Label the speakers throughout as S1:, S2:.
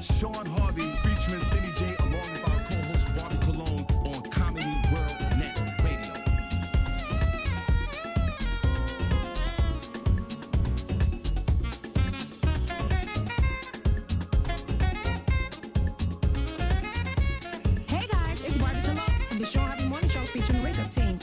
S1: It's Shawn Harvey featuring Senny J along with our co-host Barbi Cologne on Comedy World Net Radio.
S2: Hey guys, it's Barbi Cologne from the Shawn Harvey Morning Show featuring the Wake Up Team.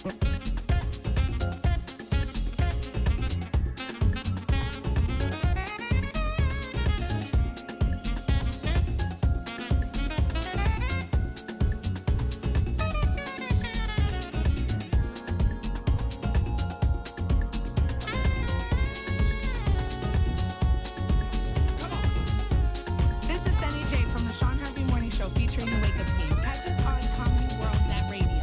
S2: This is Senny J from the Shawn Harvey Morning Show featuring the Wake Up Team. Catch us on Comedy World Net Radio.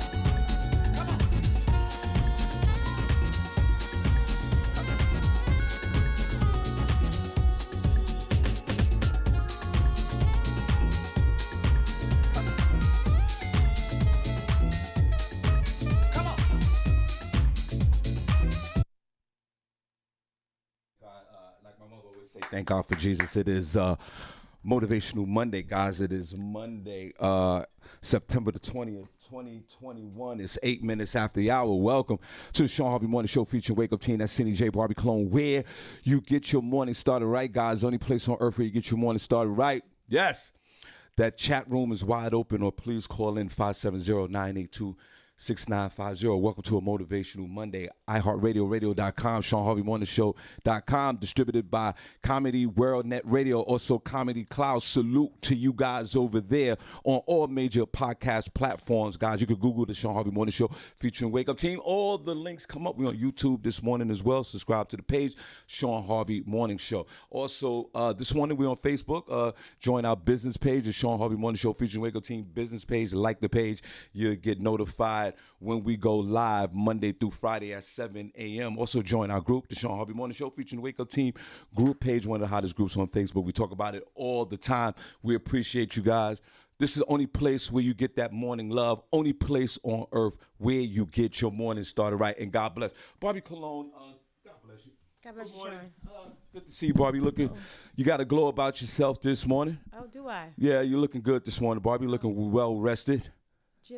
S3: Like my mother always say, thank God for Jesus. It is Motivational Monday, guys. It is Monday, September the 20th, 2021. It's 8 minutes after the hour. Welcome to the Shawn Harvey Morning Show featuring Wake Up Team. That's Senny J, Barbi Cologne, where you get your morning started right, guys. Only place on earth where you get your morning started right. Yes. That chat room is wide open, or please call in 570-982-6950. Welcome to a Motivational Monday. iHeartRadio, radio.com, ShawnHarveyMorningShow.com, distributed by Comedy World Net Radio, also Comedy Cloud. Salute to you guys over there on all major podcast platforms, guys. You can Google the Shawn Harvey Morning Show featuring Wake Up Team. All the links come up. We're on YouTube this morning as well. Subscribe to the page, Shawn Harvey Morning Show. Also, this morning we're on Facebook. Join our business page, the Shawn Harvey Morning Show featuring Wake Up Team business page. Like the page. You'll get notified when we go live Monday through Friday at 7 a.m. Also join our group, the Shawn Harvey Morning Show featuring the Wake Up Team group page, one of the hottest groups on Facebook. We talk about it all the time. We appreciate you guys. This is the only place where you get that morning love, only place on earth where you get your morning started right. And God bless. Barbi Cologne, God bless you.
S4: God bless you, Shawn.
S3: Good to see you, Barbi. You got a glow about yourself this morning.
S4: Oh, do I?
S3: Yeah, you're looking good this morning, Barbi. Looking well rested.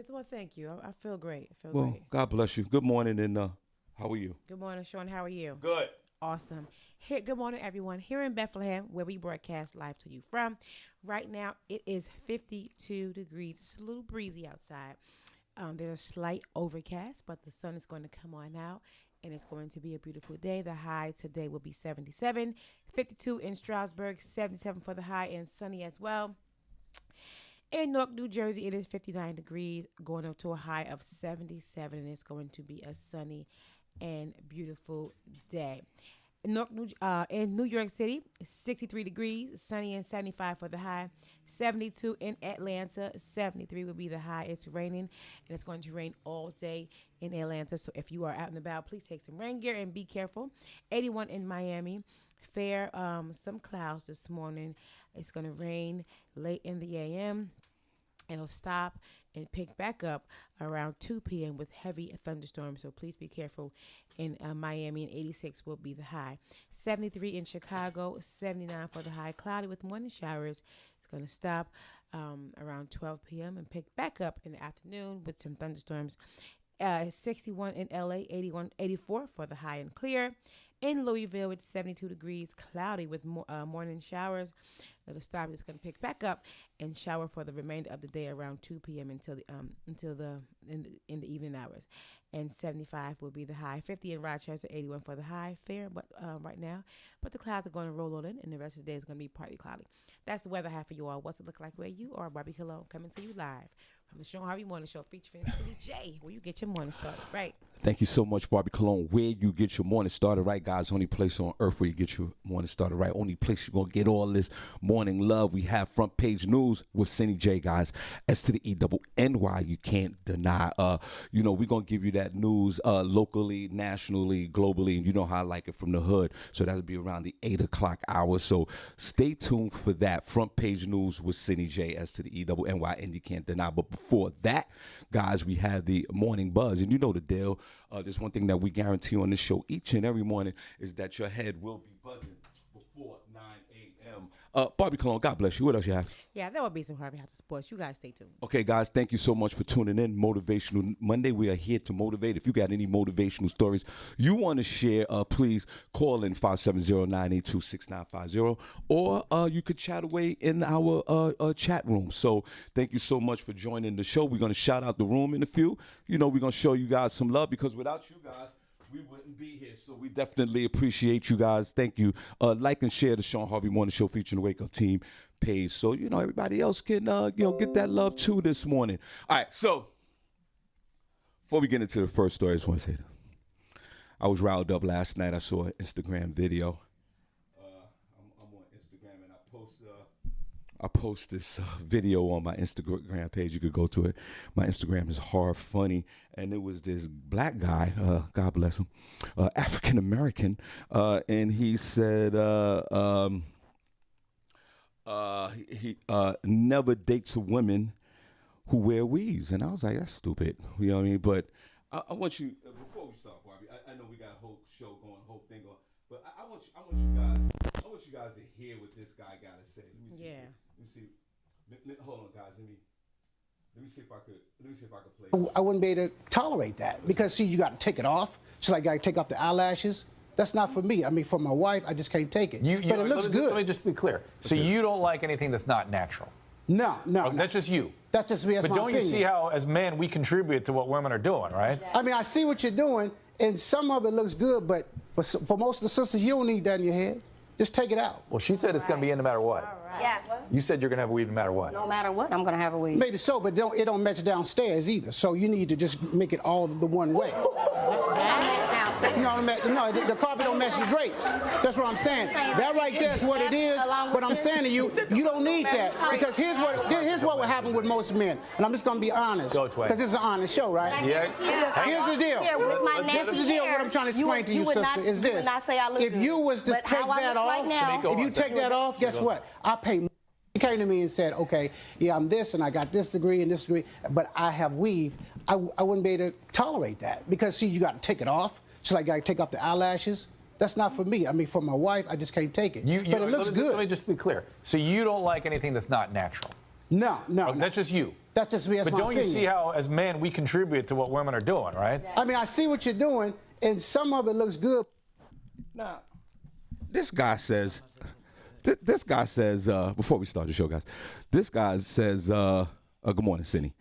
S4: Well, thank you. I feel great.
S3: Well, God bless you. Good morning, and how are you?
S4: Good morning, Shawn. How are you?
S3: Good.
S4: Awesome. Good morning, everyone. Here in Bethlehem, where we broadcast live to you from. Right now, it is 52 degrees. It's a little breezy outside. There's a slight overcast, but the sun is going to come on out, and it's going to be a beautiful day. The high today will be 77, 52 in Strasburg, 77 for the high, and sunny as well. In Newark, New Jersey, it is 59 degrees, going up to a high of 77, and it's going to be a sunny and beautiful day. In New York City, 63 degrees, sunny and 75 for the high. 72 in Atlanta, 73 will be the high. It's raining, and it's going to rain all day in Atlanta. So if you are out and about, please take some rain gear and be careful. 81 in Miami. Fair, some clouds this morning. It's going to rain late in the a.m. It'll stop and pick back up around 2 p.m. with heavy thunderstorms. So please be careful in Miami. And 86 will be the high. 73 in Chicago, 79 for the high. Cloudy with morning showers. It's going to stop around 12 p.m. and pick back up in the afternoon with some thunderstorms. 61 in LA, 84 for the high and clear. In Louisville, it's 72 degrees, cloudy with morning showers. It'll stop. It's going to pick back up and shower for the remainder of the day around 2 p.m. until the evening hours. And 75 will be the high. 50 in Rochester, 81 for the high. Fair, but right now. But the clouds are going to roll on in, and the rest of the day is going to be partly cloudy. That's the weather I have for you all. What's it look like where you are? Barbi Cologne coming to you live from the Shawn Harvey Morning Show featuring Senny J, where you get your morning started right.
S3: Thank you so much, Barbi Cologne. Where you get your morning started right, guys. Only place on earth where you get your morning started right. Only place you're going to get all this morning love. We have front page news with Senny J, guys. S to the E-double-N-Y. You can't deny. We're going to give you that news locally, nationally, globally. And you know how I like it from the hood. So that'll be around the 8 o'clock hour. So stay tuned for that. Front page news with Senny J, S to the E-double-N-Y. And you can't deny. But before that, guys, we have the morning buzz. And you know the deal. There's one thing that we guarantee on this show each and every morning is that your head will be buzzing before 9 a.m. am. Barbi Cologne, God bless you. What else you have?
S4: Yeah, there will be some Harvey House of Sports. You guys stay tuned.
S3: Okay, guys, thank you so much for tuning in. Motivational Monday. We are here to motivate. If you got any motivational stories you want to share, please call in 570-982-6950, or you could chat away in our chat room. So thank you so much for joining the show. We're going to shout out the room in a few. We're going to show you guys some love, because without you guys, we wouldn't be here. So we definitely appreciate you guys. Thank you. Like and share the Shawn Harvey Morning Show featuring the Wake Up Team page, so everybody else can get that love too this morning. All right, so before we get into the first story, I just want to say that I was riled up last night. I saw an Instagram video. I'm on Instagram, and I post this video on my Instagram page. You could go to it. My Instagram is hard funny, and it was this black guy, God bless him, African American, and he said he never dates a woman who wear weaves, and I was like, that's stupid. You know what I mean? But I want you, before we start, Barbie, I know we got a whole show going, whole thing going, but I want you guys to hear what this guy got to say. Let me see.
S4: Yeah.
S3: Let me see. Hold on, guys. Let me see if I could play.
S5: I wouldn't be able to tolerate that, because see, you got to take it off. So I got to take off the eyelashes. That's not for me. I mean, for my wife, I just can't take it. But it looks good.
S6: Let me just be clear. So you don't like anything that's not natural?
S5: No.
S6: That's just you.
S5: That's just me. That's
S6: but
S5: my
S6: don't
S5: opinion.
S6: you see how, as men, we contribute to what women are doing, right?
S5: I mean, I see what you're doing, and some of it looks good, but for most of the sisters, you don't need that in your head. Just take it out.
S6: Well, she said it's going to be in no matter what.
S7: Yeah.
S6: You said you're going to have a weave no matter what.
S7: No matter what, I'm going to have a weave.
S5: Maybe so, but it don't match downstairs either. So you need to just make it all the one way. No, the carpet don't match the drapes. That's what I'm saying. That right there is what it is. But I'm saying to you, you don't need that, because here's what would happen with most men. And I'm just going to be honest, because it's an honest show, right?
S6: Yeah.
S5: Here's the deal. This is the deal. What I'm trying to explain to you, sister, is this: if you was to take that off, if you take that off, guess what? I pay more. He came to me and said, okay, yeah, I'm this, and I got this degree and this degree, but I have weave. I wouldn't be able to tolerate that, because see, you got to take it off. So I got to take off the eyelashes. That's not for me. I mean, for my wife, I just can't take it. But it looks good.
S6: Let me just be clear. So you don't like anything that's not natural?
S5: No.
S6: That's just you.
S5: That's just me. That's
S6: but
S5: my
S6: don't
S5: opinion.
S6: you see how, as men, we contribute to what women are doing, right?
S5: I mean, I see what you're doing, and some of it looks good.
S3: Now, this guy says, before we start the show, guys, this guy says, good morning, Senny.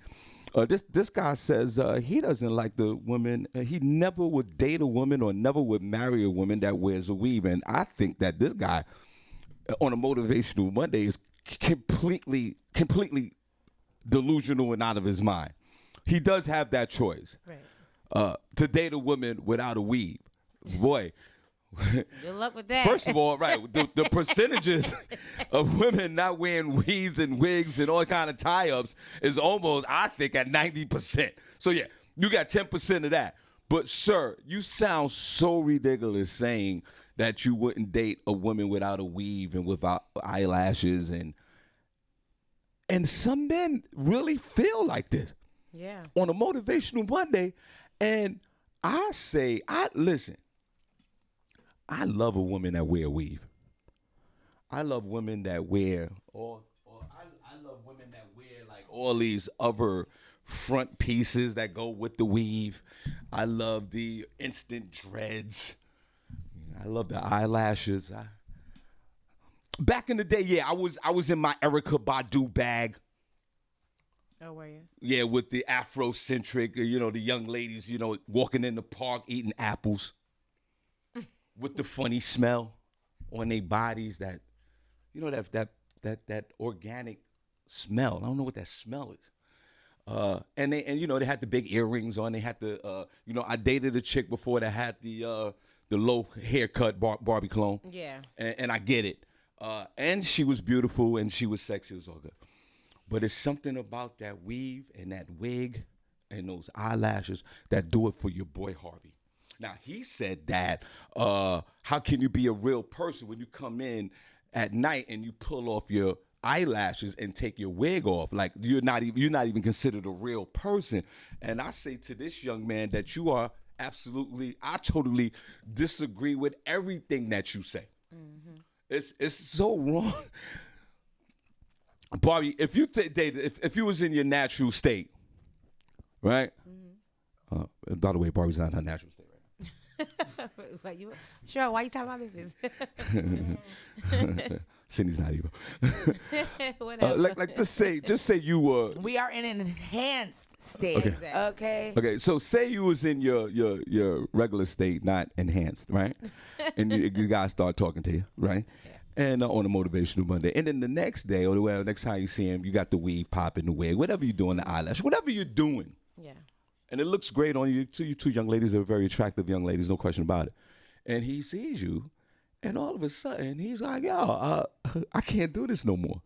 S3: This guy says he doesn't like the woman. He never would date a woman or never would marry a woman that wears a weave. And I think that this guy on a Motivational Monday is completely delusional and out of his mind. He does have that choice, right, to date a woman without a weave. Boy.
S4: Good luck with that.
S3: First of all, right, the percentages of women not wearing weaves and wigs and all kind of tie-ups is almost, I think, at 90%. So, yeah, you got 10% of that. But, sir, you sound so ridiculous saying that you wouldn't date a woman without a weave and without eyelashes. And some men really feel like this.
S4: Yeah.
S3: On a Motivational Monday. And I say, listen. I love a woman that wear a weave. I love women that wear, I love women that wear like all these other front pieces that go with the weave. I love the instant dreads. I love the eyelashes. Back in the day, yeah, I was in my Erykah Badu bag.
S4: Oh, were you?
S3: Yeah, with the Afrocentric, the young ladies, walking in the park eating apples. With the funny smell on their bodies, that organic smell. I don't know what that smell is. And they had the big earrings on. They had the I dated a chick before that had the low haircut, Barbi Cologne.
S4: Yeah.
S3: And I get it. And she was beautiful and she was sexy. It was all good. But it's something about that weave and that wig and those eyelashes that do it for your boy Harvey. Now, he said that, how can you be a real person when you come in at night and you pull off your eyelashes and take your wig off? Like, you're not even considered a real person. And I say to this young man that you are I totally disagree with everything that you say. Mm-hmm. It's so wrong. Barbi, if you if you was in your natural state, right? By the way, Barbi's not in her natural state right
S4: What, sure, why you talking about business?
S3: now. Cindy's not evil.
S4: Whatever.
S3: Like just say you were.
S7: We are in an enhanced state.
S3: Okay.
S7: Okay.
S3: Okay, so say you was in your regular state, not enhanced, right? And you guys start talking to you, right? Yeah. And on a motivational Monday, and then the next day or the next time you see him, you got the weave popping, the wig, whatever you're doing, the eyelash, whatever you're doing.
S4: Yeah.
S3: And it looks great on you. You two young ladies are very attractive young ladies, no question about it. And he sees you, and all of a sudden he's like, "Yo, I can't do this no more."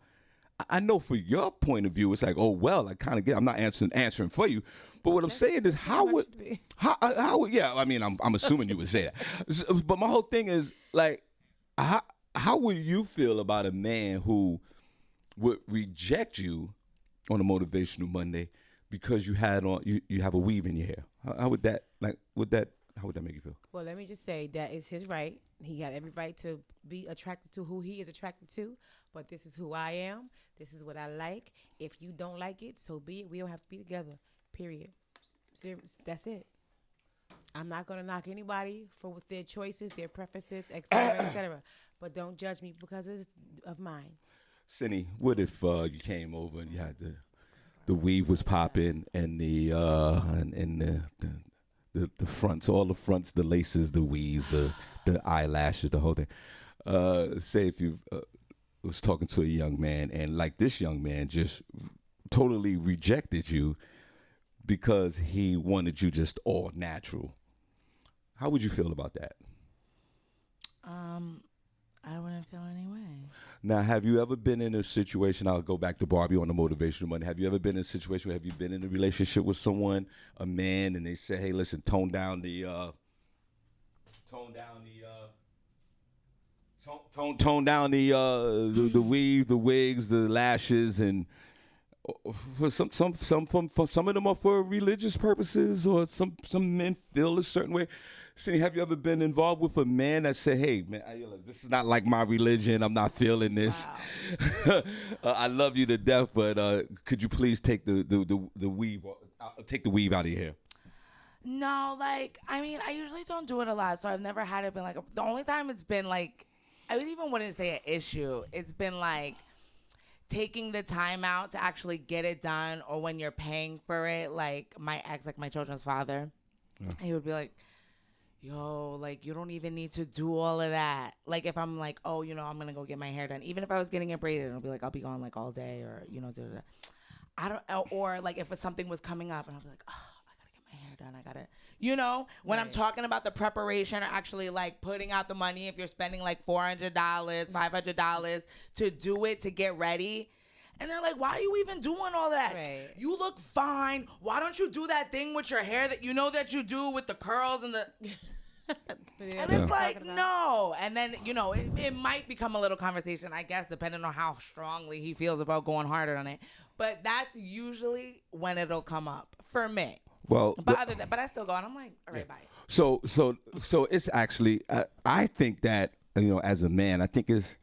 S3: I know for your point of view, it's like, "Oh well, I kind of get." I'm not answering for you, but what I'm saying is, how would yeah? I mean, I'm assuming you would say that, but my whole thing is like, how would you feel about a man who would reject you on a motivational Monday because you had on you have a weave in your hair? How would that how would that make you feel?
S4: Well, let me just say that is his right. He got every right to be attracted to who he is attracted to. But this is who I am. This is what I like. If you don't like it, so be it. We don't have to be together. Period. That's it. I'm not gonna knock anybody for their choices, their preferences, etc., etc. But don't judge me because it's of mine.
S3: Senny, what if you came over and you had the weave was popping and the fronts, all the fronts, the laces, the weaves, the eyelashes, the whole thing. Say if you was talking to a young man and like this young man just totally rejected you because he wanted you just all natural. How would you feel about that?
S7: I wouldn't feel any way.
S3: Now, have you ever been in a situation, I'll go back to Barbi on the motivational Monday. Have you ever been in a situation, have you been in a relationship with someone, a man, and they say, hey, listen, tone down the weave, the wigs, the lashes, and for some of them are for religious purposes, or some men feel a certain way. Senny, have you ever been involved with a man that said, hey, man, this is not like my religion. I'm not feeling this. Wow. I love you to death, but could you please take the weave, take the weave out of your hair?
S7: No, like, I mean, I usually don't do it a lot, so I've never had it been like, the only time it's been like, I wouldn't say an issue. It's been like taking the time out to actually get it done, or when you're paying for it, like my ex, like my children's father, he would be like, yo, like, you don't even need to do all of that. Like, if I'm like, oh, I'm going to go get my hair done. Even if I was getting it braided, it'll be like, I'll be gone, like, all day, or, I don't, or, like, if something was coming up, and I'll be like, oh, I got to get my hair done. I got to, when I'm talking about the preparation, or actually, like, putting out the money, if you're spending, like, $400, $500 to do it, to get ready. And they're like, why are you even doing all that? Right. You look fine. Why don't you do that thing with your hair that that you do with the curls and the... And it's like, no. And then, it might become a little conversation, I guess, depending on how strongly he feels about going harder on it. But that's usually when it'll come up for me.
S3: Well,
S7: but but I still go, and I'm like, all right, bye.
S3: So it's actually, I think that, as a man, I think it's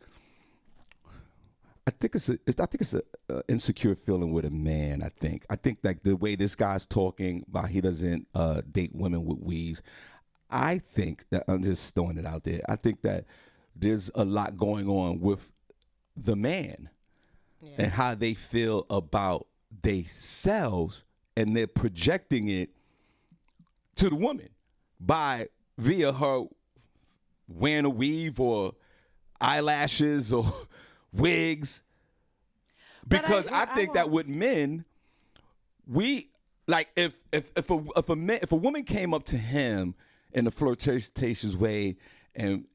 S3: a insecure feeling with a man. I think like the way this guy's talking about, he doesn't date women with weaves. I think that, I'm just throwing it out there, I think that there's a lot going on with the man and how they feel about themselves, and they're projecting it to the woman via her wearing a weave or eyelashes or wigs. Because I think that with men, we like if a woman came up to him in a flirtatious way and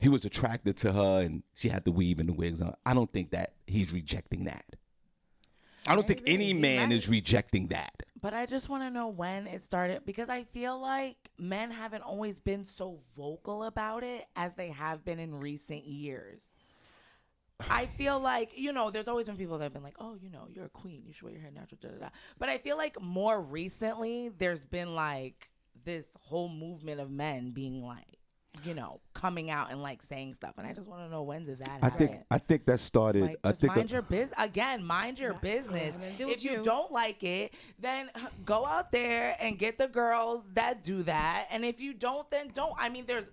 S3: he was attracted to her and she had the weave and the wigs on, I don't think that he's rejecting that. I don't think any man is rejecting that.
S7: But I just want to know when it started, because I feel like men haven't always been so vocal about it as they have been in recent years. I feel like, there's always been people that have been like, oh, you're a queen, you should wear your hair natural, da-da-da. But I feel like more recently, there's been like this whole movement of men being like, coming out and like saying stuff. And I just want to know, when did that happen?
S3: I think that started.
S7: Like,
S3: I think
S7: mind your business. Again, mind your business. If you don't like it, then go out there and get the girls that do that. And if you don't, then don't. I mean, there's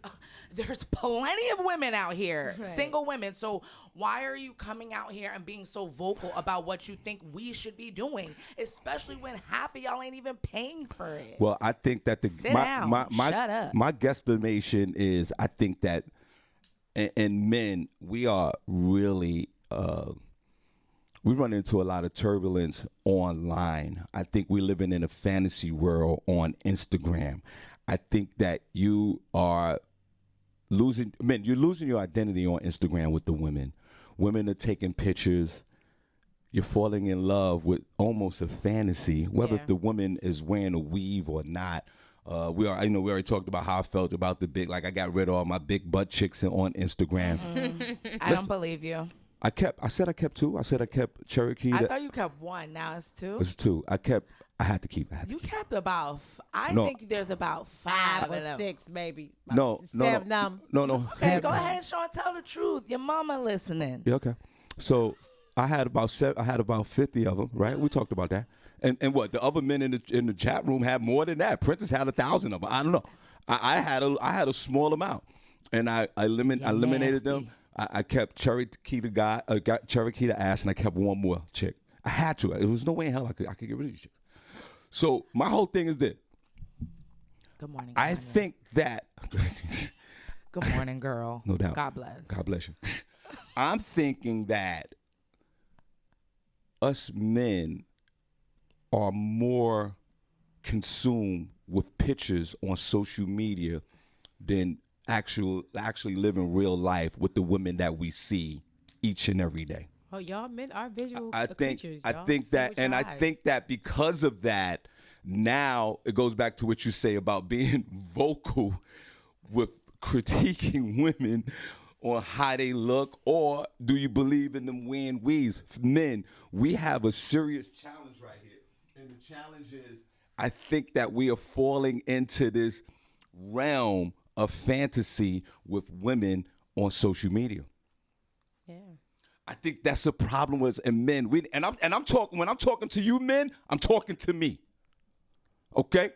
S7: plenty of women out here, single women. So why are you coming out here and being so vocal about what you think we should be doing, especially when half of y'all ain't even paying for it?
S3: Well, I think that
S7: Sit down. Shut up.
S3: my guesstimation is, I think that in men, we are really we run into a lot of turbulence online. I think we're living in a fantasy world on Instagram. I think that you are losing your identity on Instagram with the women. Women are taking pictures. You're falling in love with almost a fantasy, whether if the woman is wearing a weave or not. We already talked about how I felt about the big, like I got rid of all my big butt chicks on Instagram.
S7: I don't believe you.
S3: I said I kept two. I said I kept Cherokee.
S7: I thought you kept one. Now it's two.
S3: It's two. I had to keep.
S7: You kept about. I think there's about 5
S4: or 6, maybe.
S3: No.
S7: Okay, go ahead, Shawn. Tell the truth. Your mama listening.
S3: Yeah, okay. So I had about 50 of them. Right? We talked about that. And what the other men in the chat room had more than that. Princess had 1,000 of them. I don't know. I had a small amount, and I eliminated them. I kept Cherokee got Cherokee the ass, and I kept one more chick. I had to. There was no way in hell I could get rid of these chicks. So my whole thing is this.
S7: Good morning.
S3: I think that.
S7: Good morning, girl.
S3: No doubt.
S7: God bless.
S3: God bless you. I'm thinking that us men are more consumed with pictures on social media than actually living real life with the women that we see each and every day.
S4: Oh, y'all men are visual
S3: I
S4: creatures.
S3: think that because of that, now it goes back to what you say about being vocal with critiquing women on how they look, or do you believe in them wearing weaves? Men, we have a serious challenge right here. And the challenge is, I think that we are falling into this realm of fantasy with women on social media.
S4: Yeah.
S3: I think that's the problem with us and men. I'm talking, when I'm talking to you men, I'm talking to me. Okay?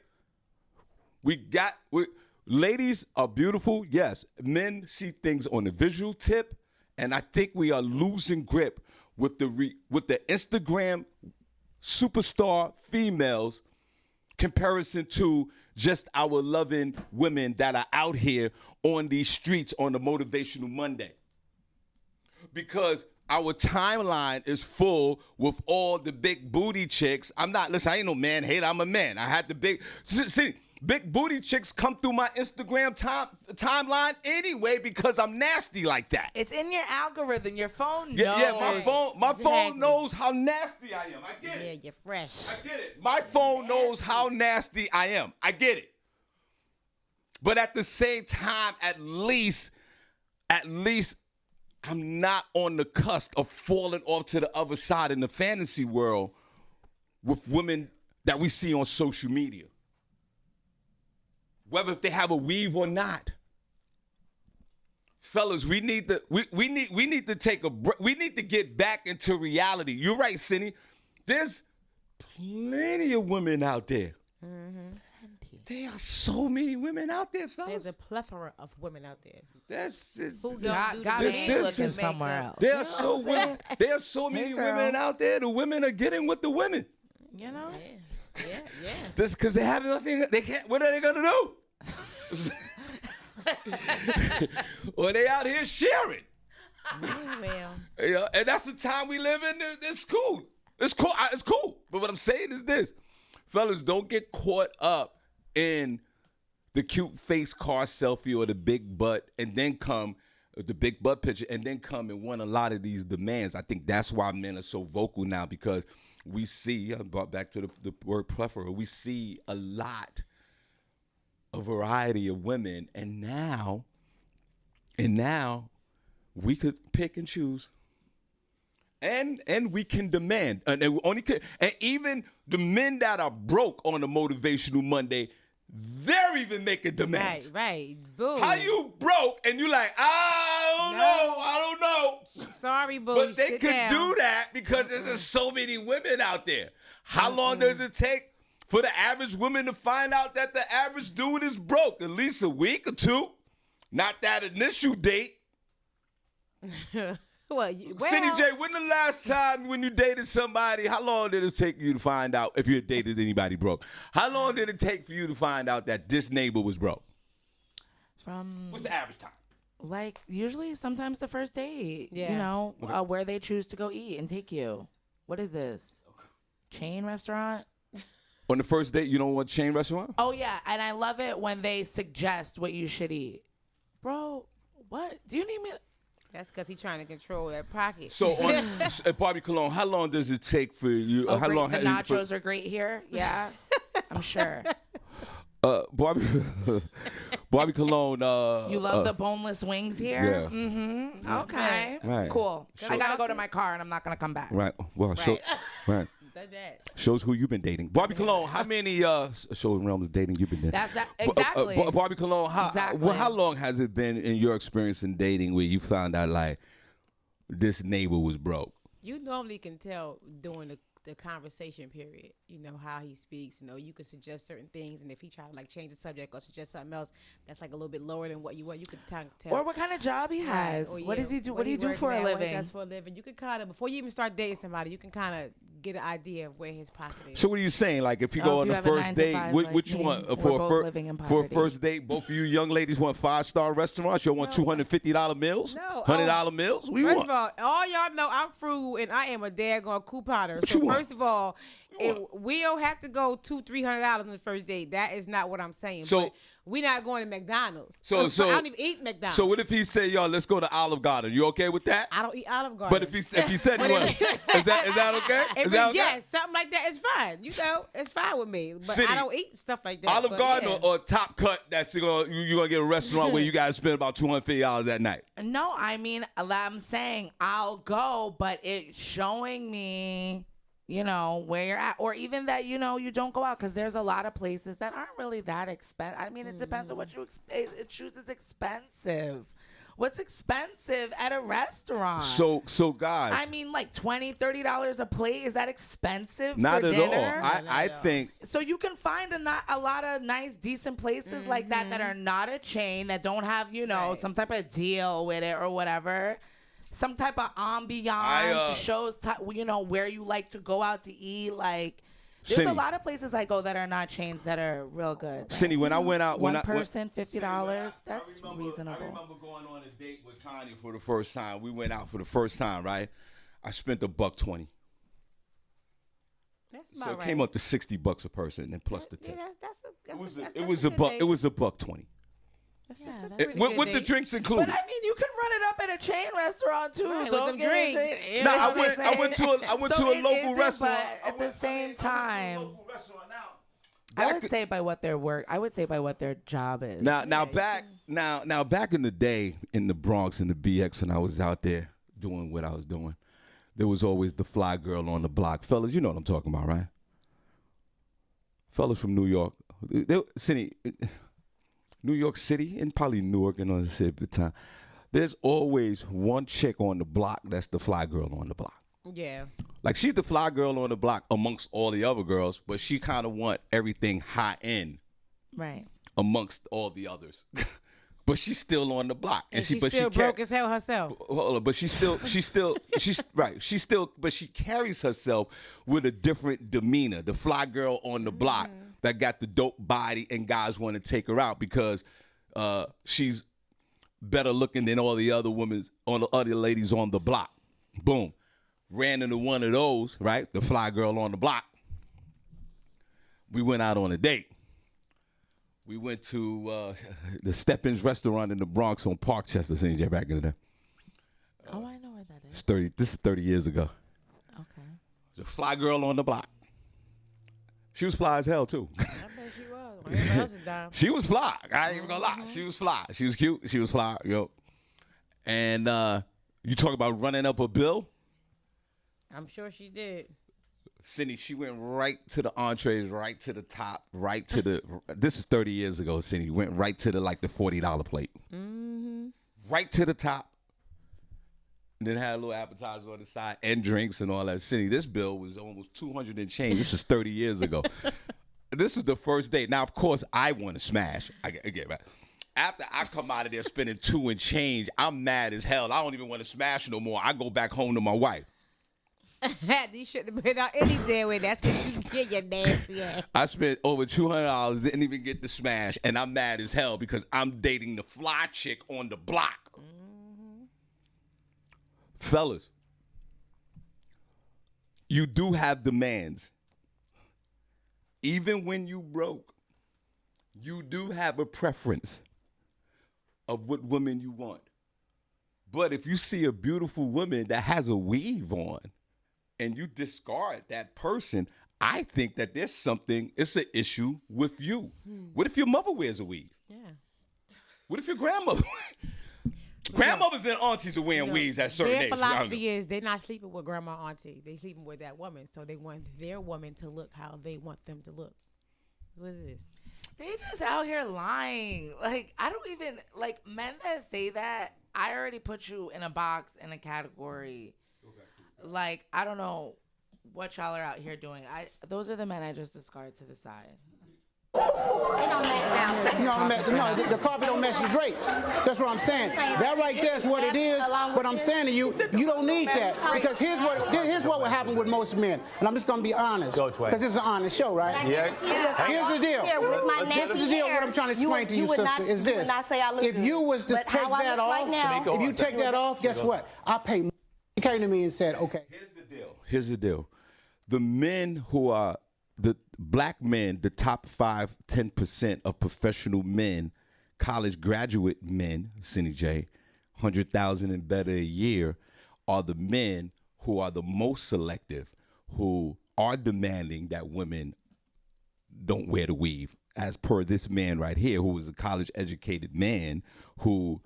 S3: Ladies are beautiful, yes. Men see things on the visual tip, and I think we are losing grip with the Instagram superstar females comparison to just our loving women that are out here on these streets on the Motivational Monday. Because our timeline is full with all the big booty chicks. I ain't no man hater, I'm a man. I had the big booty chicks come through my Instagram timeline anyway because I'm nasty like that.
S7: It's in your algorithm. Your phone knows.
S3: Yeah, my phone knows how nasty I am. I get it.
S4: Yeah, you're fresh.
S3: I get it. My phone knows how nasty I am. I get it. But at the same time, at least I'm not on the cusp of falling off to the other side in the fantasy world with women that we see on social media. Whether if they have a weave or not. Fellas, we need to take a break. We need to get back into reality. You're right, Senny. There's plenty of women out there.
S4: Mm-hmm.
S3: There are so many women out there, fellas.
S4: There's a plethora of women out there.
S7: Looking somewhere else.
S3: There are so many women out there. The women are getting with the women.
S7: You know?
S4: Yeah.
S3: Just because they have nothing, they can't. What are they gonna do? Or they out here sharing.
S4: Well.
S3: And that's the time we live in. It's cool. It's cool. But what I'm saying is this, fellas, don't get caught up in the cute face car selfie or the big butt, and then come the big butt picture, and then come and want a lot of these demands. I think that's why men are so vocal now, because we see, I brought back to the word plethora, we see a lot, a variety of women, and now we could pick and choose. And we can demand, and even the men that are broke on a Motivational Monday, they're dare even make a demand.
S4: Right. Boo.
S3: How you broke and you like, I don't know.
S4: Sorry, boo.
S3: But they
S4: Sit
S3: could
S4: down.
S3: do that because there's just so many women out there. How long does it take for the average woman to find out that the average dude is broke? At least a week or two. Not that initial date. Senny J, when the last time when you dated somebody, how long did it take you to find out if you had dated anybody broke? How long did it take for you to find out that this neighbor was broke? What's the average time?
S7: Like, usually sometimes the first date,
S4: Yeah.
S7: you know, where they choose to go eat and take you. What is this? Chain restaurant?
S3: On the first date, you don't want chain restaurant?
S7: Oh, yeah. And I love it when they suggest what you should eat. Bro, what? Do you need me?
S4: That's because he's trying to control that pocket.
S3: So at Barbi Cologne, how long does it take for you?
S7: Oh,
S3: how
S7: great.
S3: long?
S7: The nachos are great here. Yeah, I'm sure.
S3: Barbi Cologne.
S7: You love the boneless wings here?
S3: Yeah.
S7: Mm-hmm. Okay.
S3: Right.
S7: Cool. I got to go to my car and I'm not going to come back.
S3: Right. Well, right.
S4: That.
S3: Shows who you've been dating. Barbi Cologne, how many show realms dating you've been dating?
S7: Exactly.
S3: Barbi Cologne,
S7: Exactly.
S3: how long has it been in your experience in dating where you found out like this neighbor was broke?
S4: You normally can tell during the conversation period, you know, how he speaks. You know, you can suggest certain things, and if he try to like change the subject or suggest something else that's like a little bit lower than what you want, you could tell.
S7: Or what kind of job he has.
S4: Or,
S7: What does he do? What do you
S4: he
S7: do
S4: work
S7: for a
S4: now, what he
S7: living?
S4: does for a living. You can kind of, before you even start dating somebody, you can kind of get an idea of where his pocket is.
S3: So what are you saying? Like if you go on
S7: if you
S3: the
S7: have a
S3: first
S7: 9 to
S3: date,
S7: 5
S3: what
S7: like
S3: you
S7: me,
S3: want
S7: we're
S3: for
S7: both living in
S3: for a
S7: poverty.
S3: first date? Both of you young ladies want 5-star restaurants. You want $250 meals?
S4: No,
S3: $100 meals? What do you
S4: First
S3: want?
S4: of all y'all know I'm frugal and I am a daggone couponer.
S3: What
S4: So
S3: you want?
S4: first of all, we don't have to go $200-300 on the first date. That is not what I'm saying.
S3: So-
S4: but we're not going to McDonald's.
S3: So-
S4: I don't even eat McDonald's.
S3: So what if he said, "Yo, let's go to Olive Garden"? You okay with that?
S4: I don't eat Olive Garden.
S3: But if he said he wanted, is that okay?
S4: If
S3: Is that okay?
S4: yes, something like that is fine. You know, it's fine with me. But
S3: City,
S4: I don't eat stuff like that.
S3: Olive
S4: but
S3: Garden
S4: yeah.
S3: or Top Cut? That's you're gonna get a restaurant where you guys spend about $250 that night.
S7: No, I mean, I'm saying I'll go, but it's showing me, you know, where you're at. Or even that, you know, you don't go out, because there's a lot of places that aren't really that expensive. I mean, it depends on what you choose is expensive. What's expensive at a restaurant?
S3: So guys,
S7: I mean, like $20-30 a plate. Is that expensive
S3: not
S7: for
S3: at
S7: dinner?
S3: all. I think
S7: So you can find a lot of nice, decent places like that are not a chain, that don't have, you know, some type of deal with it or whatever. Some type of ambiance shows, you know, where you like to go out to eat. Like, there's
S3: Senny.
S7: a lot of places I go that are not chains that are real good.
S3: Cindy, when I went out,
S7: One person, $50. That's
S3: I
S7: reasonable.
S3: remember going on a date with Tanya for the first time. We went out for the first time, right? I spent $120.
S4: That's
S3: So
S4: about
S3: it
S4: right.
S3: came up to $60 a person, and plus the
S4: Yeah,
S3: tip.
S4: it was a good
S3: It was $120.
S4: That's
S7: Yeah,
S4: a
S7: that's
S4: pretty
S3: With
S4: good
S3: the
S4: date.
S3: drinks
S7: But
S3: included.
S7: I mean, you can run it up at a chain restaurant too.
S4: Right, with
S7: Don't
S4: them
S7: get
S4: drinks.
S7: it. You
S3: No,
S7: know
S3: I
S7: what
S3: went
S7: I'm
S3: to
S7: saying?
S3: a local
S7: isn't,
S3: restaurant.
S7: But at the same time,
S3: I went to a local restaurant now.
S7: I would say by what their work. I would say by what their job is.
S3: Now back in the day in the Bronx and the BX when I was out there doing what I was doing, there was always the fly girl on the block. Fellas, you know what I'm talking about, right? Fellas from New York. New York City and probably Newark and on the city at the time. There's always one chick on the block that's the fly girl on the block.
S4: Yeah.
S3: Like she's the fly girl on the block amongst all the other girls, but she kind of want everything high end
S7: Right.
S3: amongst all the others. But she's still on the block,
S4: And she's still broke as hell herself.
S3: Hold on, but she's right. But she carries herself with a different demeanor. The fly girl on the block that got the dope body, and guys want to take her out because she's better looking than all the other other ladies on the block. Boom. Ran into one of those, right? The fly girl on the block. We went out on a date. We went to the Steppins restaurant in the Bronx on Parkchester, St. J. back in the day.
S7: Oh, I know where that is.
S3: This is 30 years ago.
S7: Okay.
S3: The fly girl on the block. She was fly as hell, too.
S4: I bet she was. Everybody else is down.
S3: She was fly. I ain't even gonna lie. She was fly. She was cute. She was fly, yo. And you talk about running up a bill.
S4: I'm sure she did.
S3: Cindy, she went right to the entrees, right to the top, right to the. This is 30 years ago. Cindy went right to the the $40 plate, right to the top. And then had a little appetizer on the side and drinks and all that. Cindy, this bill was almost 200 and change. This is 30 years ago. This is the first date. Now, of course, I want to smash. I get right. After I come out of there spending 2 and change, I'm mad as hell. I don't even want to smash no more. I go back home to my wife.
S4: You shouldn't have been out any damn way. That's what you get, your nasty ass.
S3: I spent over $200, didn't even get the smash, and I'm mad as hell because I'm dating the fly chick on the block. Fellas, you do have demands. Even when you broke, you do have a preference of what woman you want. But if you see a beautiful woman that has a weave on and you discard that person, I think that there's something, it's an issue with you. What if your mother wears a weave?
S4: Yeah.
S3: What if your grandmother? Grandmothers and aunties are wearing weaves at certain
S4: their
S3: ages.
S4: philosophy is they're not sleeping with grandma auntie. They sleeping with that woman. So they want their woman to look how they want them to look. That's what it is.
S7: They just out here lying. Like, I don't even, like, men that say that, I already put you in a box, in a category. Like, I don't know what y'all are out here doing. Those are the men I just discard to the side.
S5: It don't match downstairs. No, the carpet don't match the drapes. That's what I'm saying. That right there is what it is. But I'm saying to you, you don't need that because here's what will happen with most men. And I'm just gonna be honest. Because this is an honest show, right?
S8: Yeah.
S5: Here's the deal. This is the deal. What I'm trying to explain to you, sister, is this: if you was to take that off, if you take that off, guess what? I pay. He came to me and said, "Okay."
S3: Here's the deal. The men who are the black men, the top 5-10% of professional men, college graduate men, Senny J, 100,000 and better a year, are the men who are the most selective, who are demanding that women don't wear the weave. As per this man right here, who is a college educated man who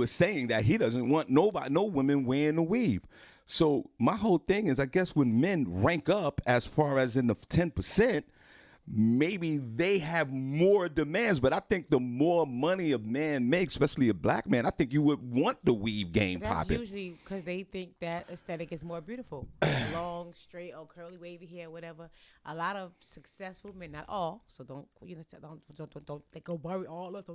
S3: is saying that he doesn't want no women wearing the weave. So my whole thing is, I guess when men rank up as far as in the 10%, maybe they have more demands. But I think the more money a man makes, especially a black man, I think you would want the weave game popping.
S4: That's usually because they think that aesthetic is more beautiful. Long, straight, or curly, wavy hair, whatever. A lot of successful men, not all, so don't they go Barbi all us.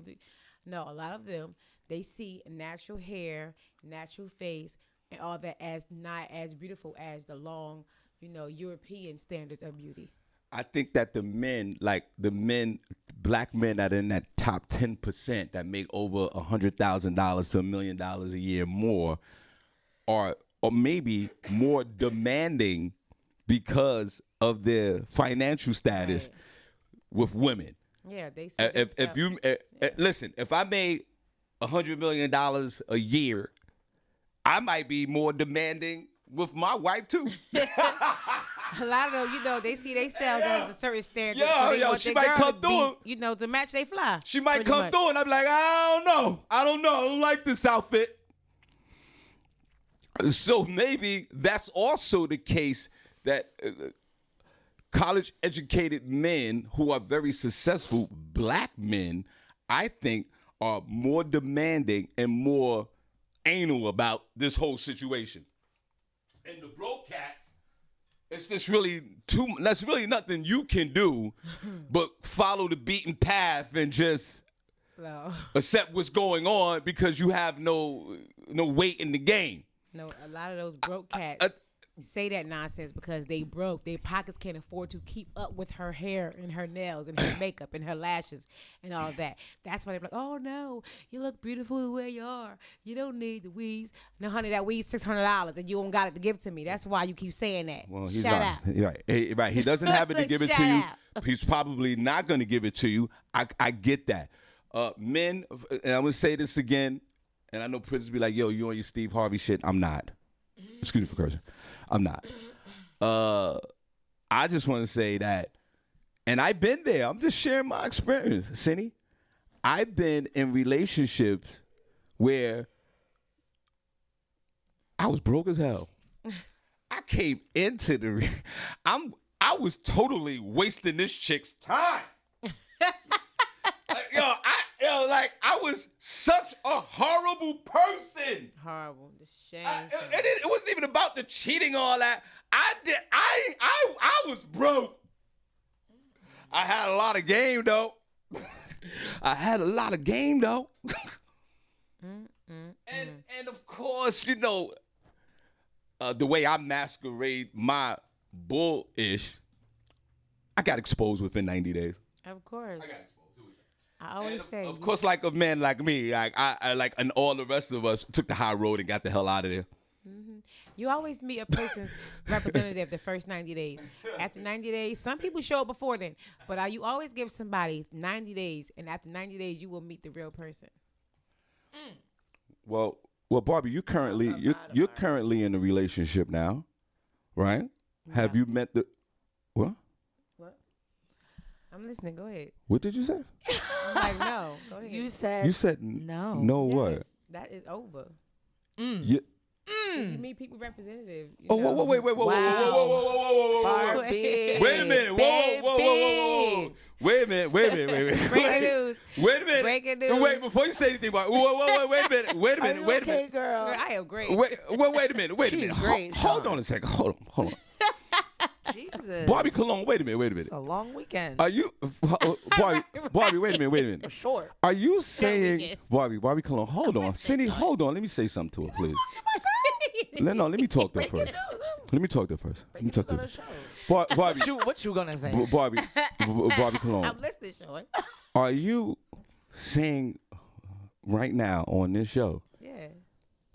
S4: No, a lot of them, they see natural hair, natural face, and all that as not as beautiful as the long, European standards of beauty.
S3: I think that the men, black men that are in that top 10% that make over $100,000 to $1 million a year more, are or maybe more demanding because of their financial status with women.
S4: Yeah, they.
S3: If you listen, if I made $100 million a year, I might be more demanding with my wife too.
S4: A lot of them, they see themselves as a certain standard.
S3: She might come through.
S4: To match they fly.
S3: She might come through, and I'm like, I don't know. I don't like this outfit. So maybe that's also the case that college-educated men who are very successful, black men, I think, are more demanding and more anal about this whole situation. And the broke cats, it's just really that's really nothing you can do but follow the beaten path and just accept what's going on because you have no weight in the game.
S4: No, a lot of those broke cats say that nonsense because they broke. Their pockets can't afford to keep up with her hair and her nails and her makeup and her lashes and all that. That's why they're like, oh no, you look beautiful the way you are. You don't need the weaves. No, honey, that weave's $600 and you don't got it to give to me. That's why you keep saying that. Well, he's Shut
S3: right.
S4: up.
S3: Right. He doesn't have it to give it to you. He's probably not going to give it to you. I get that. Men, and I'm going to say this again, and I know prisoners be like, yo, you on your Steve Harvey shit. I'm not. Excuse me for cursing. I'm not. I just want to say that, and I've been there. I'm just sharing my experience, Senny. I've been in relationships where I was broke as hell. I came into I was totally wasting this chick's time. I was such a horrible person.
S4: Horrible. The shame.
S3: It wasn't even about the cheating, all that. I was broke. I had a lot of game though. And of course, you know, the way I masquerade my bullish, I got exposed within 90 days.
S4: Of course.
S3: I got exposed.
S4: I always say.
S3: Of course, like a man like me, and all the rest of us took the high road and got the hell out of there.
S4: You always meet a person's representative the first 90 days. After 90 days, some people show up before then, but you always give somebody 90 days, and after 90 days, you will meet the real person.
S3: Well, Barbi, you're currently in a relationship now, right?
S4: No.
S3: Have you met the what?
S4: What? I'm listening. Go ahead.
S3: What did you say?
S4: I'm like, no. Go ahead.
S7: You said no.
S3: No,
S4: Yes,
S3: what?
S4: that is over.
S3: You,
S4: You meet people representative.
S3: wait, whoa.
S7: Barbie.
S3: Wait a minute. Whoa. Wait a minute.
S4: Breaking news.
S3: Wait a minute.
S4: Breaking news.
S3: Wait, before you say anything, wait a minute.
S7: Are you okay, girl?
S4: Girl, I am great.
S3: Wait a minute.
S7: She's great,
S3: Hold
S7: Shawn.
S3: on a second. Hold on.
S7: Jesus.
S3: Barbie Cologne, wait a minute.
S7: It's a long weekend.
S3: Are you, Barbie, wait a minute.
S7: Short.
S3: Are you saying,
S4: weekend.
S3: Barbie Cologne, hold on. Cindy, hold on. Let me say something to her, please. Let me talk to her first. Let me talk to her first. Barbie,
S7: What you gonna say?
S3: Barbie Cologne.
S4: I'm listening, Shawn.
S3: Are you saying right now on this show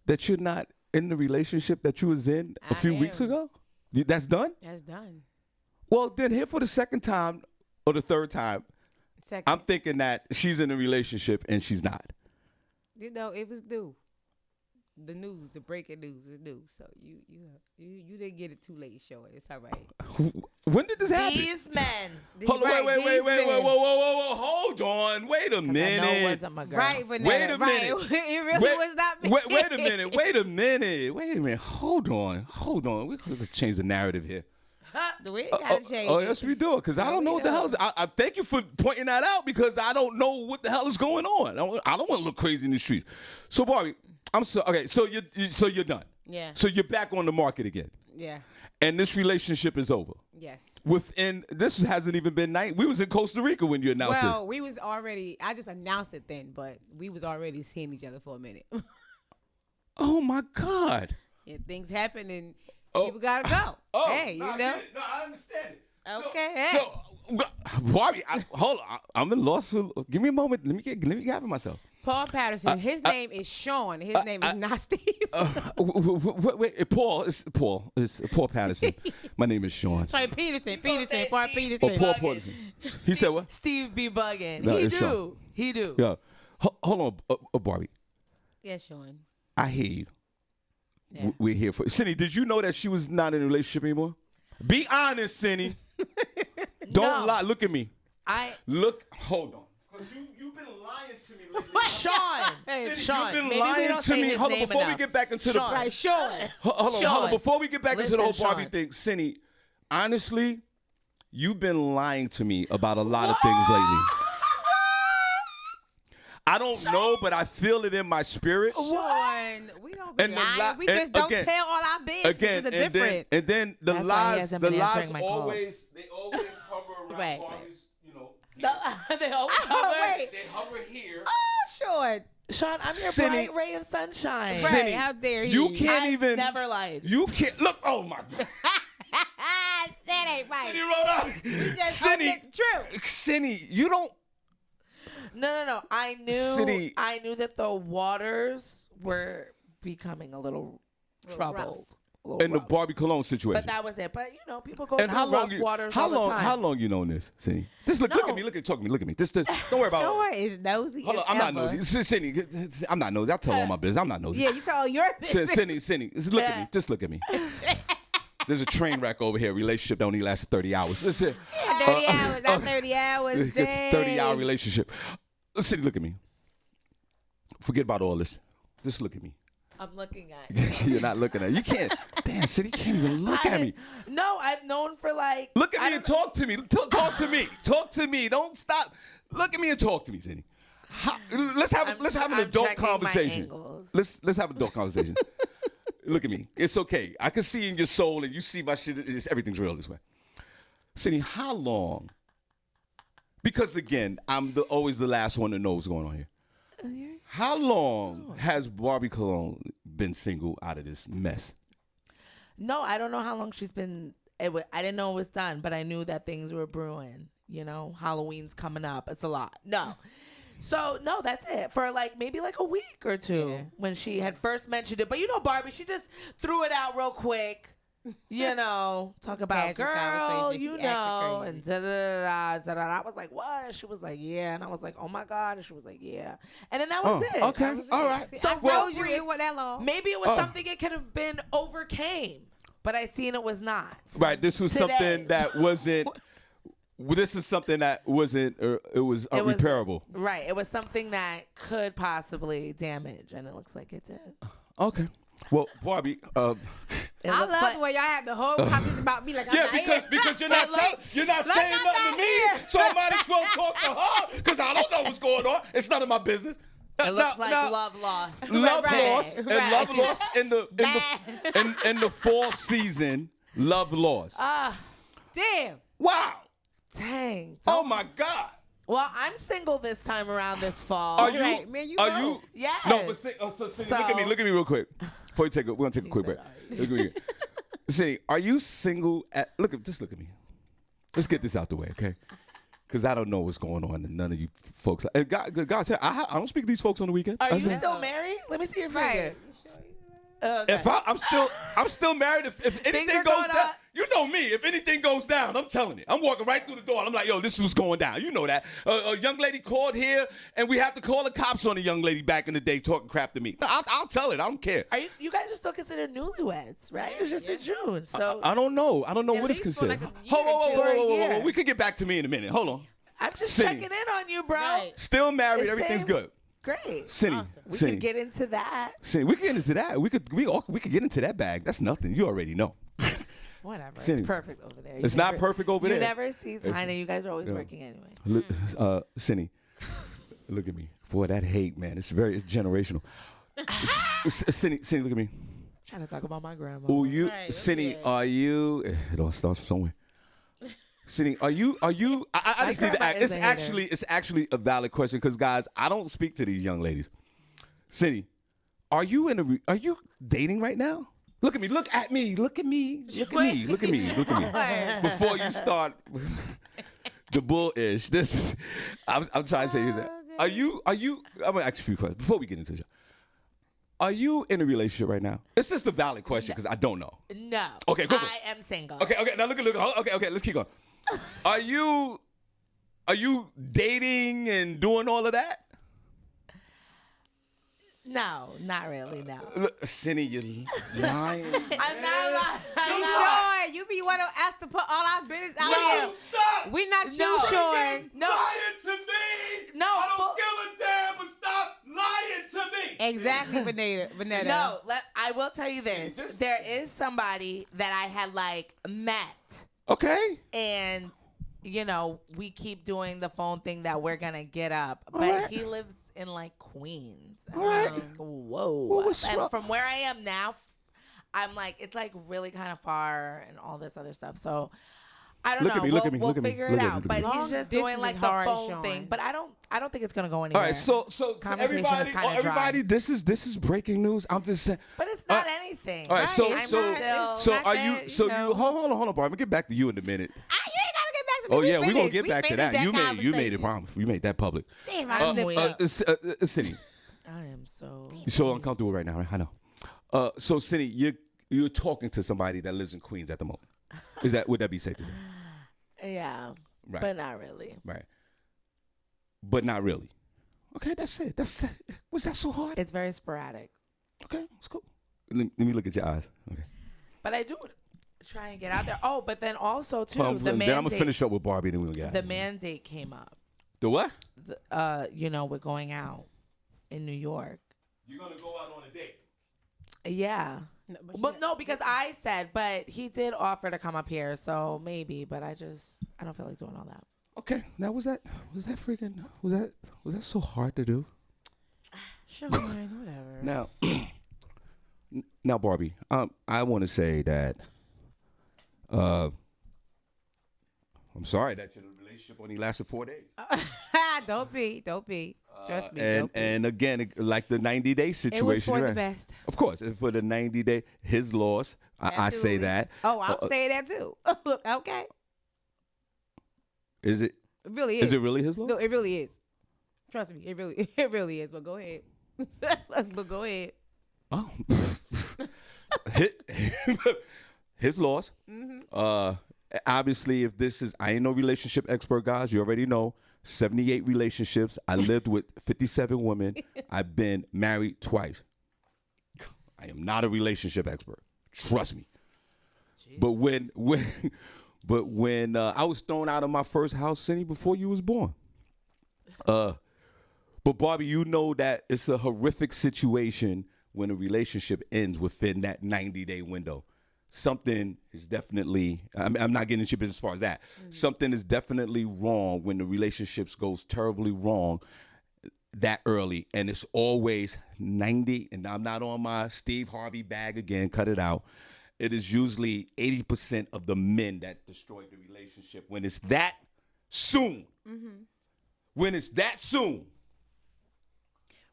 S3: that you're not in the relationship that you was in a few weeks ago? That's done?
S4: That's done.
S3: Well, then here for the second time or the third time,
S4: Second.
S3: I'm thinking that she's in a relationship and she's not.
S4: You know, it was new. The news, the breaking news is new. So you didn't get it too late, Shawn. It's all right.
S3: When did this happen?
S7: These men.
S3: Hold on,
S7: Right,
S3: wait,
S7: these men.
S3: whoa, hold on. Wait a
S7: 'Cause I know it
S3: minute.
S7: wasn't my girl.
S4: Right, Vanessa.
S3: Wait a
S4: right.
S3: minute.
S4: It really was not me.
S3: Wait a minute. Hold on. We could change the narrative here.
S4: We ain't gotta change
S3: Oh,
S4: it.
S3: yes, we do. Because I don't know what the hell is. I thank you for pointing that out because I don't know what the hell is going on. I don't want to look crazy in the streets. So, Barbie, okay. So you're done.
S4: Yeah.
S3: So you're back on the market again.
S4: Yeah.
S3: And this relationship is over.
S4: Yes.
S3: This hasn't even been night. We was in Costa Rica when you announced this.
S4: Well, we was already. I just announced it then, but we was already seeing each other for a minute.
S3: Oh my God.
S4: Yeah, things happen and people gotta go. Hey,
S3: no,
S4: you know.
S3: I understand it.
S4: Okay.
S3: So, Barbie, hold on. I'm in lost for. Give me a moment. Let me gather myself.
S4: Paul Patterson. His name is Shawn. His name is not Steve.
S3: Wait, Paul. It's Paul Patterson. My name is Shawn.
S4: Sorry, Peterson. Paul
S7: Steve
S4: Peterson.
S3: Oh, Paul Patterson. He said what?
S7: Steve be bugging.
S3: No,
S7: he
S3: it's
S7: do.
S3: Shawn.
S7: He do.
S3: Yeah. Hold on, Barbie.
S4: Yes, Shawn.
S3: I hear you.
S4: Yeah.
S3: We're here for. Cindy, did you know that she was not in a relationship anymore? Be honest, Cindy. Don't lie. Look at me. Hold on. Because you've been lying to me lately.
S7: Sean.
S3: Cindy,
S7: Sean.
S3: you've been
S7: Maybe we
S3: lying
S7: don't
S3: to
S7: say
S3: me.
S7: his
S3: Hold on,
S7: name
S3: before we
S7: enough.
S3: get back into
S7: Sean.
S4: Right, Shawn.
S3: Hold on.
S7: Sean.
S3: Before we get back into the whole
S7: Listen,
S3: Barbie
S7: Sean.
S3: thing, Cindy, honestly, you've been lying to me about a lot of things lately. I don't know, but I feel it in my spirit.
S4: Shawn, we don't be
S3: And the
S4: lying. We just don't tell all our business.
S3: Again,
S4: There's a difference.
S3: and then the
S7: That's why he
S3: lies,
S7: hasn't
S3: the
S7: been
S3: lies
S7: answering my calls.
S3: always hover around
S4: Right.
S3: Barbie's, you know.
S7: They always
S4: Oh,
S7: cover.
S4: wait.
S3: They hover here.
S4: Shawn.
S7: Sean, I'm your
S3: Cindy.
S7: bright ray of sunshine.
S4: Right,
S3: Cindy,
S4: how dare
S3: you
S4: he?
S3: can't
S7: I
S3: even.
S7: never lied.
S3: You can't look. Oh my God.
S4: That ain't right.
S3: Cindy wrote out.
S4: Just
S3: Cindy,
S4: open the truth.
S3: Cindy, you don't.
S7: No. I knew.
S3: Cindy.
S7: I knew that the waters were becoming a little troubled. A little
S3: In the
S7: rough.
S3: Barbie Cologne situation.
S7: But that was it. But people go
S3: And
S7: through
S3: how long
S7: rough
S3: you?
S7: waters
S3: How
S7: all the
S3: long?
S7: time.
S3: How long you known this, Cindy? Just look at me. Look at talk to me. Look at me. Just don't worry about.
S4: Shawn is nosy.
S3: Hold on,
S4: as
S3: I'm not
S4: ever.
S3: nosy. Cindy, I'm not nosy. I tell all my business. I'm not nosy.
S4: Yeah, you tell your business.
S3: Cindy, just look at me. Just look at me. There's a train wreck over here. Relationship that only lasts 30 hours. Listen,
S4: 30 hours. Not 30 hours.
S3: it's a 30-hour relationship. Cindy, look at me. Forget about all this. Just look at me.
S7: I'm looking at you.
S3: You're not looking at. You can't. Damn, City can't even look at me.
S7: No, I've known for like.
S3: Look at me and talk to me. Talk to me. Talk to me. Don't stop. Look at me and talk to me, Senny. Let's have an adult conversation. Let's have an adult conversation. Look at me. It's okay. I can see in your soul, and you see my shit. Everything's real this way. Senny, how long? Because again, I'm always the last one to know what's going on here. How long has Barbi Cologne been single out of this mess?
S7: No, I don't know how long she's been. I didn't know it was done, but I knew that things were brewing. You know, Halloween's coming up. It's a lot. No. So, no, that's it. For maybe a week or two when she had first mentioned it. But you know, Barbi, she just threw it out real quick. You know, talk about girl, you know, and da-da-da-da. I was like, what? She was like, yeah. And I was like, oh, my God. And she was like, yeah. And then that was it.
S3: Okay. All right.
S7: So,
S4: I told you it wasn't that long.
S7: Maybe it was something it could have been overcame. But I seen it was not.
S3: Right. This was something that wasn't. This is something that wasn't. It was unrepairable.
S7: Right. It was something that could possibly damage, and it looks like it did.
S3: Okay. Well, Barbi.
S4: I love the way y'all have the whole conversation about me. Like I'm not
S3: because you're not saying nothing to me, so I might as well talk to her because I don't know what's going on. It's none of my business.
S7: It looks like love lost.
S3: Love lost, and love lost in the fall season. Love lost.
S4: damn.
S3: Wow.
S7: Dang.
S3: Oh my God.
S7: Well, I'm single this time around this fall.
S3: Are you?
S4: Right, man, you
S3: are
S4: know.
S3: you?
S7: Yes.
S3: No, but see, look at me real quick. Before you take we're gonna take a quick break. Look at me. See, are you single? Just look at me. Let's get this out the way, okay? Because I don't know what's going on, and none of you folks. And God, I don't speak to these folks on the weekend.
S7: Are you still married? Let me see your finger. Okay.
S3: If I'm still married. If anything goes down, you know me. If anything goes down, I'm telling you. I'm walking right through the door. And I'm like, yo, this is what's going down. You know that. A young lady called here, and we have to call the cops on a young lady back in the day talking crap to me. I'll tell it. I don't care.
S7: You guys are still considered newlyweds, right? It was just in June. So
S3: I don't know. I don't know what it's considered. Whoa. We could get back to me in a minute. Hold on.
S7: I'm just checking in on you, bro.
S4: Right.
S3: Still married. Everything's good.
S7: Great.
S3: Senny,
S4: Awesome.
S7: We could get into that.
S3: Senny, we could get into that. We could get into that bag. That's nothing. You already know.
S7: Whatever.
S3: Senny,
S7: it's perfect over there.
S3: It's not perfect over there.
S7: You never see sign it. You guys are always working anyway.
S3: Senny, look at me. Boy, that hate, man. It's generational. Senny, look at me.
S7: I'm trying to talk about my grandma.
S3: Oh, you,
S4: Right,
S3: Senny,
S4: okay.
S3: are you? It all starts from somewhere. Senny, are you? I just need to ask. It's actually a valid question because guys, I don't speak to these young ladies. Senny, are you dating right now? Look at me. Look at me. Look at me. Look at me. Look at me. Look at me. Before you start the bullish, I'm trying to say this. Are you? I'm gonna ask you a few questions before we get into it. Are you in a relationship right now? It's just a valid question because I don't know.
S7: No.
S3: Okay, cool.
S7: I am single.
S3: Okay. Now look. Okay. Let's keep going. Are you dating and doing all of that?
S7: No, not really. No.
S3: Look, Senny, you're lying.
S7: I'm not lying.
S4: You sure? You be one of us to put all our business out here.
S3: Stop!
S4: We not
S7: No.
S4: you, Sean.
S7: No.
S3: Lying to me.
S7: No,
S3: I don't give a damn, but stop lying to me.
S4: Exactly, Vanetta.
S7: No, I will tell you this. There is somebody that I had met.
S3: Okay.
S7: And, we keep doing the phone thing that we're going to get up. But
S3: right.
S7: he lives in, Queens. And
S3: All right.
S7: I'm like, whoa.
S3: Well, what's
S7: and
S3: wrong?
S7: from where I am now, I'm like, it's, really kind of far and all this other stuff. So, I don't know. We'll figure it out. But he's just doing, the phone thing. But I don't think it's going to go anywhere.
S3: All right, so
S7: Conversation
S3: everybody,
S7: is kinda dry.
S3: this is breaking news. I'm just saying.
S7: But it's not anything.
S3: All right, so
S7: I'm
S3: so
S7: still-
S3: are you? So you hold on, Barbara. I'm gonna get back to you in a minute.
S4: You ain't gotta get back to me.
S3: Oh
S4: We
S3: yeah, we're gonna
S4: finished.
S3: get
S4: We
S3: back to
S4: finished
S3: that. You made it
S4: conversation.
S3: promise. You made that public.
S4: Damn, I slipped up.
S3: Senny,
S7: I am so.
S3: you're so uncomfortable right now. Right? I know. So Senny, you're talking to somebody that lives in Queens at the moment. Would that be safe to say?
S7: Yeah.
S3: Right.
S7: But not really.
S3: Right. But not really. Okay, that's it. Was that so hard?
S7: It's very sporadic.
S3: Okay, it's cool. Let me look at your eyes. Okay.
S7: But I do try and get out there. Oh, but then also too, the
S3: then I'm
S7: mandate.
S3: gonna finish up with Barbie, then we'll get out.
S7: The mandate came up.
S3: The what?
S7: We're going out in New York.
S3: You're gonna go out on a date.
S7: Yeah.
S4: No,
S7: but no, because I said, but he did offer to come up here, so maybe. But I don't feel like doing all that.
S3: Okay, now was that so hard to do?
S4: Sure, man, whatever.
S3: Now, now, Barbie, I want to say that I'm sorry that your relationship only lasted 4 days.
S4: Don't be. Trust me.
S3: And again, like the 90-day situation.
S4: It was for
S3: right?
S4: the best.
S3: Of course, it's for the 90-day, his loss. I say that.
S4: Oh, I'm saying that too. Look, okay.
S3: Is it?
S4: It really is.
S3: Is it really his loss?
S4: No, it really is. Trust me, it really is. But go ahead. But go ahead.
S3: Oh. His loss. Mm-hmm. Obviously, if this is, I ain't no relationship expert, guys. You already know. 78 relationships. I lived with 57 women. I've been married twice. I am not a relationship expert. Trust me. Jeez. But when I was thrown out of my first house, Senny, before you was born. But Barbie, you know that it's a horrific situation when a relationship ends within that 90-day window. Something is definitely, I'm not getting into your business as far as that. Mm-hmm. Something is definitely wrong when the relationships goes terribly wrong that early. And it's always 90, and I'm not on my Steve Harvey bag again, cut it out. It is usually 80% of the men that destroy the relationship when it's that soon. Mm-hmm. When it's that soon.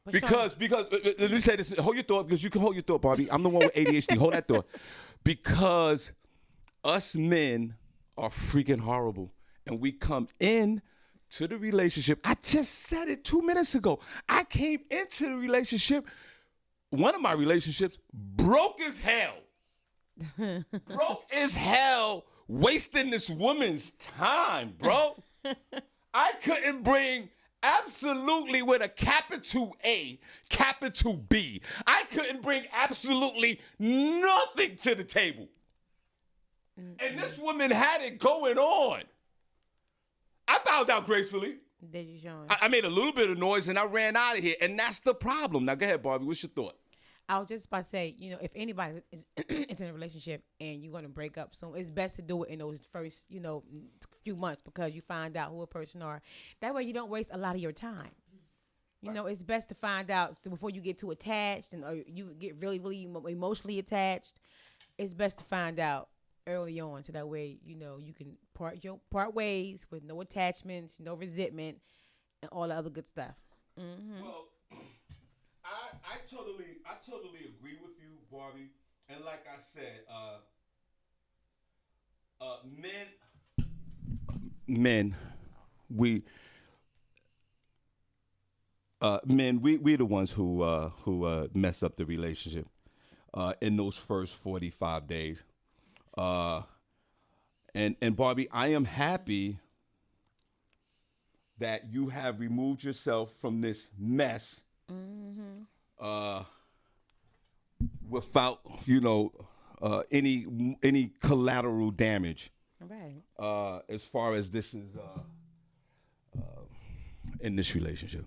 S3: But because let me say this, hold your thought, because you can hold your thought, Barbie. I'm the one with ADHD. Hold that thought. Because us men are freaking horrible, and we come in to the relationship. I just said it 2 minutes ago. I came into the relationship, one of my relationships, broke as hell. Broke as hell, wasting this woman's time, bro. I couldn't bring absolutely with a capital A, capital B. I couldn't bring absolutely nothing to the table. Mm-hmm. And this woman had it going on. I bowed out gracefully.
S4: Did you, Shawn?
S3: I made a little bit of noise and I ran out of here. And that's the problem. Now go ahead, Barbie. What's your thought?
S4: I was just about to say, if anybody is in a relationship and you're going to break up soon, it's best to do it in those first, few months, because you find out who a person are. That way you don't waste a lot of your time. It's best to find out before you get too attached or you get really, really emotionally attached. It's best to find out early on, so that way, you can part ways with no attachments, no resentment, and all the other good stuff. Mm-hmm.
S3: Well, I totally agree with you, Barbie. And like I said, we the ones who mess up the relationship in those first 45 days. And Barbie, I am happy that you have removed yourself from this mess. Mm-hmm. Without any collateral damage.
S4: Right.
S3: As far as this is in this relationship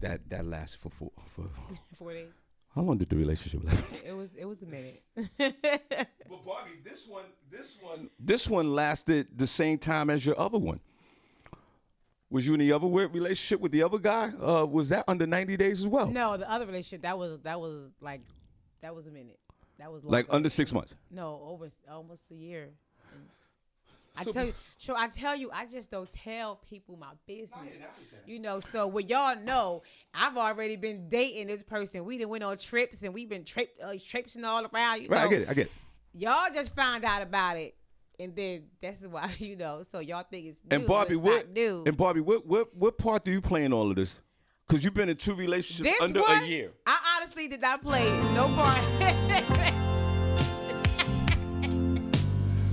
S3: that lasted for
S4: 4 days.
S3: How long did the relationship last?
S4: It was a minute.
S3: But Barbie, this one lasted the same time as your other one. Was you in the other weird relationship with the other guy? Was that under 90 days as well?
S4: No, the other relationship that was a minute. That was
S3: like under 6 months.
S4: No, over almost a year. I tell you, I just don't tell people my business. So what y'all know, I've already been dating this person. We done went on trips and we've been traipsing all around.
S3: Right, I get it.
S4: Y'all just found out about it. And then that's why, so y'all think it's new.
S3: And Barbie,
S4: what
S3: part do you play in all of this? Because you've been in 2 relationships under a year.
S4: I honestly did not play no part.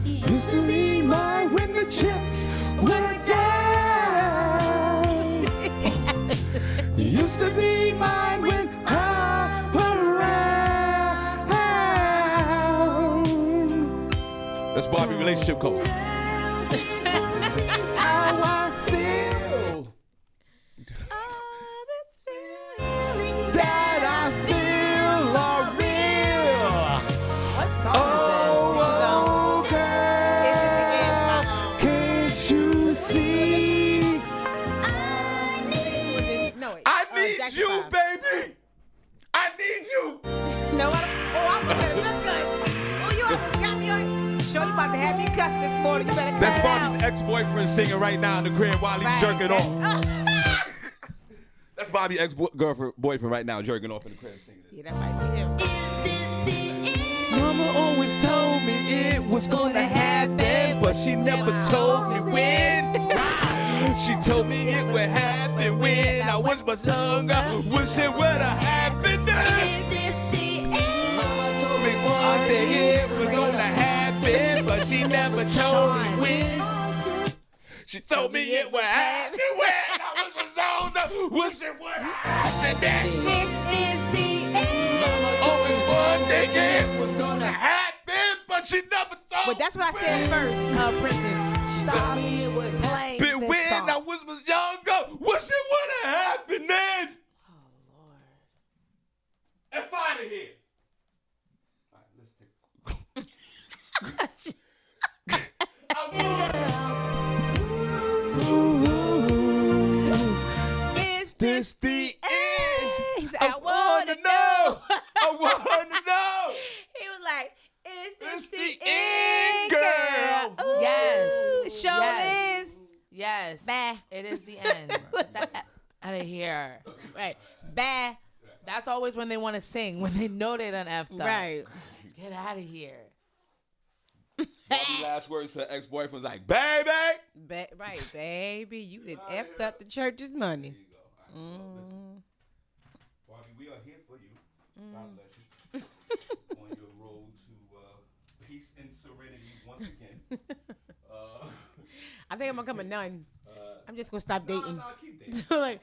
S3: Used to be mine when the chips were down. Used to be mine when I was around. That's Barbie relationship code. How I feel. That I feel are real.
S4: know what? Oh, I was at a good cuss. Oh, you almost got me on. Sure, you about to have me cussing this morning. You better cut
S3: That's
S4: it out.
S3: Bobby's ex-boyfriend singing right now in the crib while he's jerking off. That's Bobby's ex-boyfriend right now jerking off in the crib singing it.
S4: Yeah, that might be him.
S3: Mama always told me it was gonna happen, but she never told me when. She told me it would happen when I was much younger. Wish it would have happened then. Mama told me one thing, it was gonna happen, but she never told me when. She told me it would happen when I was much younger. Wish it would have happened then.
S4: This is the end.
S3: Only one thing, it was gonna happen, but she never told me.
S4: But that's what I said first, Princess.
S7: She told me it would play
S3: But
S7: this
S3: when
S7: song.
S3: I was younger, wish it would have happened then.
S7: Oh, Lord.
S3: And finally here. All right, let's take.
S4: Is
S3: This the end?
S4: He said, I wanna know.
S3: I wanna know.
S4: He was like, is this
S3: This
S4: the end, girl? Ooh,
S7: Yes.
S4: Show
S7: Yes.
S4: this.
S7: Yes.
S4: Bah.
S7: It is the end. Out of here.
S4: Right. Bah.
S7: That's always when they want to sing, when they know they done effed up.
S4: Right.
S7: Get out of here.
S3: Bobby's last words to her ex-boyfriend was like, baby.
S4: Right, baby. You done effed up the church's money.
S3: There you go. All right, well, listen. Bobby, we are here for you. God bless you. On your road to peace and serenity once again.
S4: I think I'm gonna become a nun. I'm just gonna stop dating.
S3: No, keep dating.
S4: Like,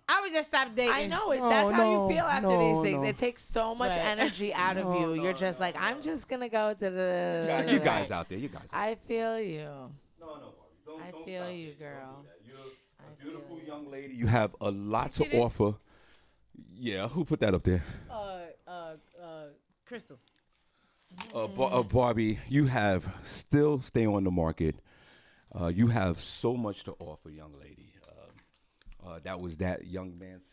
S4: I would just stop dating.
S7: I know it. That's how you feel after these things.
S5: no.
S7: It takes so much
S4: Right.
S7: energy out of you. You're just like, I'm just gonna go to the.
S3: You guys out there, you guys.
S7: I feel you.
S3: No, Bobby. Don't
S7: I
S3: don't
S7: feel
S3: stop
S7: you,
S3: it. Don't
S7: girl.
S3: do that. You're a
S7: feel
S3: beautiful
S7: you.
S3: young lady. You have a lot
S4: See
S3: to
S4: this?
S3: offer. Yeah, who put that up there?
S4: Crystal.
S3: Barbie, you have still stay on the market. You have so much to offer, young lady. That was that young man's,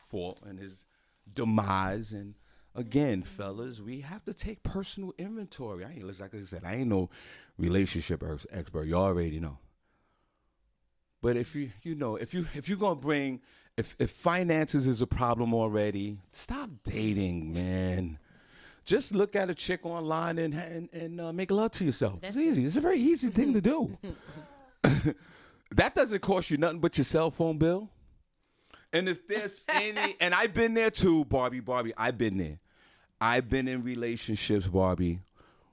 S3: fault and his demise. And again, fellas, we have to take personal inventory. Like I said, I ain't no relationship expert. You already know. But if you're gonna bring, if finances is a problem already, stop dating, man. Just look at a chick online and make love to yourself. It's easy. It's a very easy thing to do. That doesn't cost you nothing but your cell phone bill. And if there's any, and I've been there too, Barbie, I've been there. I've been in relationships, Barbie,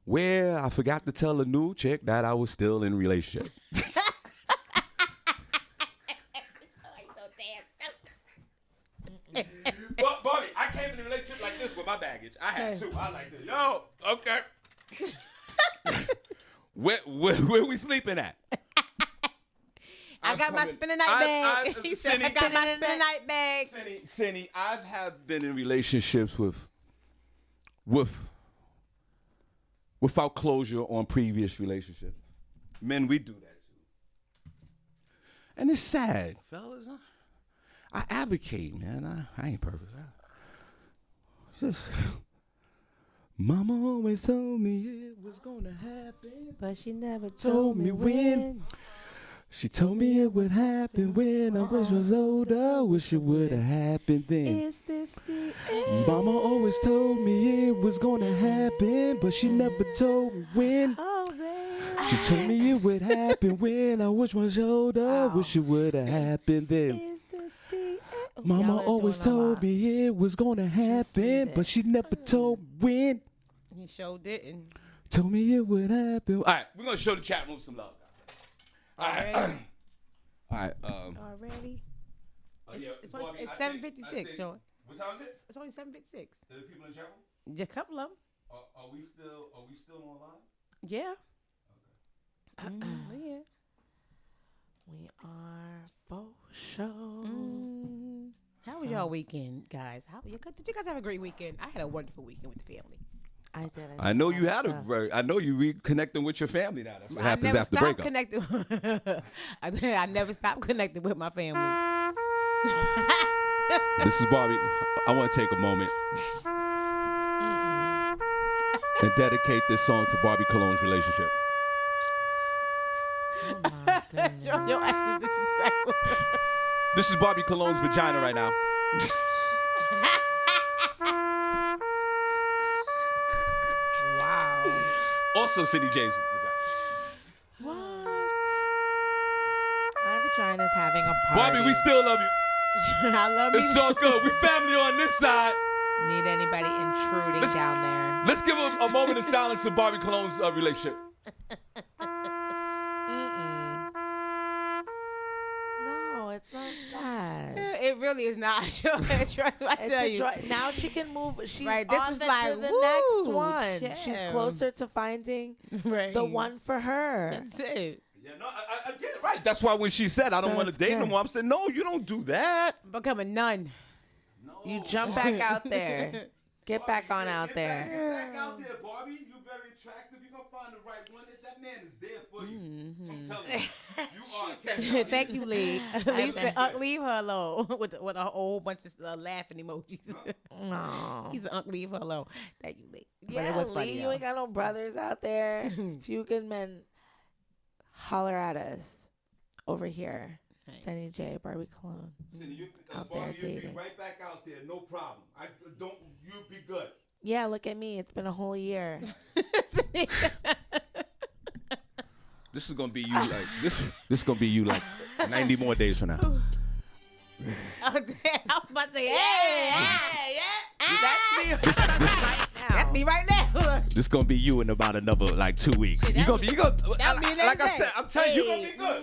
S3: where I forgot to tell a new chick that I was still in a relationship. But Barbie, I came in a relationship like this with my baggage. I had to. I like this. Yo, okay. Where we sleeping at?
S4: I got my spinning night bag. He said, I got my spinning night bag.
S3: Senny, I have been in relationships without closure on previous relationships. Men, we do that too. And it's sad, fellas. I advocate, man. I ain't perfect. Just, Mama always told me it was gonna happen,
S4: But she never
S3: told me when. She told me it would happen when I was older. Wish it would have happened then.
S4: Is this the end?
S3: Mama always told me it was gonna happen, but she never told me when.
S4: Oh, baby.
S3: She told me it would happen when I was much older. Wish it would have happened then.
S4: Is this the end?
S3: Mama
S7: Y'all are
S3: always
S7: doing a
S3: told
S7: lot.
S3: me it was gonna happen, but she never told me when.
S4: He sure didn't.
S3: Told me it would happen. All right, we're gonna show the chat room some love. All right. All right.
S4: Already? It's
S3: Barbie, I
S4: 7:56,
S3: think-
S4: Sean.
S3: What time is it?
S4: It's only 7:56.
S3: The people in the chat room?
S4: Just a couple of them.
S3: Are we still online?
S4: Yeah. Yeah.
S7: We are for sure.
S4: How was y'all weekend, guys? Did you guys have a great weekend? I had a wonderful weekend with the family.
S7: I did.
S3: I know you had
S7: stuff.
S3: I know you reconnecting with your family now. That's what happens
S4: never
S3: after
S4: stopped
S3: breakup.
S4: I never stopped connecting with my family.
S3: This is Barbie. I want to take a moment. and dedicate this song to Barbie Cologne's relationship.
S4: Oh my goodness. Your ass is disrespectful.
S3: This is Barbie Cologne's vagina right now.
S4: Wow.
S3: Also, Senny J's vagina.
S7: What? My vagina's having a party.
S3: Barbie, we still love you.
S4: I love you.
S3: It's all good. We family on this side.
S7: Need anybody intruding down there?
S3: Let's give a moment of silence to Barbie Cologne's relationship.
S7: No, it's not sad.
S4: It really is not. Trust me, I tell you.
S7: Now she can move. She's
S4: Right, this
S7: on
S4: was
S7: to
S4: like,
S7: the
S4: woo,
S7: next one.
S4: chill.
S7: She's closer to finding
S4: Right.
S7: the one for her.
S4: That's it.
S3: Yeah, no, I get it right. That's why when she said, I don't want to date no more, I'm saying, no, you don't do that.
S4: Become a nun.
S7: You jump back out there. Get back on out there.
S3: Get back out there, Barbie. You're very attractive. You're going to find the right one. That man is there for you. I'm telling you. You are.
S4: Thank you, Lee. Leave her alone with a whole bunch of laughing emojis.
S7: No.
S4: He's an leave her alone. Thank you, Lee. But
S7: Yeah,
S4: it was funny,
S7: Lee, you
S4: though.
S7: ain't got no brothers out there. If you can, men, holler at us over here. Senny J, Barbie Cologne. Out there
S3: Barbie, you'll be
S7: dating.
S3: right back out there. No problem. You'll be good.
S7: Yeah, look at me. It's been a whole year.
S3: This is gonna be you like this is gonna be you like 90 more days from now.
S4: Oh, damn. I was about to say, yeah.
S7: That's me right now.
S4: That's me right now.
S3: This gonna be you in about another like 2 weeks. You gonna
S4: that'll be
S3: like I
S4: next
S3: said,
S4: day.
S3: I'm telling you, you're gonna be good.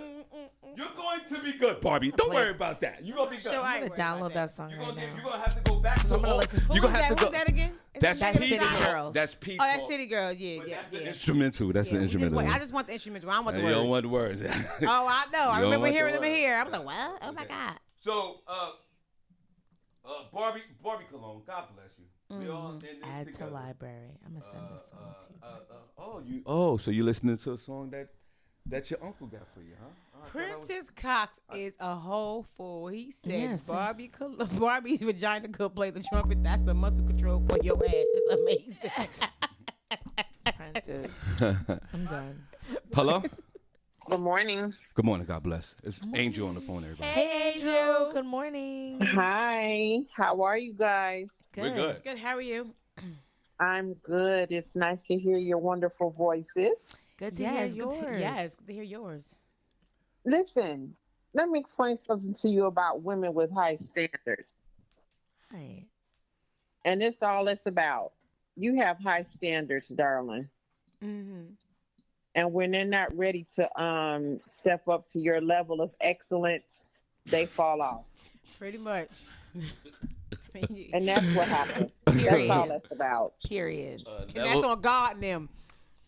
S3: You're going to be good, Barbie. Don't worry about that. You're gonna be good.
S4: Sure, I
S7: I'm
S4: ain't
S7: going to
S4: worried about
S7: download that song
S3: You're
S7: right
S3: gonna,
S7: now.
S3: you're gonna have to go back to
S7: I'm gonna listen.
S3: You're gonna have to go.
S4: Who's that again?
S3: That's
S7: That's
S3: Pete.
S7: City Girls.
S3: That's Pete.
S4: Oh, that's City Girl. Yeah,
S3: But
S4: yeah,
S3: that's
S4: yeah.
S3: the instrumental. That's the
S4: Yeah, we just
S3: instrumental.
S4: wait. I just want the instrumental. I don't want the
S3: You
S4: words.
S3: don't want the words.
S4: Oh, I know. I
S3: You don't
S4: remember
S3: want
S4: hearing
S3: the
S4: them in
S3: words.
S4: here. I was like, what? Oh, my God.
S3: So, Barbie Cologne, God bless you. We all in this
S7: Add to
S3: together.
S7: library. I'm going to send this song to you.
S3: So you listening to a song that your uncle got for you, huh?
S4: Prentice Cox is a whole fool. He said
S7: Yes.
S4: Barbie's vagina could play the trumpet. That's the muscle control for your ass. It's amazing.
S7: Prentice. I'm done.
S3: Hello?
S8: Good morning.
S3: Good morning, God bless. It's Angel on the phone, everybody.
S7: Hey, Angel. Good morning.
S8: Hi. How are you guys?
S7: Good.
S3: We're good.
S4: Good. How are you?
S8: I'm good. It's nice to hear your wonderful voices.
S7: Good to
S4: Yes.
S7: hear
S4: Good
S7: yours.
S4: yes. Good to hear yours.
S8: Listen, let me explain something to you about women with high standards.
S7: Right.
S8: And it's all it's about. You have high standards, darling.
S4: Mm-hmm.
S8: And when they're not ready to step up to your level of excellence, they fall off.
S4: Pretty much.
S8: And that's what happens. That's all it's about.
S7: Period.
S4: And that's on God and them.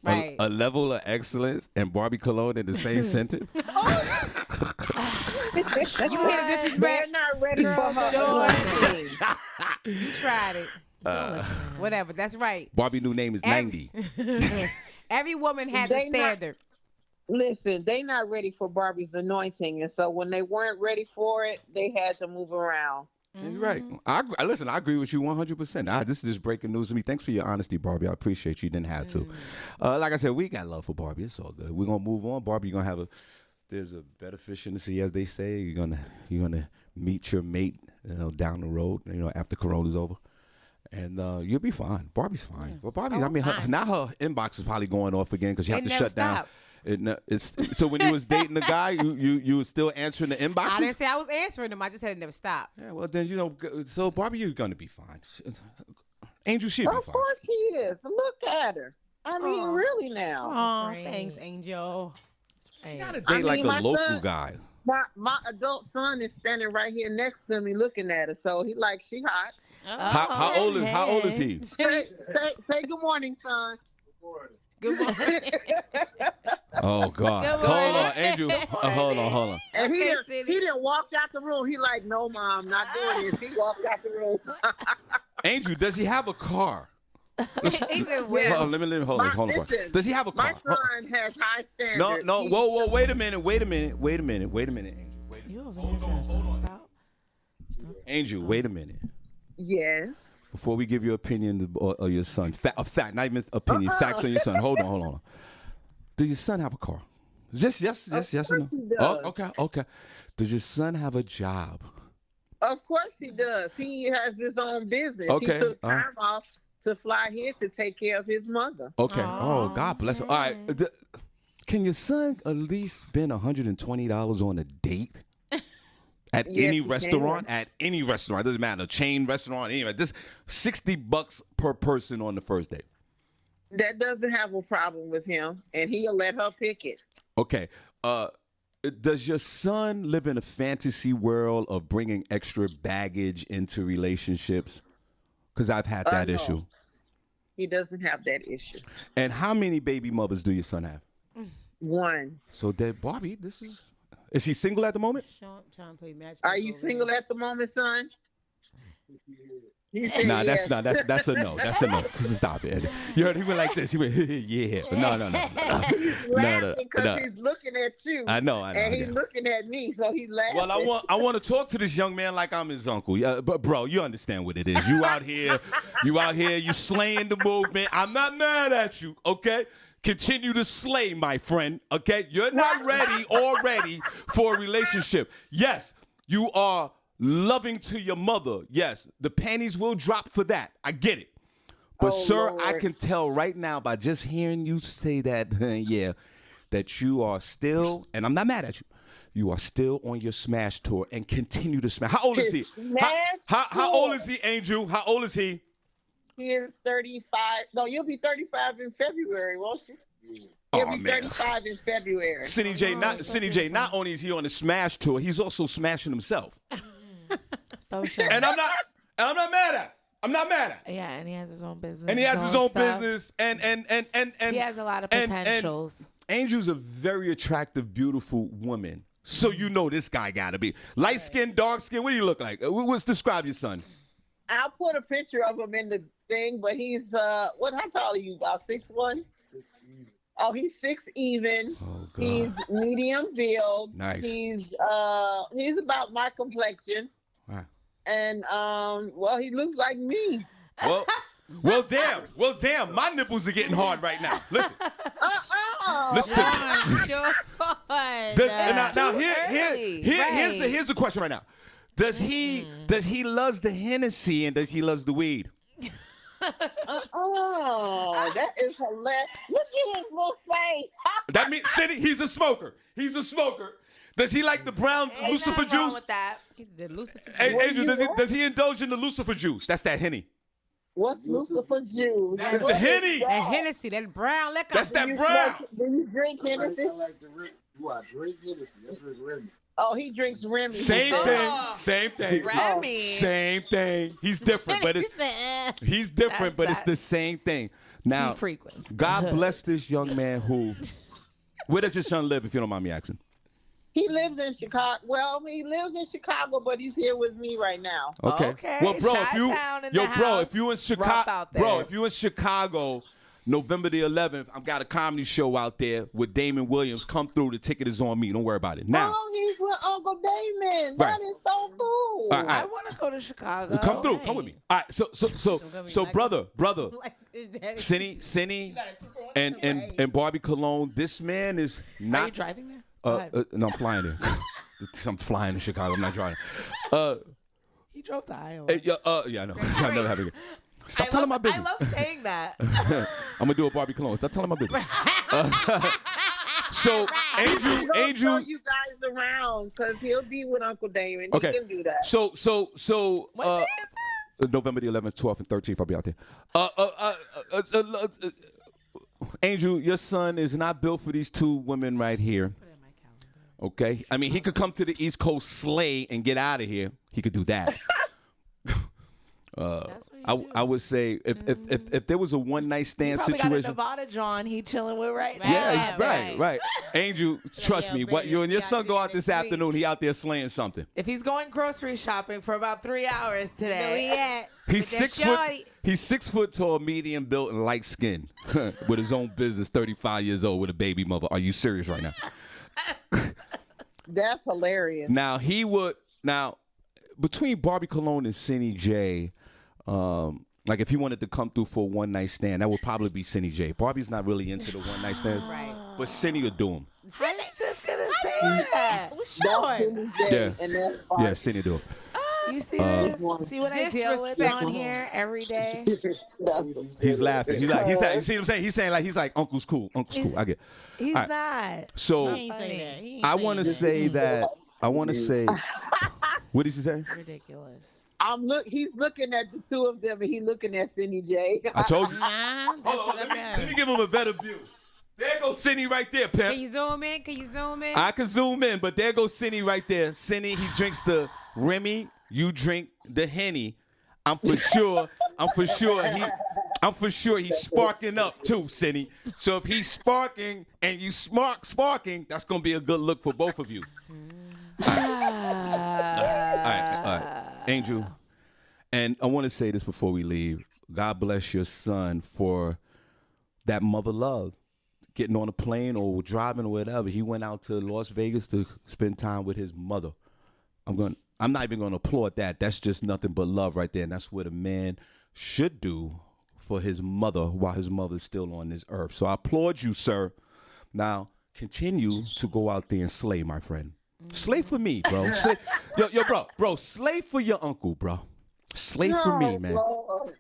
S4: Right.
S3: A level of excellence and Barbie Cologne in the same sentence.
S4: You hear the
S8: They're
S4: disrespect?
S8: not ready for her.
S4: Sure.
S8: anointing.
S4: You tried it. Whatever. That's right.
S3: Barbie new name is 90.
S4: Every woman has a
S8: They not-
S4: standard.
S8: Listen, they not ready for Barbie's anointing, and so when they weren't ready for it, they had to move around.
S3: You're right. I listen. I agree with you 100%. This is just breaking news to me. Thanks for your honesty, Barbie. I appreciate you. You didn't have to. Like I said, we got love for Barbie. It's all good. We're gonna move on. Barbie, you're gonna have there's a better fish in the sea, as they say. You're gonna meet your mate, down the road, after Corona's over, and you'll be fine. Barbie's fine. Well, Barbie, now her inbox is probably going off again because you have to shut down. So when you was dating the guy, you was still answering the inboxes?
S4: I didn't say I was answering them. I just said it never stopped.
S3: Yeah, well then so Barbie, you're gonna be fine. Angel, she'll be
S8: Of
S3: fine.
S8: course she is. Look at her. I mean, really now.
S4: Oh,
S7: Great.
S4: thanks, Angel.
S3: You gotta
S8: I
S3: date like
S8: mean,
S3: a
S8: my
S3: local
S8: son-
S3: guy.
S8: My adult son is standing right here next to me, looking at her. So he like she hot.
S3: How old is he?
S8: Say good morning, son.
S4: Good morning.
S3: Oh God!
S4: Good
S3: Hold on,
S4: morning.
S3: Angel. Hold on.
S8: And
S4: Okay,
S8: he
S4: Cindy.
S8: didn't walk out the room. He like, no, mom, not doing this. He walked out the room.
S3: Angel, does he have a car?
S4: He said,
S3: Hold
S4: well,
S3: on, let me hold on.
S8: Listen,
S3: Does he have a
S8: My
S3: car?
S8: son has high standards.
S3: No.
S8: He-
S3: Whoa. Wait a minute, Angel. Wait a minute.
S7: You over here trying to talk about?
S3: Angel, wait a minute.
S8: Yes.
S3: Before we give your opinion of your son, a fact, not even opinion, facts on your son. Hold on. Does your son have a car? Yes or no?
S8: He does.
S3: Okay. Does your son have a job?
S8: Of course he does. He has his own business.
S3: Okay.
S8: He took time off to fly here to take care of his mother.
S3: Okay. Oh, God bless him. All right. Can your son at least spend $120 on a date? At any restaurant? Can. At any restaurant. It doesn't matter. Chain restaurant, anyway. Just $60 per person on the first date.
S8: That doesn't have a problem with him, and he'll let her pick it.
S3: Okay. Does your son live in a fantasy world of bringing extra baggage into relationships? Because I've had that issue.
S8: He doesn't have that issue.
S3: And how many baby mothers do your son have?
S8: One.
S3: So that Barbi, is he single at the moment?
S8: Are you single at the moment, son?
S3: Nah, that's a no. That's a no. Stop it. You heard he went like this. He went, yeah. No.
S8: Because he's looking at you.
S3: I know.
S8: And he's looking at me, so he laughing.
S3: Well, I want to talk to this young man like I'm his uncle. Yeah, but bro, you understand what it is. You out here, you slaying the movement. I'm not mad at you, okay? Continue to slay, my friend, okay? You're not ready already for a relationship. Yes, you are loving to your mother. Yes, the panties will drop for that. I get it. But, sir, Lord. I can tell right now by just hearing you say that, that you are still, and I'm not mad at you, you are still on your smash tour and continue to smash. How old is he? How old is he, Angel? How old is he?
S8: He is 35. No, you'll be 35 in February, won't you? He'll be 35 in February.
S3: Senny J, not only is he on the smash tour, he's also smashing himself. And I'm not mad at. I'm not mad at.
S7: Yeah, and he has his own business.
S3: And he has his own business, and
S7: he has a lot of potentials.
S3: And Angel's a very attractive, beautiful woman. So you know this guy gotta be light skin, dark skin. What do you look like? What's describe your son?
S8: I'll put a picture of him in the thing, but he's how tall are you? About 6'1"? 6 even. Oh, he's 6 even. Oh, God. He's medium build.
S3: Nice.
S8: He's about my complexion.
S3: Wow.
S8: And he looks like me.
S3: Well, damn. My nipples are getting hard right now. Listen. Listen to me. Now here's the question right now. Does he loves the Hennessy and does he loves the weed?
S8: That is hilarious. Look at his little face.
S3: That means he's a smoker. Does he like the brown Lucifer juice?
S7: With that.
S3: Angel, does he indulge in the Lucifer juice? That's that Henny.
S8: What's Lucifer juice?
S3: That's the Henny.
S4: That Hennessy, that brown liquor.
S3: That's that brown.
S8: Do you drink Hennessy?
S9: Do I drink Hennessy? I drink Remy.
S8: Oh, he drinks Remy.
S3: Same thing.
S7: Remy.
S3: Same thing. He's different, but it's the same thing. Now, God bless this young man where does your son live, if you don't mind me asking?
S8: He lives in Chicago. Well, he lives in Chicago, but he's here with me right now.
S3: Okay. Well, bro, if you in Chicago, November the 11th, I've got a comedy show out there with Damon Williams. Come through. The ticket is on me. Don't worry about it. Now.
S8: Oh, he's with Uncle Damon. Right. That is so cool.
S3: All right.
S7: I want to go to Chicago.
S3: Well, come through. Come with me. All right. So brother, Senny, and Barbi Cologne. This man is not.
S7: Are you driving there?
S3: No, I'm flying there. I'm flying to Chicago. I'm not driving.
S7: He drove to Iowa.
S3: Yeah, I know. I never have it. Stop telling my business.
S7: I love saying that.
S3: I'm gonna do a Barbi Cologne. Stop telling my business. So Angel,
S8: you guys around because he'll be with Uncle Damon. Okay. He can do that.
S3: So November the 11th, 12th, and 13th. I'll be out there. Angel, your son is not built for these two women right here. Put it in my calendar. Okay, I mean he could come to the East Coast slay and get out of here. He could do that. I would say if there was a one night stand situation.
S7: Got a Nevada John he chilling with right now.
S3: Yeah, right. Angel, trust me. What you and your son go out this afternoon? He out there slaying something.
S7: If he's going grocery shopping for about 3 hours today,
S3: he's 6 foot. He's 6 foot tall, medium built, and light skinned, with his own business. 35 years old with a baby mother. Are you serious right now?
S8: That's hilarious.
S3: Now between Barbi Cologne and Senny J, Like if he wanted to come through for a one night stand, that would probably be Senny J. Barbi's not really into the one night stands,
S4: Right.
S3: but Senny will do him.
S7: Senny just gonna say that.
S4: Sean.
S3: Yeah,
S8: And that's
S3: yeah, Senny do it.
S7: You see this? See what I deal with on here every day?
S3: He's laughing. He's like, you see what I'm saying? He's saying like, he's like, Uncle's cool. Uncle's cool. I get.
S7: He's
S3: All right.
S7: not.
S3: So
S4: He ain't say that. He ain't
S3: I
S4: say
S3: want to
S4: that.
S3: say that. I want to say. What did she say?
S7: Ridiculous.
S8: He's looking at the two of them, and he's looking at Senny J.
S3: I told you.
S4: Nah,
S3: Hold on, let me give him a better view. There goes Senny right there, pimp.
S4: Can you zoom in? Can you zoom in?
S3: I can zoom in, but there goes Senny right there. Senny, he drinks the Remy. You drink the Henny. I'm for sure he's sparking up too, Senny. So if he's sparking and you sparking, that's gonna be a good look for both of you. All right. Angel. And I want to say this before we leave. God bless your son for that mother love. Getting on a plane or driving or whatever. He went out to Las Vegas to spend time with his mother. I'm not even going to applaud that. That's just nothing but love right there. And that's what a man should do for his mother while his mother's still on this earth. So I applaud you, sir. Now, continue to go out there and slay, my friend. Slay for me, bro. Slay, bro, slay for your uncle, bro. Slay for me, man.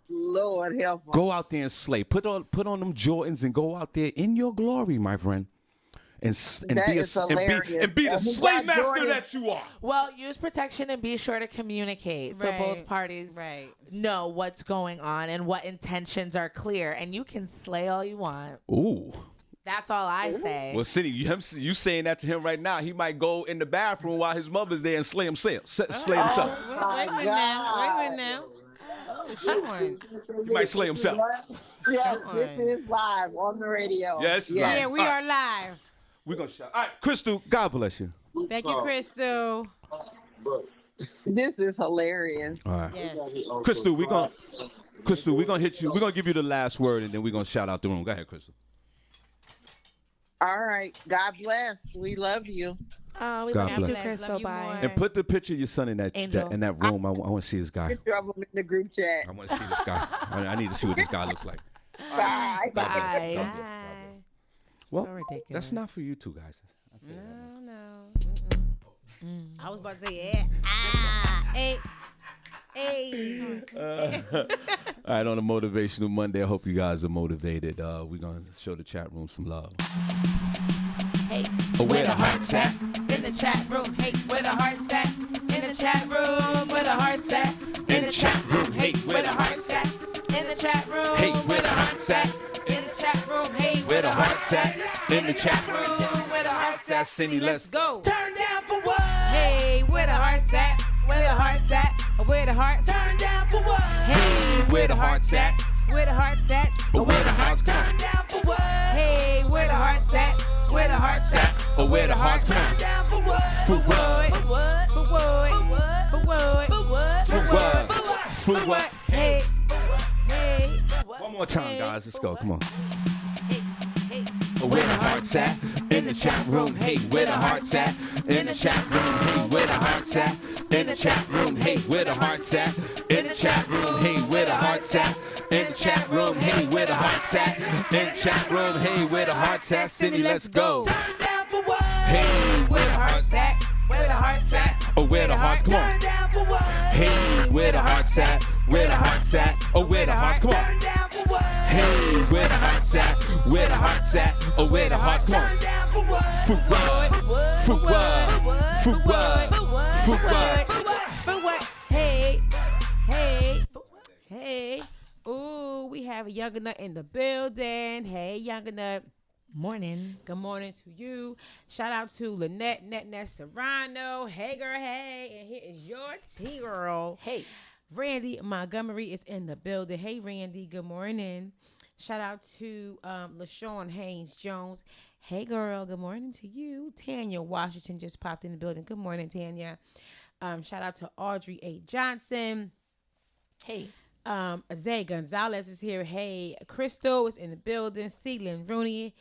S8: Lord help him.
S3: Go out there and slay. Put on them Jordans and go out there in your glory, my friend. And be the slay master that you are.
S7: Well, use protection and be sure to communicate so both parties know what's going on and what intentions are clear. And you can slay all you want.
S3: Ooh.
S7: That's all I say.
S3: Well, Senny, you saying that to him right now. He might go in the bathroom while his mother's there and slay himself. Slay himself.
S4: Wait a minute now.
S3: He might slay himself.
S8: Yes, this is live on the radio.
S3: Yes,
S8: yeah.
S4: Yeah, we are live.
S3: We're going to shout. All right, Crystal, God bless you.
S4: Thank you, Crystal.
S8: This is hilarious.
S3: All right.
S4: Yes.
S3: Crystal, we're going to hit you. We're going to give you the last word, and then we're going to shout out the room. Go ahead, Crystal.
S8: All right. God bless. We love you.
S7: Oh, we
S3: God
S7: love you too,
S3: bless.
S7: Crystal.
S4: Love you
S7: Bye.
S4: more.
S3: And put the picture of your son in that room. I want to see this guy.
S8: Picture of him in the group chat.
S3: I want to see this guy. I need to see what this guy looks like.
S8: Bye.
S7: Bye.
S3: God bless. Well,
S7: So ridiculous.
S3: that's not for you two guys.
S4: No. I was about to say, hey.
S3: All right, on a Motivational Monday, I hope you guys are motivated. We're going to show the chat room some love.
S7: Hey,
S3: where the heart's at?
S7: In the chat room. Hey, where the heart's at? In the chat room. Where the heart's at?
S3: In the chat room. Hey,
S7: Where the heart's at? In the chat room.
S3: Hey, where the heart's at?
S7: In the chat room. Hey,
S3: Where the heart's at? In the chat room.
S7: Where the heart's at?
S3: Senny, let's
S4: Go.
S7: Turn down for what?
S4: Hey, where the heart's at? Where the heart's at? Where the heart's at?
S7: Turn down for what?
S4: Hey,
S3: where the heart's at?
S4: Where the heart's at?
S3: Or where the heart's
S7: Turn
S3: come?
S7: down for what?
S4: Hey, where the heart's at? Where the heart's at?
S3: Or where the heart's
S7: Turn
S3: come?
S7: down for what?
S3: For what?
S7: For what?
S4: For what? For what?
S7: For what?
S3: For what? For
S4: For
S3: what?
S4: what? Hey, hey.
S3: One more time, guys. Let's go. Come on.
S7: Hey,
S3: Where the heart's at? In the chat room. Hey, where the heart's at? In the chat room. Hey, where the heart's at? In the chat room. Hey, where the heart's at? In the chat room. Hey, where the heart's at? In the chat room. Hey, where the heart's at? In the chat room. Hey, where the heart's at? Senny, let's go.
S7: turn down for what?
S3: Hey,
S7: Where the heart's at? Where the heart's at?
S3: or where the heart's come
S7: Turn
S3: on.
S7: down for what?
S3: Hey, where the heart's at? Where the heart's at? Or where the heart's come on.
S7: Turn down for what?
S3: Hey, where the heart's at? Where the heart's at? Or where the heart's come on.
S7: Turn down for what?
S3: For what? For what? For what? For what?
S4: For what? Hey, hey, hey. Ooh, we have a Younger Nut in the building. Hey, Younger Nut.
S7: Morning.
S4: Good morning to you. Shout out to Lynette Serrano. Hey, girl, hey. And here is your T-girl.
S7: Hey.
S4: Randy Montgomery is in the building. Hey, Randy. Good morning. Shout out to LaShawn Haynes Jones. Hey, girl. Good morning to you. Tanya Washington just popped in the building. Good morning, Tanya. Shout out to Audrey A. Johnson.
S7: Hey.
S4: Zay Gonzalez is here. Hey, Crystal is in the building. Celine Rooney.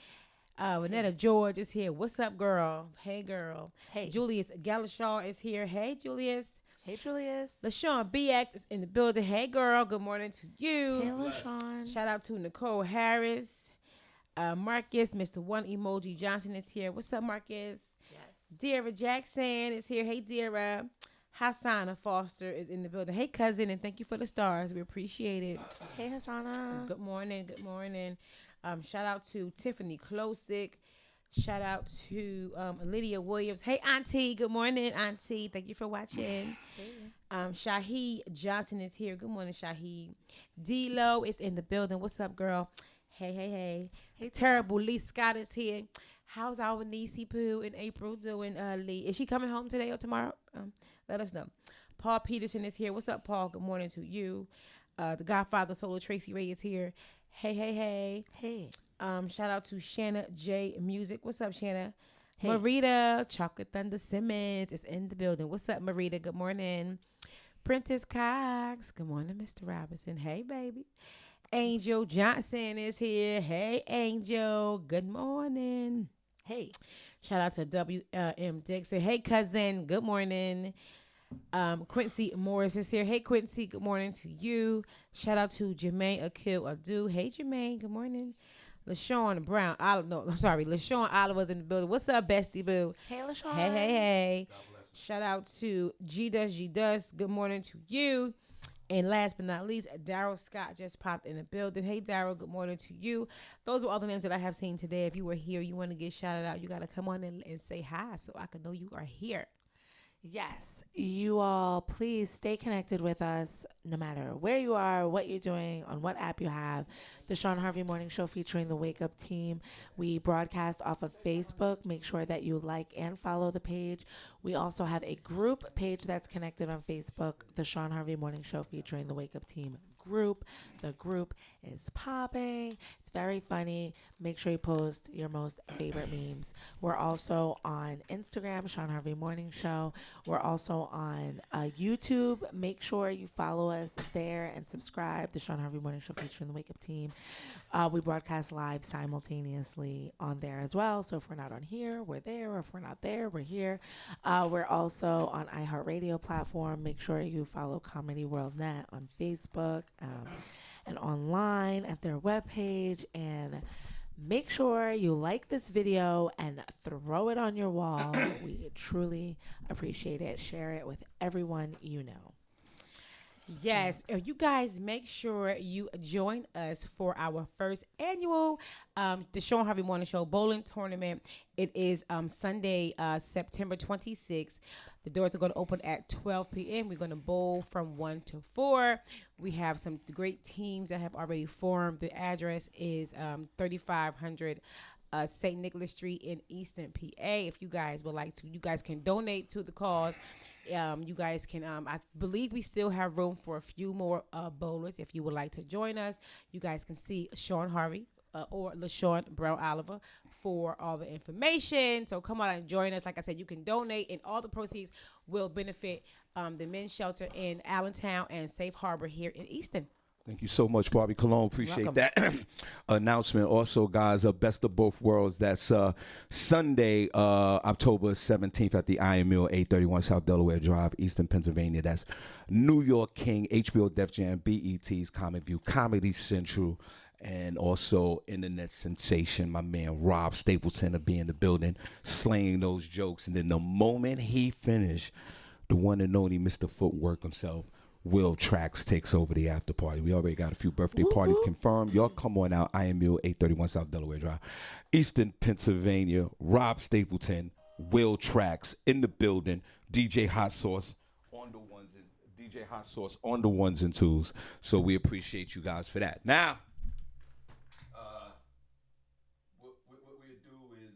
S4: Renetta George is here. What's up, girl? Hey, girl.
S7: Hey.
S4: Julius Galashaw is here. Hey, Julius.
S7: Hey, Julius.
S4: LaShawn BX is in the building. Hey, girl. Good morning to you.
S7: Hey, LaShawn.
S4: Shout out to Nicole Harris. Marcus, Mr. One Emoji Johnson is here. What's up, Marcus? Yes. Dira Jackson is here. Hey, Dira. Hassana Foster is in the building. Hey, cousin, and thank you for the stars. We appreciate it.
S7: Hey, Hassana.
S4: Good morning. Good morning. Shout out to Tiffany Klosick. Shout out to Lydia Williams. Hey, Auntie. Good morning, Auntie. Thank you for watching. Shaheed Johnson is here. Good morning, Shaheed. D-Lo is in the building. What's up, girl? Hey. Hey, Terrible Lee Scott is here. How's our niecey Pooh in April doing, Lee? Is she coming home today or tomorrow? Let us know. Paul Peterson is here. What's up, Paul? Good morning to you. The Godfather Solo Tracy Ray is here. Hey.
S7: Hey.
S4: Shout out to Shanna J Music. What's up, Shanna?
S7: Hey.
S4: Marita Chocolate Thunder Simmons is in the building. What's up, Marita? Good morning. Prentice Cox. Good morning, Mr. Robinson. Hey, baby. Angel Johnson is here. Hey, Angel. Good morning.
S7: Hey.
S4: Shout out to W.M. Dixon. Hey, cousin. Good morning. Quincy Morris is here. Hey, Quincy. Good morning to you. Shout out to Jermaine Akil Adu. Hey, Jermaine. Good morning. LaShawn Brown. LaShawn Oliver's in the building. What's up, bestie boo?
S7: Hey, LaShawn.
S4: Hey. Shout out to G Does. Good morning to you. And last but not least, Daryl Scott just popped in the building. Hey, Daryl, good morning to you. Those were all the names that I have seen today. If you were here, you want to get shouted out, you got to come on and say hi so I can know you are here.
S7: Yes, you all please stay connected with us no matter where you are, what you're doing, on what app you have. The Shawn Harvey Morning Show featuring the Wake Up Team. We broadcast off of Facebook. Make sure that you like and follow the page. We also have a group page that's connected on Facebook, the Shawn Harvey Morning Show featuring the Wake Up Team group. The group is popping. It's very funny. Make sure you post your most favorite memes. We're also on Instagram, Shawn Harvey Morning Show. We're also on YouTube. Make sure you follow us there and subscribe. The Shawn Harvey Morning Show featuring the Wake Up Team. We broadcast live simultaneously on there as well. So if we're not on here, we're there. Or if we're not there, we're here. We're also on iHeartRadio platform. Make sure you follow Comedy World Net on Facebook and online at their webpage. And make sure you like this video and throw it on your wall. We truly appreciate it. Share it with everyone you know.
S4: Yes, you guys make sure you join us for our first annual the Shawn Harvey Morning Show bowling tournament. It is Sunday, September 26th. The doors are going to open at 12 p.m. We're going to bowl from 1 to 4. We have some great teams that have already formed. The address is 3500 St. Nicholas Street in Easton, PA. If you guys would like to, you guys can donate to the cause. You guys can, I believe we still have room for a few more bowlers. If you would like to join us, you guys can see Shawn Harvey or LaShawn Brown Oliver for all the information. So come on and join us. Like I said, you can donate, and all the proceeds will benefit the men's shelter in Allentown and Safe Harbor here in Easton.
S3: Thank you so much, Barbi Cologne. Appreciate that announcement. Also, guys, Best of Both Worlds. That's Sunday, October 17th at the Iron Mill, 831 South Delaware Drive, Easton, Pennsylvania. That's New York King, HBO Def Jam, BET's Comic View, Comedy Central, and also internet sensation, my man Rob Stapleton will be in the building slaying those jokes. And then the moment he finished, the one and only Mr. Footwork himself, Will Trax, takes over the after party. We already got a few birthday parties confirmed. Y'all come on out. Iron Mule, 831 South Delaware Drive, Easton, Pennsylvania. Rob Stapleton, Will Trax in the building. DJ Hot Sauce on the ones and twos. So we appreciate you guys for that. Now, what we'll do is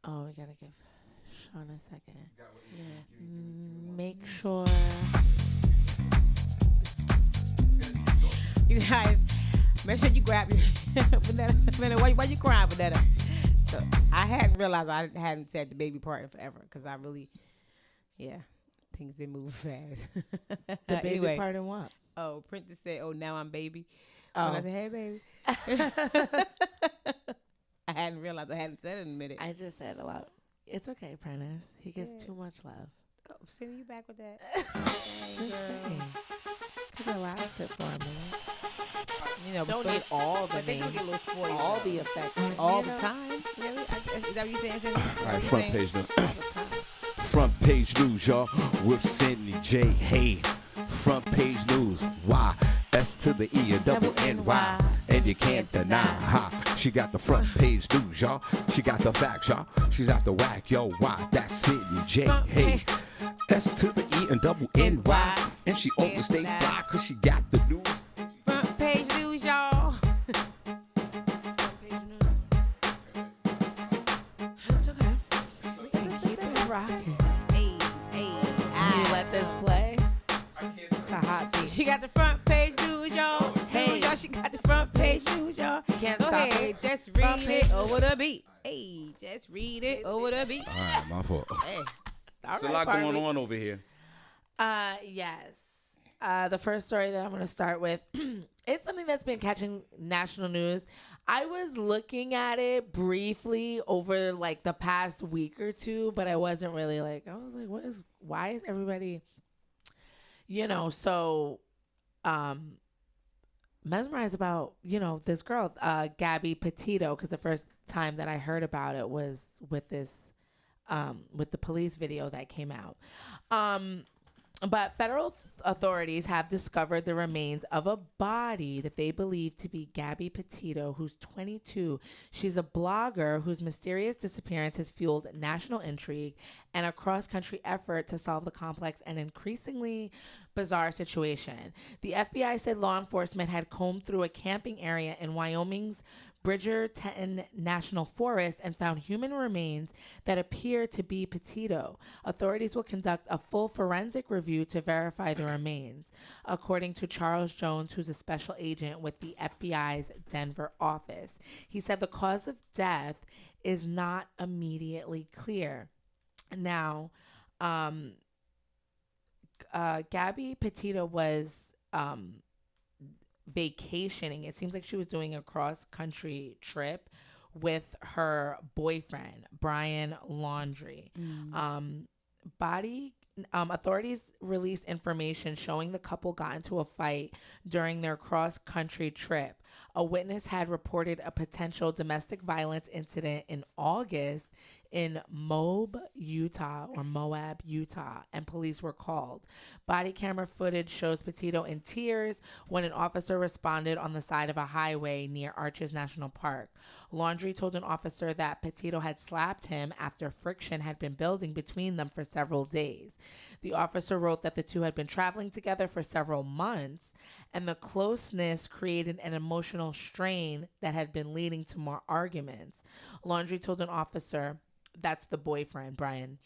S7: Oh, we gotta give Shawn a second. Make sure
S4: you guys make sure you grab your Vanetta. Why you crying, Vanetta? So I hadn't realized I hadn't said the baby part in forever because I really, things been moving fast.
S7: The baby part in what?
S4: Oh, Princess said, "Oh, now I'm baby." Oh, and I said, "Hey, baby." I hadn't realized I hadn't said it in a minute.
S7: I just said a lot. It's okay, Prentice. He gets too much love.
S4: Oh, sending you back with that.
S7: Just saying. Could relax it for a minute.
S4: You know,
S7: Don't need all the
S4: but they
S7: names,
S4: do get a little spoiled.
S7: all the effects,
S4: all the time. Really? Is that what you're saying, Senny?
S3: All right, front page news. Front page news, y'all, with Senny J. Hey, front page news. Why? S to the E and double N-Y. And you can't deny ha. She got the front page news, y'all. She got the facts, y'all. She's out the whack, yo. Why? That's Senny J. Hey, S to the E and double N-Y. And she always stay fly because she got the news.
S4: Front page news, y'all.
S7: Front page news. It's okay. We can keep it rocking.
S4: Hey.
S7: Can you let this play? It's a hot beat.
S4: She got the front page news, y'all.
S7: Hey.
S4: Y'all, she got the front page news, y'all.
S7: Can't
S4: Go
S7: stop
S4: ahead,
S7: it.
S4: just
S7: Front
S4: read
S7: page
S4: it over the beat. Hey, just read it over the beat.
S3: All right, my fault.
S4: Hey.
S3: There's a lot going on over here.
S7: Yes. The first story that I'm going to start with, it's something that's been catching national news. I was looking at it briefly over like the past week or two, but I wasn't really like, I was like, why is everybody, so mesmerized about, this girl, Gabby Petito, because the first time that I heard about it was with this, with the police video that came out. But federal authorities have discovered the remains of a body that they believe to be Gabby Petito, who's 22. She's a blogger whose mysterious disappearance has fueled national intrigue and a cross-country effort to solve the complex and increasingly bizarre situation. The FBI said law enforcement had combed through a camping area in Wyoming's Bridgerton National Forest and found human remains that appear to be Petito. Authorities will conduct a full forensic review to verify the remains, according to Charles Jones, who's a special agent with the FBI's Denver office. He said the cause of death is not immediately clear. Now, Gabby Petito was vacationing. It seems like she was doing a cross-country trip with her boyfriend, Brian Laundrie. Authorities released information showing the couple got into a fight during their cross-country trip. A witness had reported a potential domestic violence incident in August in Moab, Utah, and police were called. Body camera footage shows Petito in tears when an officer responded on the side of a highway near Arches National Park. Laundrie told an officer that Petito had slapped him after friction had been building between them for several days. The officer wrote that the two had been traveling together for several months, and the closeness created an emotional strain that had been leading to more arguments. Laundrie told an officer, that's the boyfriend, Brian.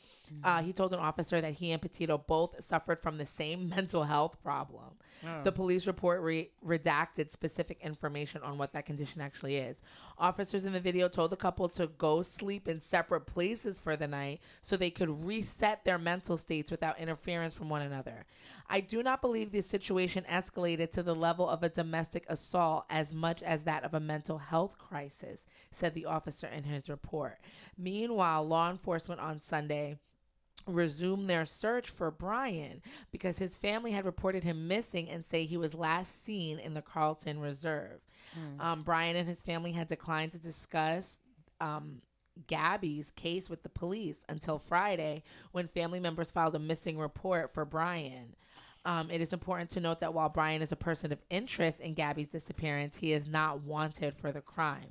S7: He told an officer that he and Petito both suffered from the same mental health problem. The police report redacted specific information on what that condition actually is. Officers in the video told the couple to go sleep in separate places for the night so they could reset their mental states without interference from one another. I do not believe this situation escalated to the level of a domestic assault as much as that of a mental health crisis, said the officer in his report. Meanwhile, law enforcement on Sunday resumed their search for Brian because his family had reported him missing and say he was last seen in the Carlton Reserve. Brian and his family had declined to discuss Gabby's case with the police until Friday when family members filed a missing report for Brian. It is important to note that while Brian is a person of interest in Gabby's disappearance, he is not wanted for the crime.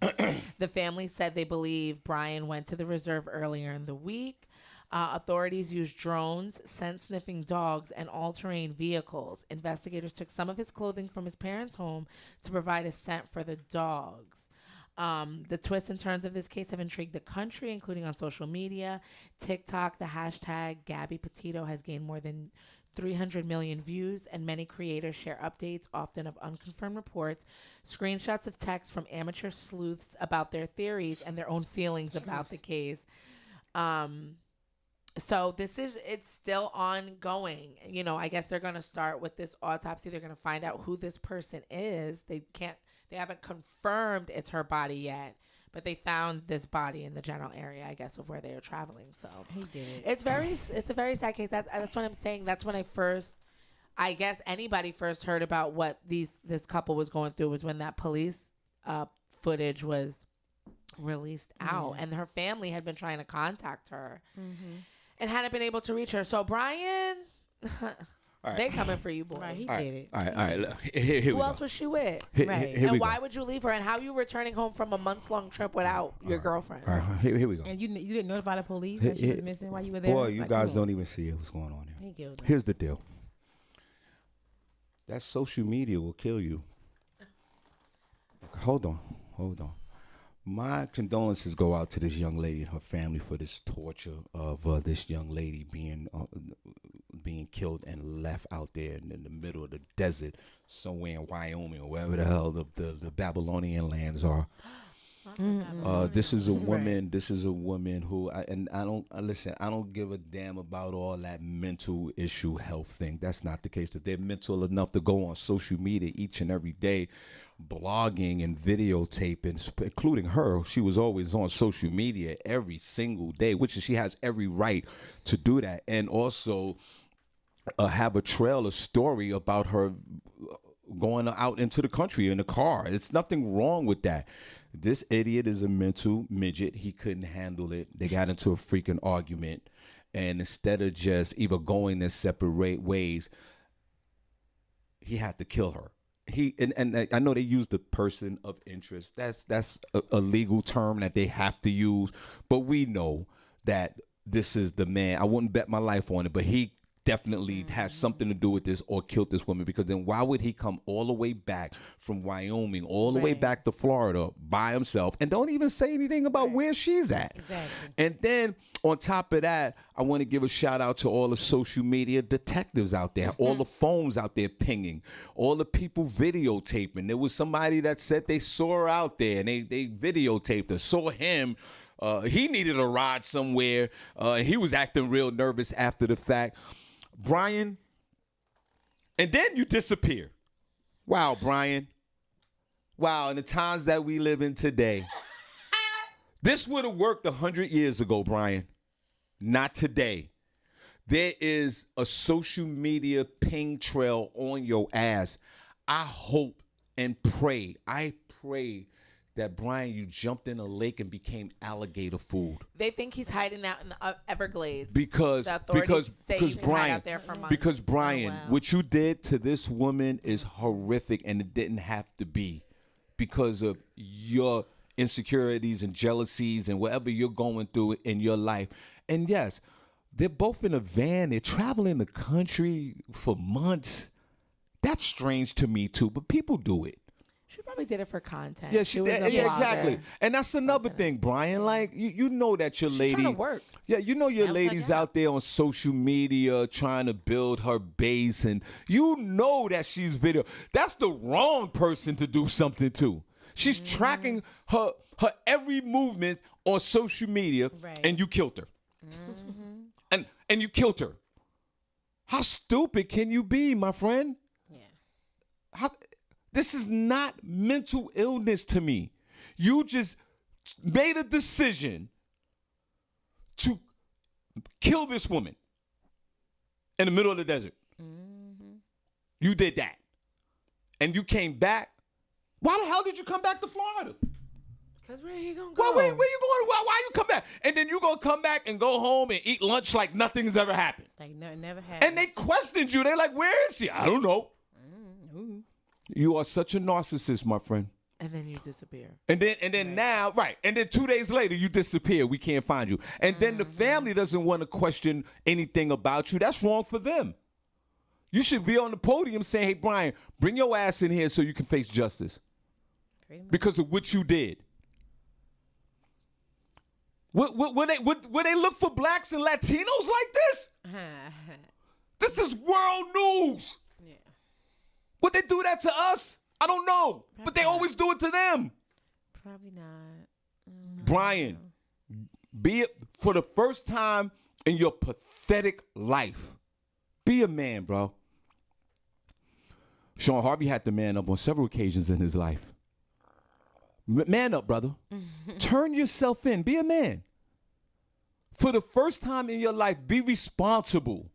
S7: The family said they believe Brian went to the reserve earlier in the week. Authorities used drones, scent-sniffing dogs, and all-terrain vehicles. Investigators took some of his clothing from his parents' home to provide a scent for the dogs. The twists and turns of this case have intrigued the country, including on social media. TikTok, the hashtag Gabby Petito has gained more than 300 million views, and many creators share updates, often of unconfirmed reports, screenshots of texts from amateur sleuths about their theories and their own feelings about the case. So it's still ongoing. I guess they're going to start with this autopsy. They're going to find out who this person is. They haven't confirmed it's her body yet, but they found this body in the general area, I guess, of where they were traveling. So
S4: He did it.
S7: it's a very sad case. That's what I'm saying. That's when I guess anybody first heard about what this couple was going through was when that police footage was released out, and her family had been trying to contact her and hadn't been able to reach her. So Brian, they coming for you, boy.
S4: Right, he did it.
S3: All right. Look, here
S7: Who
S3: we
S7: else
S3: go.
S7: was she with?
S4: Right.
S3: Here we
S7: And
S3: go.
S7: why would you leave her? And how are you returning home from a month-long trip without your girlfriend?
S3: All right, here we go.
S4: And you didn't notify the police that she was missing while you were there?
S3: Boy, you
S4: Like,
S3: guys
S4: come on.
S3: don't even see what's going on here.
S4: He killed her.
S3: Here's the deal. That social media will kill you. Hold on. My condolences go out to this young lady and her family for this torture of this young lady being killed and left out there in the middle of the desert somewhere in Wyoming or wherever the hell the Babylonian lands are. This is a woman. This is a woman who, I don't give a damn about all that mental issue health thing. That's not the case. That they're mental enough to go on social media each and every day, blogging and videotaping, including her. She was always on social media every single day, which she has every right to do that, and also have a trail, a story about her going out into the country in a car. It's nothing wrong with that. This idiot is a mental midget. He couldn't handle it. They got into a freaking argument. And instead of just either going their separate ways, he had to kill her. And I know they use the person of interest. That's a legal term that they have to use. But we know that this is the man. I wouldn't bet my life on it, but he definitely has something to do with this or killed this woman, because then why would he come all the way back from Wyoming, all the way back to Florida by himself and don't even say anything about where she's at?
S4: Exactly.
S3: And then on top of that, I want to give a shout out to all the social media detectives out there, all the phones out there pinging, all the people videotaping. There was somebody that said they saw her out there and they videotaped her, saw him. He needed a ride somewhere. He was acting real nervous after the fact. Brian, and then you disappear. Wow, Brian. Wow, in the times that we live in today, this would have worked 100 years ago, Brian. Not today. There is a social media ping trail on your ass. I hope and pray, I pray that, Brian, you jumped in a lake and became alligator food.
S7: They think he's hiding out in the Everglades.
S3: Because Brian, what you did to this woman is horrific, and it didn't have to be because of your insecurities and jealousies and whatever you're going through in your life. And yes, they're both in a van. They're traveling the country for months. That's strange to me too, but people do it.
S7: She probably did it for content.
S3: Yeah, she did. Yeah, exactly. And that's another thing, Brian. Like you know that your lady,
S7: trying to work.
S3: Yeah, you know your lady's out there on social media trying to build her base, and you know that she's video. That's the wrong person to do something to. She's tracking her every movement on social media, and you killed her. And you killed her. How stupid can you be, my friend? Yeah. This is not mental illness to me. You just made a decision to kill this woman in the middle of the desert. You did that. And you came back. Why the hell did you come back to Florida?
S7: Because where he gonna go?
S3: Where you going? Why you come back? And then you gonna come back and go home and eat lunch like nothing's ever happened.
S4: Like nothing never happened.
S3: And they questioned you. They're like, where is she? I don't know. You are such a narcissist, my friend.
S7: And then you disappear.
S3: And then now, right. And then 2 days later, you disappear. We can't find you. And then the family doesn't want to question anything about you. That's wrong for them. You should be on the podium saying, hey, Brian, bring your ass in here so you can face justice. Because of what you did. Would they look for blacks and Latinos like this? This is world news. Yeah. Would they do that to us? I don't know. Probably but they always do it to them.
S4: Probably not.
S3: Brian, be it for the first time in your pathetic life. Be a man, bro. Shawn Harvey had to man up on several occasions in his life. Man up, brother. Turn yourself in. Be a man. For the first time in your life, be responsible.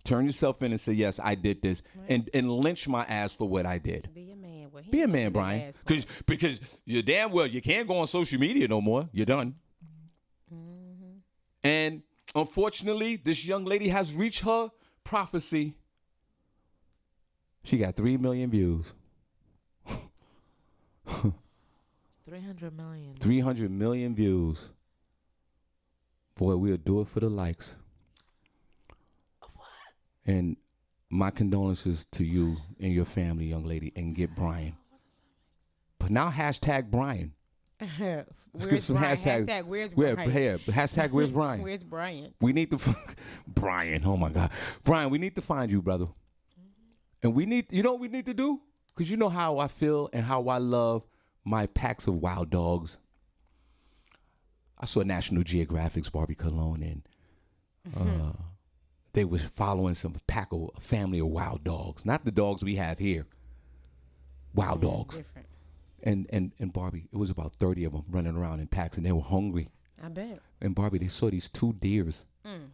S3: Turn yourself in and say, yes, I did this. And lynch my ass for what I did.
S4: Be a man. Well,
S3: be a man, Brian. Because you're damn well, you can't go on social media no more. You're done. Mm-hmm. And unfortunately, this young lady has reached her prophecy. She got 3 million views.
S7: 300 million.
S3: 300 million views. Boy, we'll do it for the likes.
S7: What?
S3: And my condolences to you and your family, young lady, and get Brian. But now hashtag Brian.
S4: Let's get some
S3: Brian?
S4: Hashtag where's Brian?
S3: Hashtag where's Brian?
S4: Where's Brian?
S3: We need to Brian. Oh my God, Brian. We need to find you, brother. And we need. You know what we need to do? Because you know how I feel and how I love my packs of wild dogs. I saw National Geographic's Barbi Cologne, and they was following a family of wild dogs, not the dogs we have here. Wild dogs.
S4: Different.
S3: And Barbi, it was about 30 of them running around in packs, and they were hungry.
S4: I bet.
S3: And Barbi, they saw these 2 deers.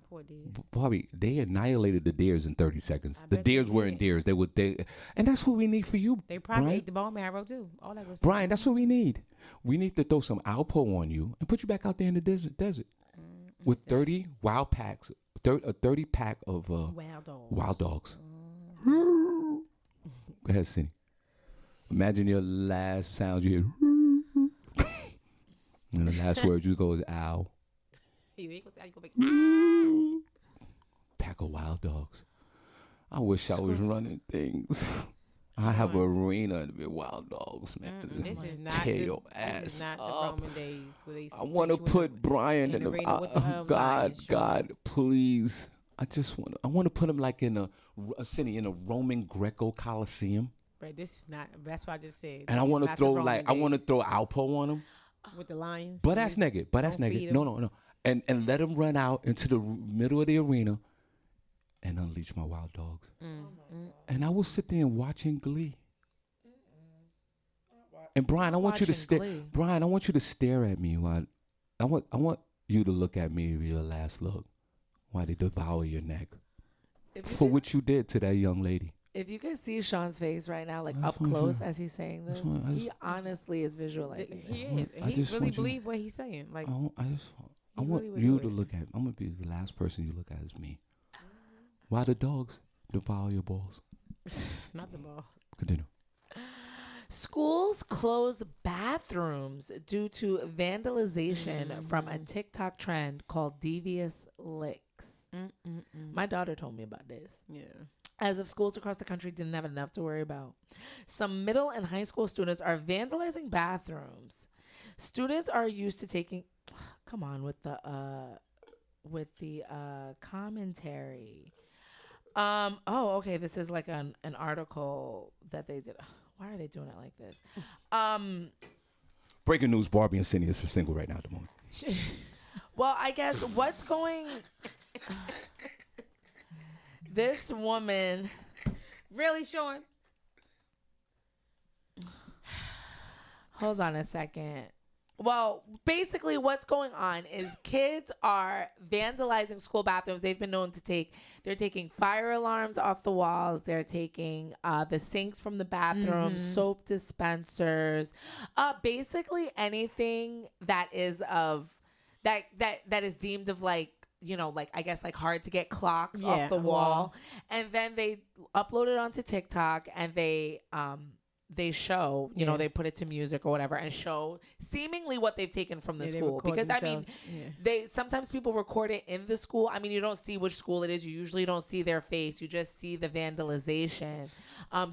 S4: Poor deers.
S3: Barbi, they annihilated the deers in 30 seconds. The deers weren't deers. And that's what we need for you,
S4: They probably
S3: Brian.
S4: ate the bone marrow too. All that was.
S3: Brian, that's what we need. We need to throw some Alpo on you and put you back out there in the desert with 30 wild packs, a 30 pack of wild dogs. Go ahead, Senny. Imagine your last sound you hear. And the last word you go is ow. Pack of wild dogs. I wish I was running things. I have an arena and be wild dogs, man.
S4: This is not
S3: the
S4: Roman days where they
S3: I want to put Brian in the God, please. I want to put him like in a city in a Roman Greco Coliseum.
S4: But this is not. That's what I just said.
S3: And I want to throw Alpo on him.
S4: With the lions.
S3: But that's naked. No. And let him run out into the middle of the arena and unleash my wild dogs. And I will sit there and watch in glee. And Brian, I want you to stare. Brian, I want you to stare at me while I want you to look at me with your last look while they devour your neck for what you did to that young lady.
S7: If you can see Shawn's face right now, like up close as he's saying this, he honestly is visualizing.
S4: He is. He really believes what he's saying. Like
S3: I want you to look at. I'm gonna be the last person you look at is me. Why the dogs devour your balls?
S4: Not the ball.
S3: Continue.
S7: Schools close bathrooms due to vandalization from a TikTok trend called devious licks. My daughter told me about this.
S4: Yeah.
S7: As if schools across the country didn't have enough to worry about. Some middle and high school students are vandalizing bathrooms. Students are used to taking, come on with the commentary. Okay. This is like an article that they did. Why are they doing it like this?
S3: Breaking news: Barbi and Senny is single right now at the moment.
S7: Well, I guess what's going. This woman.
S4: Really, Shawn?
S7: Hold on a second. Well, basically what's going on is kids are vandalizing school bathrooms. They've been known to they're taking fire alarms off the walls. They're taking the sinks from the bathroom, soap dispensers, basically anything that is that is deemed of like, like I guess like hard to get clocks off the wall. And then they upload it onto TikTok and they show, they put it to music or whatever and show seemingly what they've taken from the school. Because themselves. Sometimes people record it in the school. I mean, you don't see which school it is. You usually don't see their face. You just see the vandalization.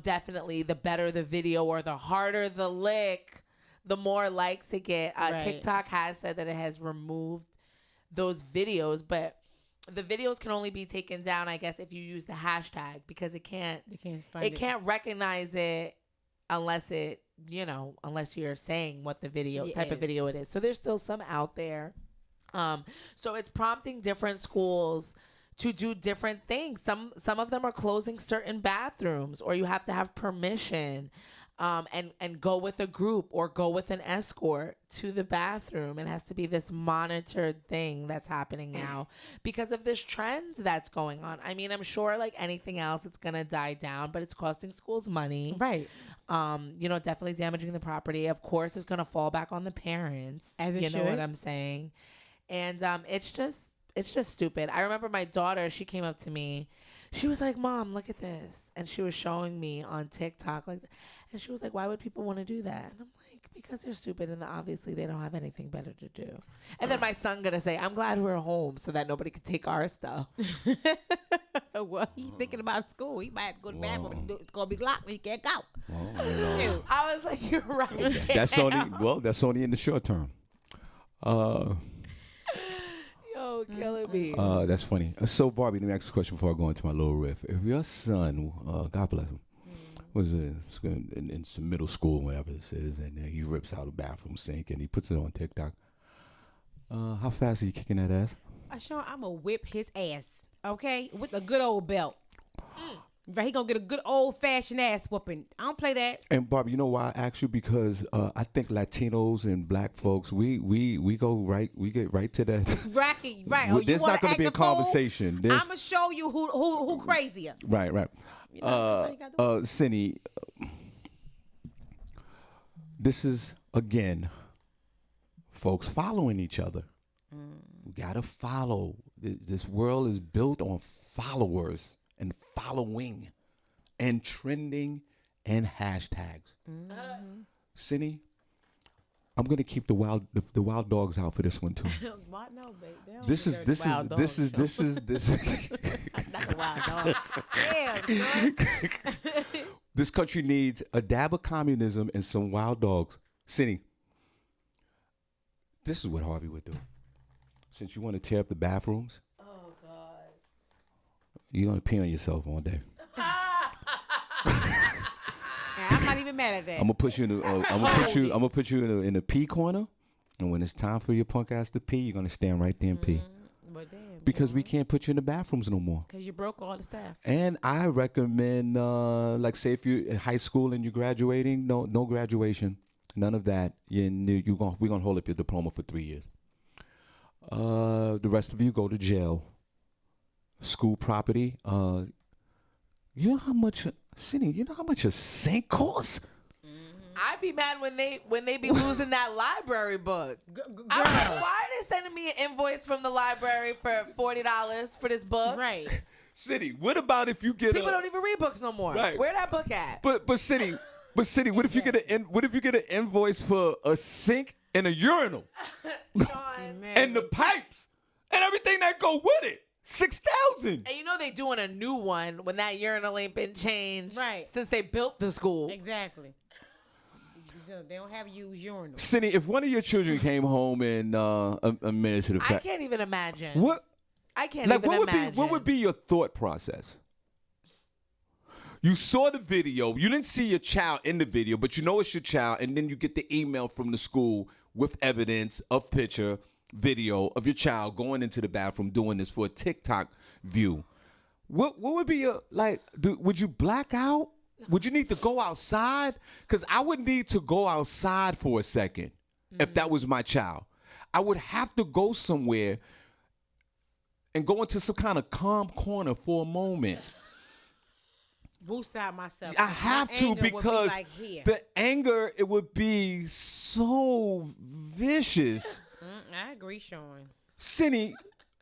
S7: Definitely the better the video or the harder the lick, the more likes it get. TikTok has said that it has removed those videos, but the videos can only be taken down, I guess, if you use the hashtag because it can't recognize it unless you're saying what the video type of video it is. So there's still some out there. So it's prompting different schools to do different things. Some of them are closing certain bathrooms or you have to have permission. and go with a group or go with an escort to the bathroom. It has to be this monitored thing that's happening now because of this trend that's going on. I mean, I'm sure like anything else, it's going to die down, but it's costing schools money.
S4: Right.
S7: Definitely damaging the property. Of course, it's going to fall back on the parents.
S4: As it
S7: you
S4: should.
S7: know what I'm saying? And it's just stupid. I remember my daughter, she came up to me. She was like, Mom, look at this. And she was showing me on TikTok. And she was like, why would people want to do that? And I'm like, because they're stupid and obviously they don't have anything better to do. And then my son going to say, I'm glad we're home so that nobody could take our stuff.
S4: Well, he's thinking about school. He might have to go to the bathroom. It's going to be locked. He can't go.
S7: I was like, you're right.
S3: That's only in the short term.
S7: Yo, killing me.
S3: That's funny. So, Barbie, let me ask a question before I go into my little riff. If your son, God bless him, was in some middle school, whatever this is, and he rips out a bathroom sink and he puts it on TikTok, how fast are you kicking that ass?
S4: Sean, I'm going to whip his ass, okay, with a good old belt. Right, he going to get a good old-fashioned ass whooping. I don't play that.
S3: And, Barbie, you know why I ask you? Because I think Latinos and black folks, we go right, we get right to that.
S4: Right. Oh,
S3: there's not going to be a conversation.
S4: I'm going to show you who crazier.
S3: Right.
S4: You know,
S3: Senny, this is, again, folks following each other. We got to follow. This world is built on followers and following and trending and hashtags. Senny, I'm going to keep the wild dogs out for this one too.
S4: What? No, babe.
S3: This is
S4: That's a wild dog. Damn, son.
S3: This country needs a dab of communism and some wild dogs. Senny, this is what Harvey would do. Since you want to tear up the bathrooms,
S7: Oh, God.
S3: you're going to pee on yourself all day.
S4: I'm not even mad at that.
S3: I'm gonna put you in the in the pee corner, and when it's time for your punk ass to pee, you're gonna stand right there and pee.
S4: But damn,
S3: Because we can't put you in the bathrooms no more.
S4: because you broke all the staff.
S3: And I recommend, like, say if you're in high school and you're graduating, no graduation, none of that. We're gonna hold up your diploma for 3 years. The rest of you go to jail. School property. You know how much, Senny? You know how much a sink costs?
S7: I'd be mad when they be losing that library book. I'm like, why are they sending me an invoice from the library for $40 for this book?
S4: Right.
S3: Senny, what about if you get
S7: People don't even read books no more.
S3: Right.
S7: Where that book at?
S3: But Senny, what if you get an invoice for a sink and a urinal and the pipes and everything that go with it? $6,000.
S7: And you know they doing a new one when that urinal ain't been changed
S4: Right.
S7: since they built the school.
S4: Exactly. They don't have used urinals.
S3: Senny, if one of your children came home and admitted to the
S7: I
S3: fact,
S7: can't even imagine.
S3: what?
S7: I can't
S3: Like,
S7: even imagine.
S3: what would be your thought process? You saw the video. You didn't see your child in the video, but you know it's your child, and then you get the email from the school with evidence of picture, video of your child going into the bathroom doing this for a TikTok view. What would be your, like, would you black out? Would you need to go outside? Because I would need to go outside for a second if that was my child. I would have to go somewhere and go into some kind of calm corner for a moment.
S4: Woosah myself.
S3: I have
S4: My
S3: to,
S4: anger would be
S3: because
S4: like here.
S3: the anger, it would be so vicious.
S4: I agree, Sean.
S3: Senny,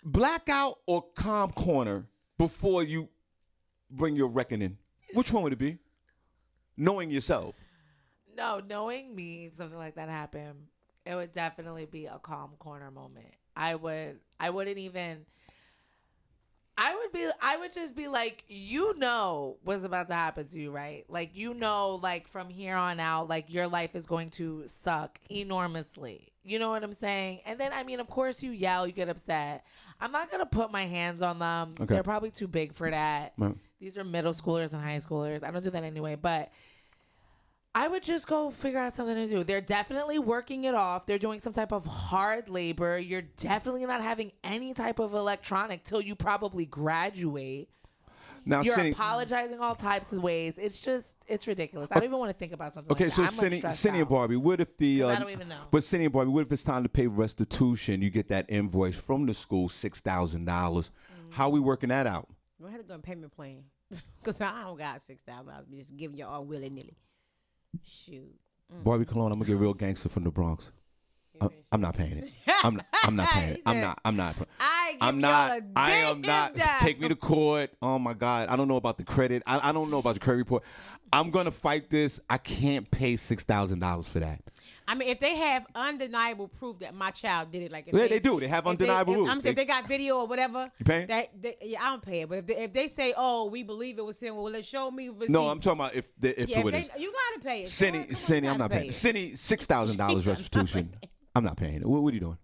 S3: blackout or calm corner before you bring your reckoning? Which one would it be? Knowing yourself.
S7: No, knowing me, if something like that happened, it would definitely be a calm corner moment. I would just be like, you know what's about to happen to you, right? Like, you know, like, from here on out, like, your life is going to suck enormously. You know what I'm saying? And then, I mean, of course, you yell, you get upset. I'm not going to put my hands on them.
S3: Okay.
S7: They're probably too big for that.
S3: Right.
S7: These are middle schoolers and high schoolers. I don't do that anyway, but I would just go figure out something to do. They're definitely working it off. They're doing some type of hard labor. You're definitely not having any type of electronic till you probably graduate.
S3: Now,
S7: You're
S3: Senny,
S7: apologizing all types of ways. It's ridiculous. I don't even want to think about something
S3: okay,
S7: like
S3: so
S7: that. I'm like
S3: Senny and Barbi, what if the
S7: I don't even know.
S3: But Senny and Barbi, what if it's time to pay restitution? You get that invoice from the school, $6,000. How we working that out?
S4: Go ahead and go on payment plan. Because I don't got $6,000. Just giving you all willy-nilly. Shoot.
S3: Barbi Cologne, I'm gonna get real gangster from the Bronx. I'm not paying it. I'm not paying it. I'm not. I am not. Take me to court. Oh my God. I don't know about the credit. I don't know about the credit report. I'm gonna fight this. I can't pay $6,000 for that.
S4: I mean, if they have undeniable proof that my child did it, like if
S3: they do. They have undeniable proof.
S4: I'm saying if they got video or whatever.
S3: You paying?
S4: Yeah, I don't pay it. But if they say, "Oh, we believe it was him," well, let's show me receipts.
S3: No, I'm talking about if it was.
S4: You gotta pay it.
S3: Senny, I'm not paying. Senny, $6,000 restitution. I'm not paying it. What are you doing?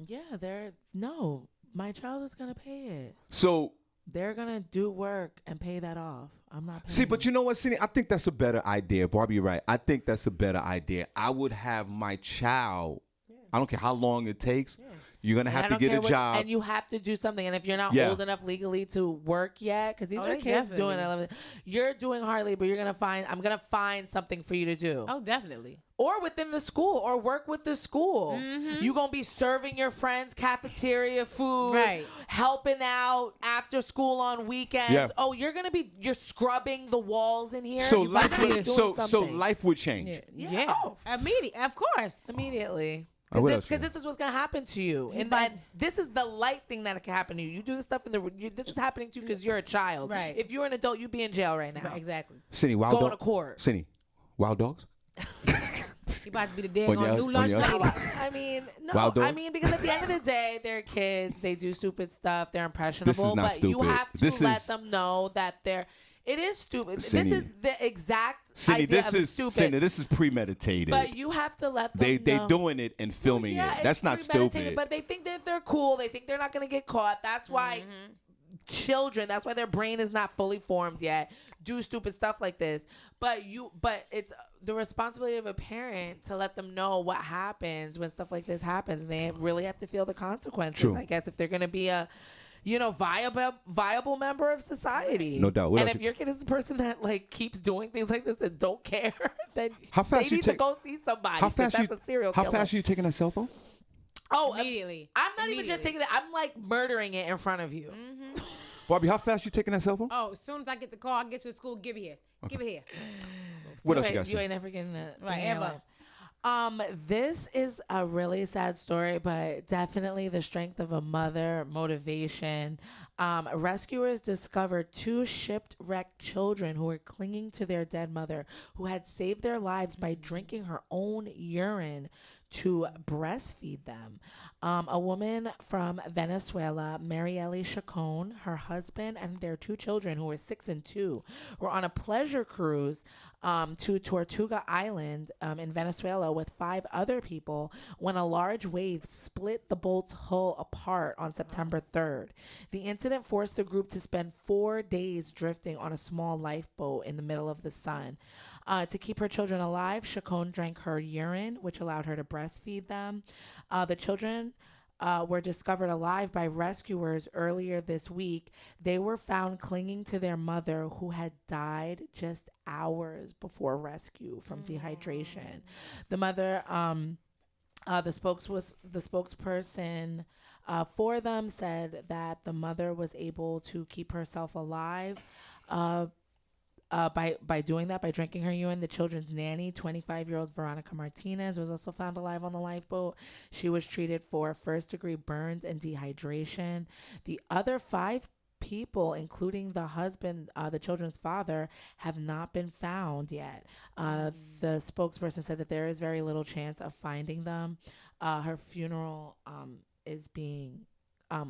S7: Yeah, no. My child is gonna pay it.
S3: So
S7: they're gonna do work and pay that off. I'm not paying.
S3: See, but you know what, Senny? I think that's a better idea. Barbi, you're right. I think that's a better idea. I would have my child. I don't care how long it takes. You're gonna have to get a job,
S7: and you have to do something. And if you're not old enough legally to work yet, because these are kids doing it, you're doing hard labor. I'm gonna find something for you to do.
S4: Oh, definitely.
S7: Or within the school, or work with the school. You're gonna be serving your friends cafeteria food, right? Helping out after school on weekends.
S3: Yeah.
S7: Oh, you're scrubbing the walls in here.
S3: So life would change.
S4: Yeah. Oh. Immediately, of course.
S7: Immediately.
S3: Because
S7: this is what's gonna happen to you, and this is the light thing that can happen to you. You do this stuff this is happening to you because you're a child.
S4: Right.
S7: If you're an adult, you'd be in jail right now.
S4: Right, exactly.
S3: Senny,
S7: going to court.
S3: Senny, wild dogs.
S4: She about to be the damn new lunch lady.
S7: I mean, no.
S3: Wild dogs?
S7: I mean, because at the end of the day, they're kids. They do stupid stuff. They're impressionable.
S3: This is not
S7: but
S3: stupid.
S7: You have to let them know that it is stupid.
S3: Senny.
S7: This is the exact
S3: Senny,
S7: idea of stupid.
S3: Senny, this is premeditated.
S7: But you have to let them know.
S3: They doing it and filming it. That's not stupid.
S7: But they think that they're cool. They think they're not going to get caught. That's why children, that's why their brain is not fully formed yet, do stupid stuff like this. But it's the responsibility of a parent to let them know what happens when stuff like this happens. And they really have to feel the consequences,
S3: True.
S7: I guess, if they're going to be a viable member of society.
S3: No doubt.
S7: And if your kid is a person that keeps doing things like this and don't care, then they need to go see somebody.
S3: How fast
S7: that's a serial killer.
S3: How fast are you taking that cell phone?
S7: Oh,
S4: immediately.
S7: I'm not even just taking that. I'm murdering it in front of you.
S3: Barbi, how fast you taking that cell phone?
S4: Oh, as soon as I get the call, I get to the school. Give it here. Okay. Give it here.
S3: What else you got?
S7: You ain't never getting that.
S4: Right, ever.
S7: This is a really sad story, but definitely the strength of a mother, motivation. Rescuers discovered 2 shipwrecked children who were clinging to their dead mother, who had saved their lives by drinking her own urine to breastfeed them. A woman from Venezuela, Marielle Chacon, her husband, and their 2 children, who were 6 and 2, were on a pleasure cruise to Tortuga Island in Venezuela with 5 other people when a large wave split the boat's hull apart on September 3rd. The incident forced the group to spend 4 days drifting on a small lifeboat in the middle of the sun. To keep her children alive, Chacon drank her urine, which allowed her to breastfeed them. The children were discovered alive by rescuers earlier this week. They were found clinging to their mother, who had died just hours before rescue from dehydration. The mother, the spokesperson for them said that the mother was able to keep herself alive by doing that, by drinking her urine. The children's nanny, 25-year-old Veronica Martinez, was also found alive on the lifeboat. She was treated for first-degree burns and dehydration. The other 5 people, including the husband, the children's father, have not been found yet. The spokesperson said that there is very little chance of finding them. Her funeral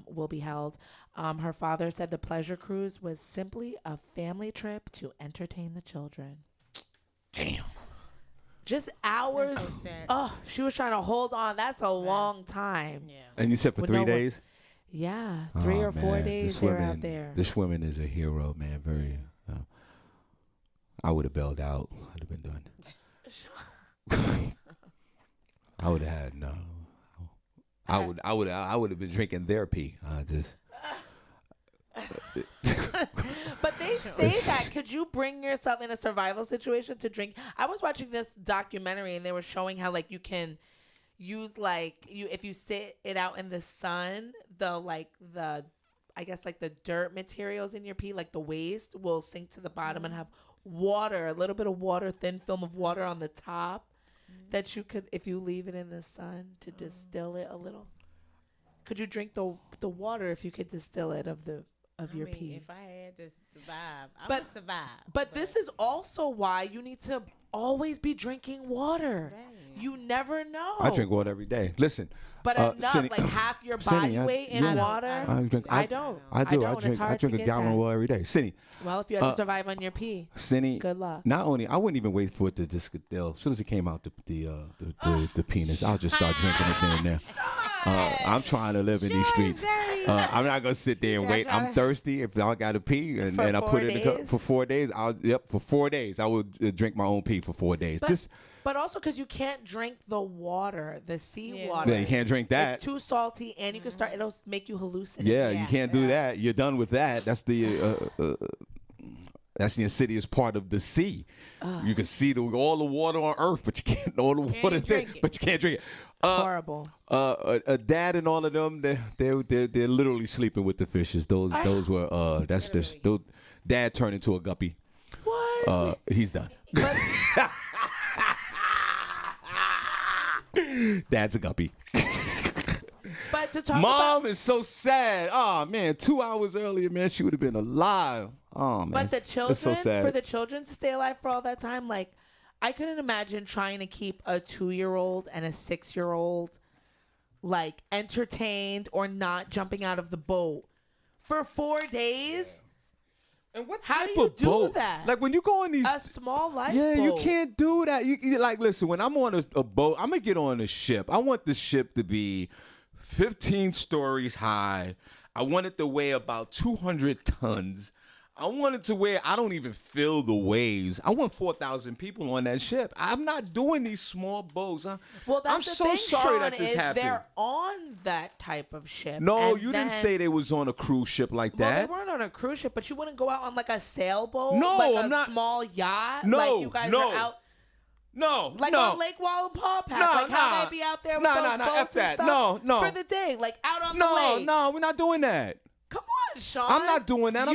S7: will be held. Her father said the pleasure cruise was simply a family trip to entertain the children.
S3: Damn.
S7: Just hours.
S4: That's so sad.
S7: Oh, she was trying to hold on. That's a long time.
S4: Yeah.
S3: And you said for 3 days?
S7: Yeah, 3 or 4 days they were out there.
S3: This woman is a hero, man. Very. I would have bailed out. I'd have been done. I would have had no. I would have been drinking their pee.
S7: But they say that, could you bring yourself in a survival situation to drink? I was watching this documentary and they were showing how like you can use if you sit it out in the sun, I guess like the dirt materials in your pee, like the waste, will sink to the bottom and have water, a little bit of water, thin film of water on the top that you could, if you leave it in the sun to distill it a little. Could you drink the water if you could distill it of your pee?
S4: If I had to survive, I would survive.
S7: But this is also why you need to always be drinking water. Right. You never know.
S3: I drink water every day. Listen.
S7: But enough,
S3: Senny,
S7: like half your body weight in water. I don't.
S3: I drink a gallon of water every day. Senny.
S7: Well, if you had to survive on your pee,
S3: Senny,
S7: good luck.
S3: Not only, I wouldn't even wait for it to distill. As soon as it came out the penis, I'll just start drinking it then and there. I'm trying to live in these streets. I'm not gonna sit there and wait. I'm thirsty. If I got to pee and I put it in the cup for 4 days, for 4 days I would drink my own pee for 4 days.
S7: But also because you can't drink the water, the sea water.
S3: Yeah, you can't drink that.
S7: It's too salty, and you can start. It'll make you hallucinate.
S3: Yeah, you can't do that. You're done with that. That's the insidious part of the sea. You can see all the water on Earth, but you can't all the water there, but you can't drink it.
S7: Horrible.
S3: Dad and all of them, they're literally sleeping with the fishes. Those were that's this. Dad turned into a guppy.
S7: What?
S3: He's done. Dad's a guppy.
S7: But to talk
S3: Mom is so sad. Oh man, 2 hours earlier, man, she would have been alive. Oh man.
S7: But the children,
S3: so sad.
S7: for the children to stay alive for all that time, like I couldn't imagine trying to keep a 2-year-old and a 6-year-old like entertained or not jumping out of the boat for 4 days.
S3: And what
S7: How
S3: type
S7: do you
S3: of
S7: do
S3: boat?
S7: that?
S3: Like when you go on these
S7: a small lifeboat.
S3: Yeah, you can't do that. You like listen, when I'm on a boat, I'm gonna get on a ship. I want the ship to be 15 stories high. I want it to weigh about 200 tons. I want it to where I don't even feel the waves. I want 4,000 people on that ship. I'm not doing these small boats.
S7: Well, that's
S3: I'm
S7: the
S3: so
S7: thing,
S3: sorry
S7: Shawn,
S3: that this
S7: is
S3: happened.
S7: They're on that type of ship.
S3: No,
S7: and
S3: you
S7: then,
S3: didn't say they was on a cruise ship like
S7: well,
S3: that.
S7: they weren't on a cruise ship, but you wouldn't go out on like a sailboat?
S3: No,
S7: like
S3: I'm not.
S7: Small yacht?
S3: No,
S7: like you guys
S3: no.
S7: are out.
S3: No,
S7: like
S3: no.
S7: on Lake Wallenpaupack, like how they be out there with those boats
S3: F that.
S7: and stuff
S3: No.
S7: for the day, like out on the lake.
S3: No, we're not doing that.
S7: Come on, Shawn.
S3: I'm not doing that.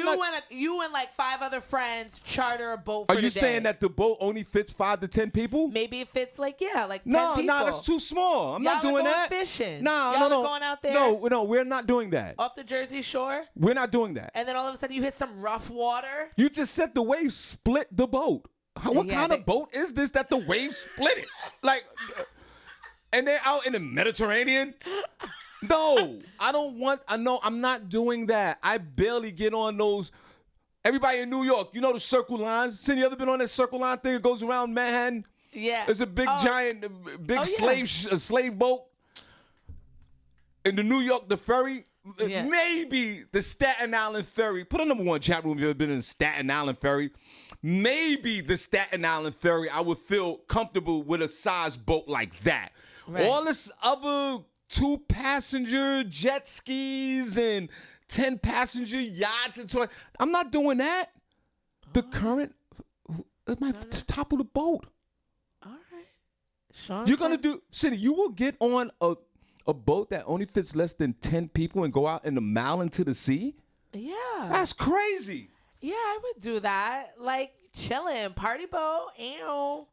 S7: You and like 5 other friends charter a boat for
S3: Are
S7: the
S3: you
S7: day.
S3: saying that the boat only fits 5 to 10 people?
S7: Maybe it fits like 10 people.
S3: No, that's too small. I'm not doing
S7: going
S3: that.
S7: Fishing.
S3: No,
S7: Y'all are going out there.
S3: No, we're not doing that.
S7: Off the Jersey Shore.
S3: We're not doing that.
S7: And then all of a sudden you hit some rough water.
S3: You just said the waves split the boat. What kind of boat is this that the waves split it? Like, and they're out in the Mediterranean? No, I'm not doing that. I barely get on those. Everybody in New York, you know the Circle Lines. Cindy, you ever been on that Circle Line thing that goes around Manhattan?
S7: Yeah.
S3: It's a big, giant, slave boat. In the New York, the ferry. Yeah. Maybe the Staten Island ferry. Put a #1 chat room if you've ever been in the Staten Island ferry. Maybe the Staten Island ferry, I would feel comfortable with a size boat like that. Right. All this other 2-passenger jet skis and 10-passenger yachts and toy. I'm not doing that. The current, top of the boat.
S7: All right, Shawn.
S3: You're gonna do, Cindy. You will get on a boat that only fits less than 10 people and go out in the mile into the sea.
S7: Yeah,
S3: that's crazy.
S7: Yeah, I would do that. Like chilling, party boat. Ew.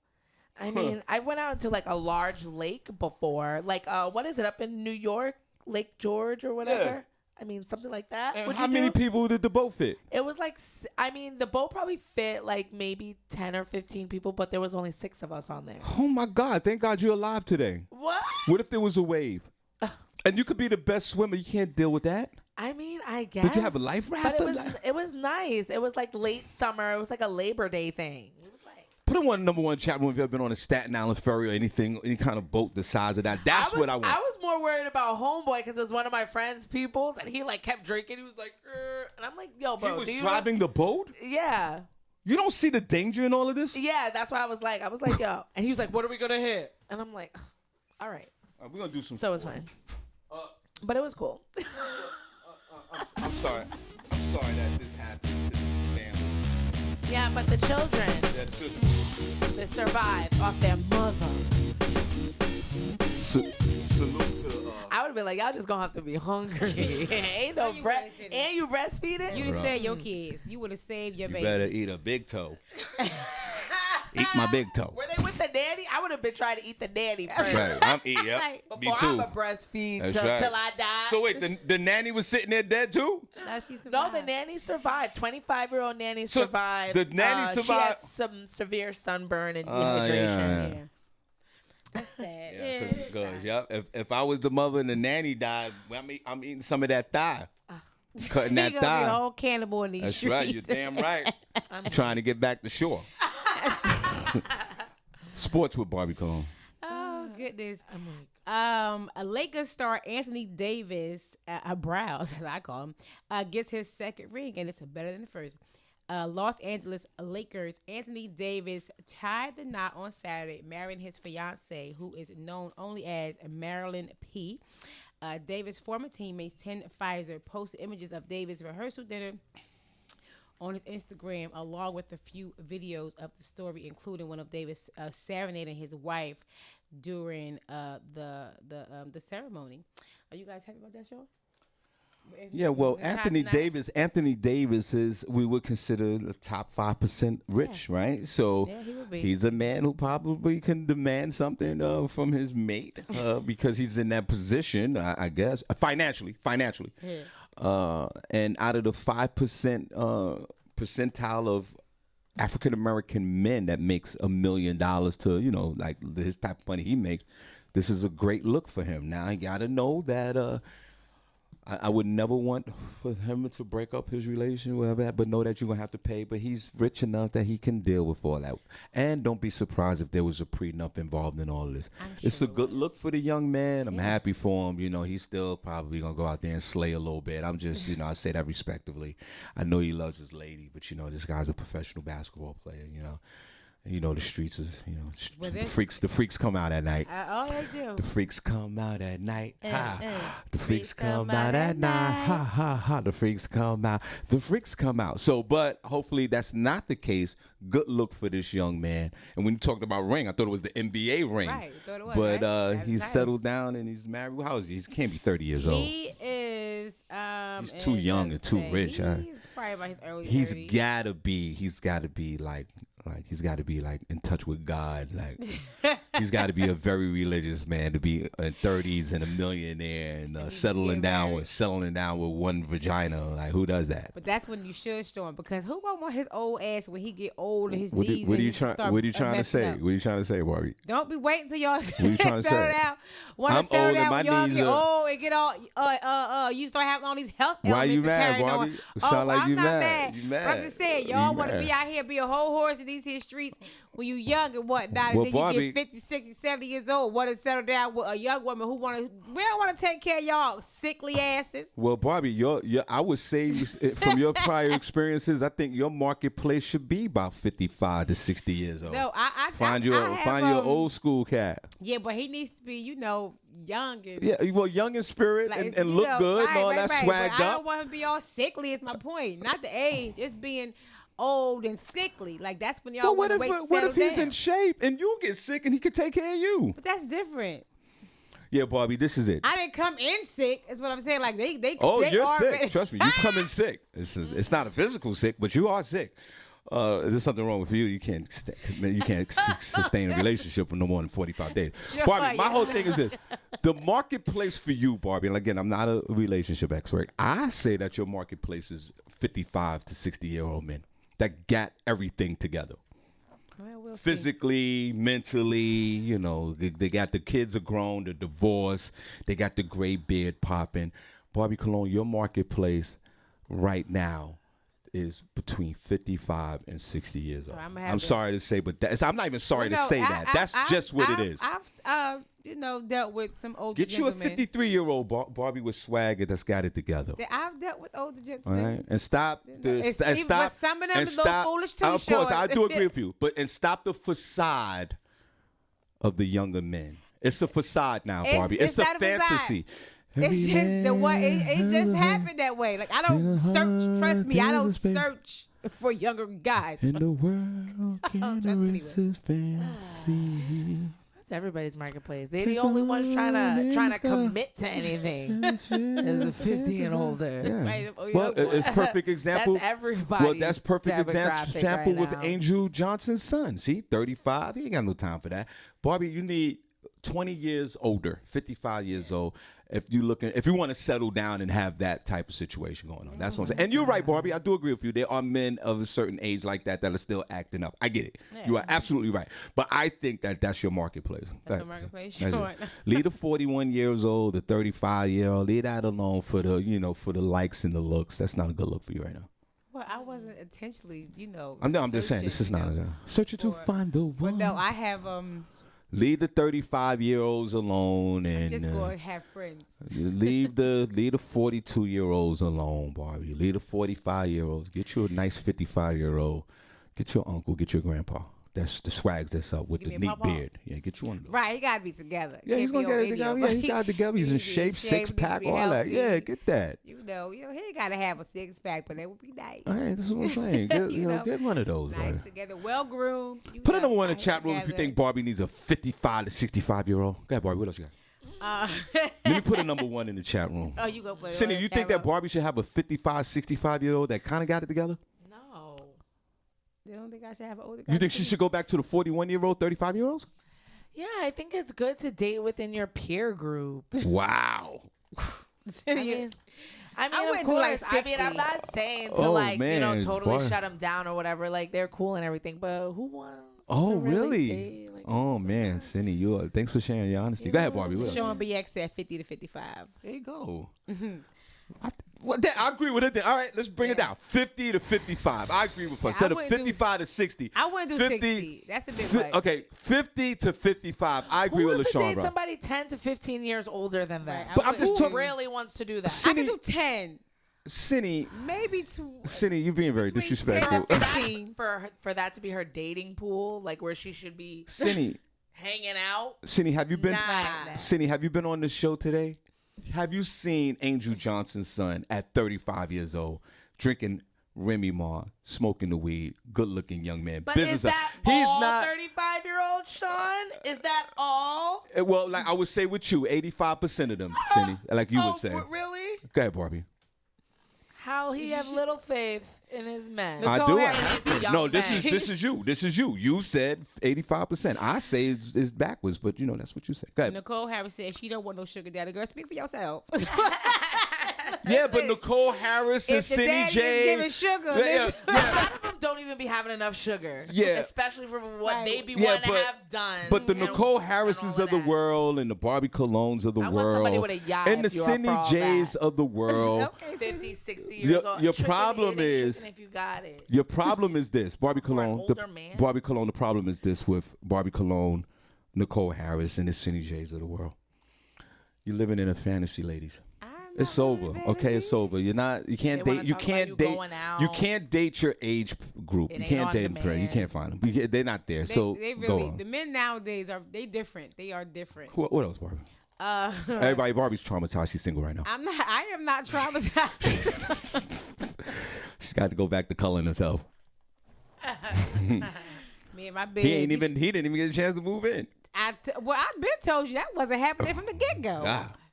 S7: I mean, I went out into like a large lake before. Like, what is it up in New York? Lake George or whatever? Yeah. I mean, something like that.
S3: And how many people did the boat fit?
S7: It was like, I mean, the boat probably fit like maybe 10 or 15 people, but there was only 6 of us on there.
S3: Oh my God. Thank God you're alive today.
S7: What?
S3: What if there was a wave? And you could be the best swimmer. You can't deal with that?
S7: I mean, I guess.
S3: Did you have a life raft?
S7: But it was nice. It was like late summer. It was like a Labor Day thing. It was like.
S3: Put in #1 chat room if you've ever been on a Staten Island ferry or anything, any kind of boat the size of that. That's what I want.
S7: I was more worried about Homeboy because it was one of my friend's peoples, and he like kept drinking. He was like, and I'm like, yo, bro.
S3: He was driving the boat?
S7: Yeah.
S3: You don't see the danger in all of this?
S7: Yeah, that's why I was like, yo. And he was like, what are we going to hit? And I'm like, all right.
S3: We're going to do some.
S7: So it was fine. But it was cool.
S3: I'm sorry. I'm sorry that this happened to this family.
S7: Yeah, but the children, they survive off their mother.
S3: Salute to.
S7: I would have been like, y'all just gonna have to be hungry. Ain't no breast. And you breastfeeding?
S4: You would have saved your kids. You would have saved your
S3: You
S4: baby.
S3: better eat a big toe. Eat my big toe.
S7: Were they with the nanny? I would have been trying to eat the nanny first.
S3: Right. I'm eating. Yep. Me
S7: Before
S3: too.
S7: I'm a breastfeed
S3: That's
S7: till
S3: right.
S7: I die.
S3: So wait, the nanny was sitting there dead too?
S7: No, the nanny survived. 25-year-old nanny
S3: So
S7: survived.
S3: the nanny
S7: She
S3: survived-
S7: had some severe sunburn and
S3: Yeah.
S7: dehydration.
S4: That's sad.
S3: Yeah, because if I was the mother and the nanny died, I'm eating some of that thigh. Cutting that
S4: He gonna be a
S3: thigh.
S4: whole cannibal in these
S3: That's
S4: streets.
S3: right. You're damn right. I'm trying to get back to shore. Sports with Barbi Cologne.
S4: Oh goodness. A Lakers star Anthony Davis, brows as I call him, gets his second ring, and it's better than the first. Los Angeles Lakers Anthony Davis tied the knot on Saturday, marrying his fiancee, who is known only as Marilyn P. Davis' former teammates Tim Pfizer posted images of Davis' rehearsal dinner on his Instagram, along with a few videos of the story, including one of Davis serenading his wife during the ceremony. Are you guys happy about that, show?
S3: Yeah, well, Anthony Davis is, we would consider the top 5% rich, right? So
S4: Yeah, he would be.
S3: he's a man who probably can demand something from his mate because he's in that position, I guess, financially.
S4: Yeah.
S3: And out of the 5% percentile of African American men that makes $1 million to, like his type of money he makes, this is a great look for him. Now, you got to know that I would never want for him to break up his relationship, whatever, but know that you're going to have to pay. But he's rich enough that he can deal with all that. And don't be surprised if there was a prenup involved in all of this. It's a good look for the young man. I'm happy for him. He's still probably going to go out there and slay a little bit. I'm just, I say that respectively. I know he loves his lady, but, this guy's a professional basketball player, the streets is, the freaks come out at night.
S4: Oh, they do.
S3: The freaks come out at night. The freaks come out at night. Ha, ha, ha. The freaks come out. The freaks come out. So, but hopefully that's not the case. Good look for this young man. And when you talked about ring, I thought it was the NBA ring.
S4: Right. Thought it was,
S3: but
S4: right?
S3: he's
S4: nice.
S3: settled down and he's married. How is he? He can't be 30 years old.
S4: He is.
S3: He's too young and too rich.
S4: He's probably about his early 30s.
S3: He's got to be like he's got to be like in touch with God. Like he's got to be a very religious man to be in 30s and a millionaire and settling down with one vagina. Like who does that?
S4: But that's when you should show him, because who gonna want his old ass when he get old and his
S3: What
S4: knees?
S3: are you trying to say?
S4: Up.
S3: What are you trying to say, Barbi?
S4: Don't be waiting till y'all
S3: What are you trying to
S4: settle
S3: say?
S4: down. Want
S3: I'm
S4: to settle
S3: old and
S4: down
S3: my
S4: when y'all
S3: knees
S4: get
S3: are-
S4: old and get all you start having all these health
S3: Why
S4: elements
S3: you
S4: and
S3: mad,
S4: carrying
S3: Barbi?
S4: on.
S3: It sound like
S4: I'm
S3: you
S4: not
S3: mad. You
S4: But
S3: mad.
S4: I'm just saying,
S3: You
S4: y'all want to
S3: mad.
S4: be out here, be a whole horse in these here streets when you young and whatnot, and
S3: Well,
S4: then
S3: Barbi-
S4: you get 50, 60, 70 years old. Want to settle down with a young woman we don't want to take care of y'all sickly asses.
S3: Well, Barbi, I would say from your prior experiences, I think your marketplace should be about 55 to 60 years old.
S4: No, I
S3: find
S4: I
S3: your
S4: have,
S3: old school cat.
S4: Yeah, but he needs to be, young and
S3: Yeah, well, young in spirit
S4: like,
S3: and look good and all that
S4: But
S3: swagged
S4: I don't
S3: up.
S4: want him to be all sickly. Is my point. Not the age. It's being old and sickly. Like that's when y'all
S3: Well,
S4: want to wait to
S3: what
S4: settle
S3: if he's
S4: down.
S3: in shape and you get sick and he could take care of you?
S4: But that's different.
S3: Yeah, Barbi, this is it.
S4: I didn't come in sick. Is what I'm saying. Like they.
S3: Oh,
S4: they
S3: you're
S4: are
S3: sick. Trust me, you come in sick. It's not a physical sick, but you are sick. There's something wrong with you. You can't sustain a relationship for no more than 45 days.
S4: Sure,
S3: Barbi, my
S4: yeah.
S3: whole thing is this. The marketplace for you, Barbi, and again, I'm not a relationship expert. I say that your marketplace is 55 to 60-year-old men that got everything together.
S4: Well, we'll see.
S3: Physically, mentally, they got the kids are grown, they're divorced, they got the gray beard popping. Barbi Cologne, your marketplace right now is between 55 and 60 years old. I'm sorry to say, but I'm not even sorry to say that. That's just what it is.
S4: I've dealt with some older
S3: Get you a
S4: gentlemen.
S3: 53-year-old Barbi with swagger that's got it together.
S4: I've dealt with older
S3: All
S4: gentlemen.
S3: right, and stop
S4: But some of them is a little foolish too.
S3: Of course,
S4: Sean.
S3: I do agree with you, and stop the facade of the younger men. It's a facade now, Barbi. It's a
S4: not a facade.
S3: fantasy.
S4: It's just the way it just happened that way. Like I don't search. Trust me, I don't search for younger guys.
S3: In the world, can resist fantasy.
S7: That's everybody's marketplace. They're the only ones trying to commit to anything. As a 50 and older.
S3: Yeah.
S4: Right?
S3: Well, it's perfect example.
S7: That's everybody.
S3: Well, that's perfect example
S7: right
S3: with
S7: now.
S3: Angel Johnson's son. See, 35. He ain't got no time for that. Barbie, you need 20 years older, 55 years old. If you want to settle down and have that type of situation going on, that's what I'm saying. And you're right, Barbie. I do agree with you. There are men of a certain age like that are still acting up. I get it. Yeah. You are absolutely right. But I think that's your marketplace.
S4: That's the marketplace.
S3: Leave the 41 years old, the 35-year-old. Leave that alone for the likes and the looks. That's not a good look for you right now.
S4: Well, I wasn't intentionally,
S3: I'm just saying this is not a good. Searching to find the one.
S4: But no, I have
S3: Leave the 35-year-olds alone and
S4: just go and have friends.
S3: leave the 42-year-olds alone, Barbie. Leave the 45-year-olds. Get you a nice 55-year-old. Get your uncle. Get your grandpa. That's the swags that's up with the neat beard. Yeah, get you one of those.
S4: Right, he got to be together.
S3: Yeah, he's going to get it together. Yeah, he got it together. He's in shape, six-pack, all that. Yeah, get that.
S4: He ain't got to have a six-pack, but that would be nice.
S3: All right, this is what I'm saying. Get, get one of those.
S4: Nice
S3: Barbie.
S4: together, well-groomed.
S3: Put a number one in the chat room if you think Barbie needs a 55 to 65-year-old. Go ahead, Barbie. What else you got? Let me put a number one in the chat room.
S4: Oh, you go put it.
S3: Senny, you think that Barbie should have a 55, 65-year-old that kind of got it together?
S7: No.
S4: You don't think I should have an older guy?
S3: You think she should go back to the 41-year-old, 35-year-olds?
S7: Yeah, I think it's good to date within your peer group.
S3: Wow.
S7: I mean, of
S4: wouldn't do
S7: course.
S4: like
S7: I mean, I'm not saying to totally shut them down or whatever. Like, they're cool and everything, but who wants?
S3: Oh,
S7: to
S3: really?
S7: date, like,
S3: Oh, man, Senny, thanks for sharing your honesty. Go ahead, Barbie. What else?
S4: Sean BX at 50 to 55.
S3: There you go. I agree with it. All right, let's bring it down. 50 to 55. I agree with her. Instead of 55 to 60.
S4: I wouldn't do 60. That's a bit much.
S3: Okay, 50 to 55. I agree with LaShawn.
S7: Date somebody 10 to 15 years older than that.
S3: But I'm just talking.
S7: Really wants to do that?
S4: I can do 10.
S3: Senny.
S4: Maybe 2.
S3: Senny, you're being very disrespectful.
S7: For that to be her dating pool, like where she should be
S3: Senny.
S7: hanging out.
S3: Senny, have you been?
S7: Nah.
S3: Senny, have you been on the show today? Have you seen Angel Johnson's son at 35 years old drinking Remy Ma, smoking the weed, good-looking young man?
S7: But is that all 35-year-old Sean? Is that all?
S3: Well, like I would say with you, 85% of them, Senny, like you would say.
S7: Really?
S3: Go ahead, Barbie.
S7: How he have little faith in his men.
S3: I do. No, this is you. This is you. You said 85%. I say it's backwards, but that's what you said. Go ahead.
S4: Nicole Harris said she don't want no sugar daddy. Girl, speak for yourself.
S3: Yeah, but Nicole Harris and Senny J.
S4: Giving sugar.
S7: A lot of them don't even be having enough sugar.
S3: Yeah.
S7: Especially for what they be wanting to have done.
S3: But the Nicole Harrises of the world and the Barbie Colognes of the world.
S7: Somebody with a yacht
S3: and the Senny J's of the world.
S7: 50, 60 years old.
S3: Your problem is.
S7: If you got it.
S3: Your problem is this. Barbie Cologne.
S7: Man.
S3: Barbie Cologne, the problem is this with Barbie Cologne, Nicole Harris, and the Senny J's of the world. You're living in a fantasy, ladies. It's over. Okay, it's over. You can't date. You can't date your age group. You can't date them. You can't find them. They're not there.
S4: The men nowadays they different. They are different.
S3: What else, Barbie? Everybody, Barbie's traumatized. She's single right now.
S4: I am not traumatized.
S3: She's got to go back to culling herself.
S4: Me and my bed.
S3: He didn't even get a chance to move in.
S4: I've been told you that wasn't happening from the get-go.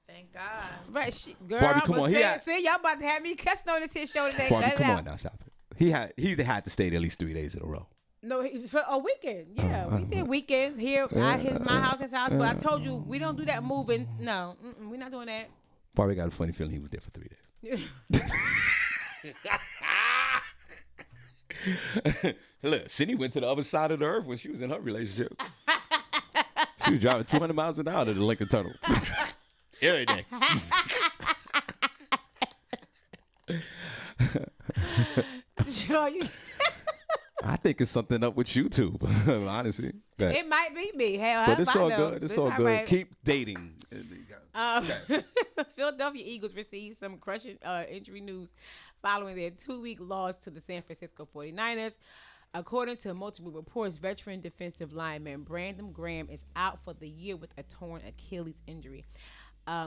S7: Thank God.
S4: But girl,
S3: Barbie, come on.
S4: See, y'all about to have me catching on this here show today.
S3: Barbie, come on now, stop it. He had to stay there at least 3 days in a row.
S4: No, for a weekend. Yeah, we did weekends here. My house, his house. But I told you we don't do that moving. No, we're not doing that.
S3: Barbie got a funny feeling he was there for 3 days. Look, Senny went to the other side of the earth when she was in her relationship. She was driving 200 miles an hour to the Lincoln Tunnel. Every day. I think it's something up with YouTube, honestly.
S4: It might be me. Hell,
S3: but it's all good. It's all good.
S4: Right.
S3: Keep dating.
S4: Philadelphia Eagles received some crushing injury news following their 2-week loss to the San Francisco 49ers. According to multiple reports, veteran defensive lineman Brandon Graham is out for the year with a torn Achilles injury.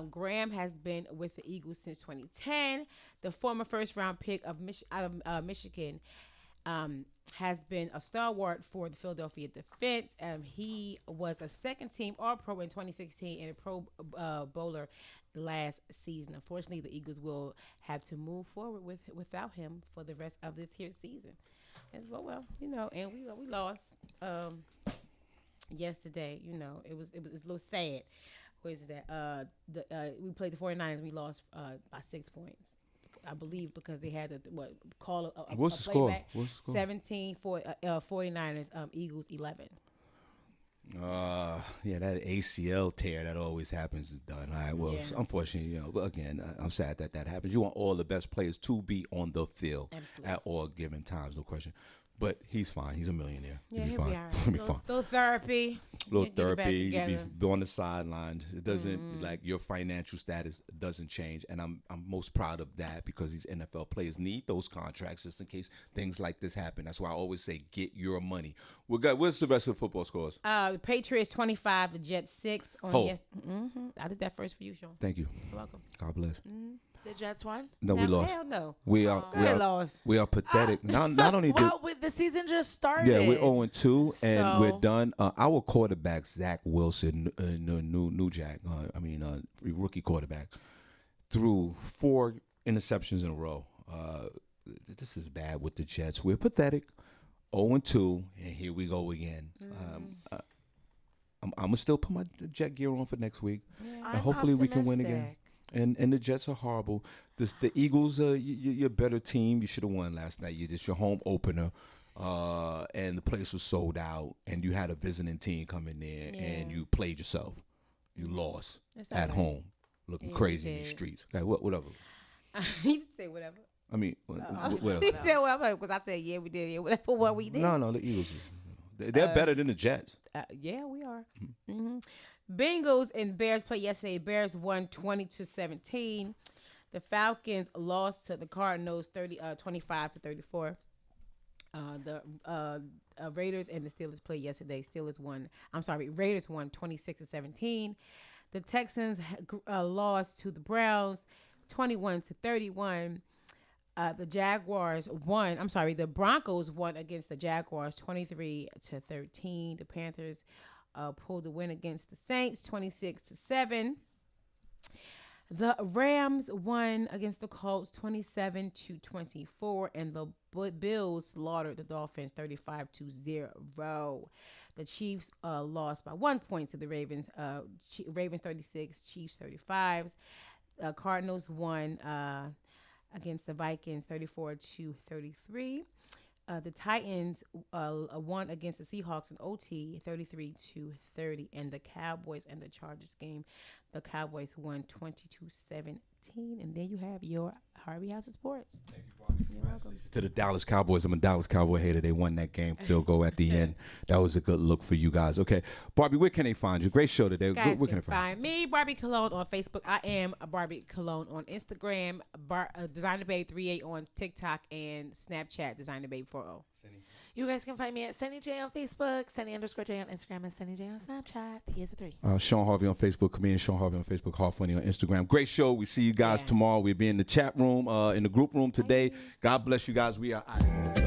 S4: Graham has been with the Eagles since 2010. The former first-round pick out of Michigan has been a stalwart for the Philadelphia defense. He was a second-team All-Pro in 2016 and a Pro Bowler last season. Unfortunately, the Eagles will have to move forward without him for the rest of this here season. As well, and we lost yesterday. It was a little sad. Where is that? We played the 49ers. We lost by 6 points. I believe because they had call a
S3: What's the
S4: playback.
S3: score? What's the score?
S4: 17 for 49ers. Eagles 11.
S3: Yeah, that ACL tear that always happens is done. All right. Well, unfortunately, again, I'm sad that happens. You want all the best players to be on the field at all given times, no question. But he's fine. He's a millionaire.
S4: Yeah,
S3: he'll be fine.
S4: He'll be fine. Little therapy.
S3: Little therapy. You'll be on the sidelines. It doesn't like your financial status doesn't change, and I'm most proud of that because these NFL players need those contracts just in case things like this happen. That's why I always say get your money. What's the rest of the football scores?
S4: The Patriots 25, the Jets 6. I did that first for you, Sean.
S3: Thank you.
S4: You're welcome.
S3: God bless.
S7: The Jets won?
S3: No, we lost.
S4: Hell no.
S3: We are pathetic. Not only
S7: with the season just started.
S3: Yeah, we're 0-2 and we're done. Our quarterback Zach Wilson, new Jack. Rookie quarterback, threw 4 interceptions in a row. This is bad with the Jets. We're pathetic. 0-2, and here we go again. I'm gonna still put my Jet gear on for next week, and hopefully we can win again. And the Jets are horrible. The Eagles are you're a better team. You should have won last night. It's your home opener, and the place was sold out. And you had a visiting team come in there, and you played yourself. You lost at home, looking crazy in the streets. Okay, whatever.
S4: He say whatever.
S3: I mean, whatever.
S4: He said whatever because I said we did. Yeah, whatever what we did.
S3: No, the Eagles. They're better than the Jets.
S4: Yeah, we are. Mm-hmm. Bengals and Bears played yesterday. Bears won 20-17. The Falcons lost to the Cardinals 25-34. The Raiders and the Steelers played yesterday. Raiders won 26-17. The Texans lost to the Browns 21-31. The Broncos won against the Jaguars 23-13. The Panthers pulled the win against the Saints 26-7. The Rams won against the Colts 27-24, and the Bills slaughtered the Dolphins 35-0. The Chiefs lost by 1 point to the Ravens. Ravens 36, Chiefs 35. Cardinals won against the Vikings 34-33. The Titans won against the Seahawks in OT 33-30, and the Cowboys and the Chargers game, the Cowboys won 22-17. And then you have your Harvey House of Sports.
S3: Thank you, Barbi. You're welcome. To the Dallas Cowboys. I'm a Dallas Cowboy hater. They won that game. Field goal at the end. That was a good look for you guys. Okay, Barbi, where can they find you? Great show today.
S4: Guys
S3: where can they
S4: find me? Barbi Cologne on Facebook. I am a Barbi Cologne on Instagram. Designer Babe 38 on TikTok and Snapchat. Designer Babe 40.
S7: You guys can find me at Senny J on Facebook, Senny_J on Instagram, and Senny J on Snapchat. He is a 3.
S3: Shawn Harvey on Facebook, comedian Shawn Harvey on Facebook, Hard Funny on Instagram. Great show. We see you guys tomorrow. We'll be in the chat room, in the group room today. God bless you guys. We are out.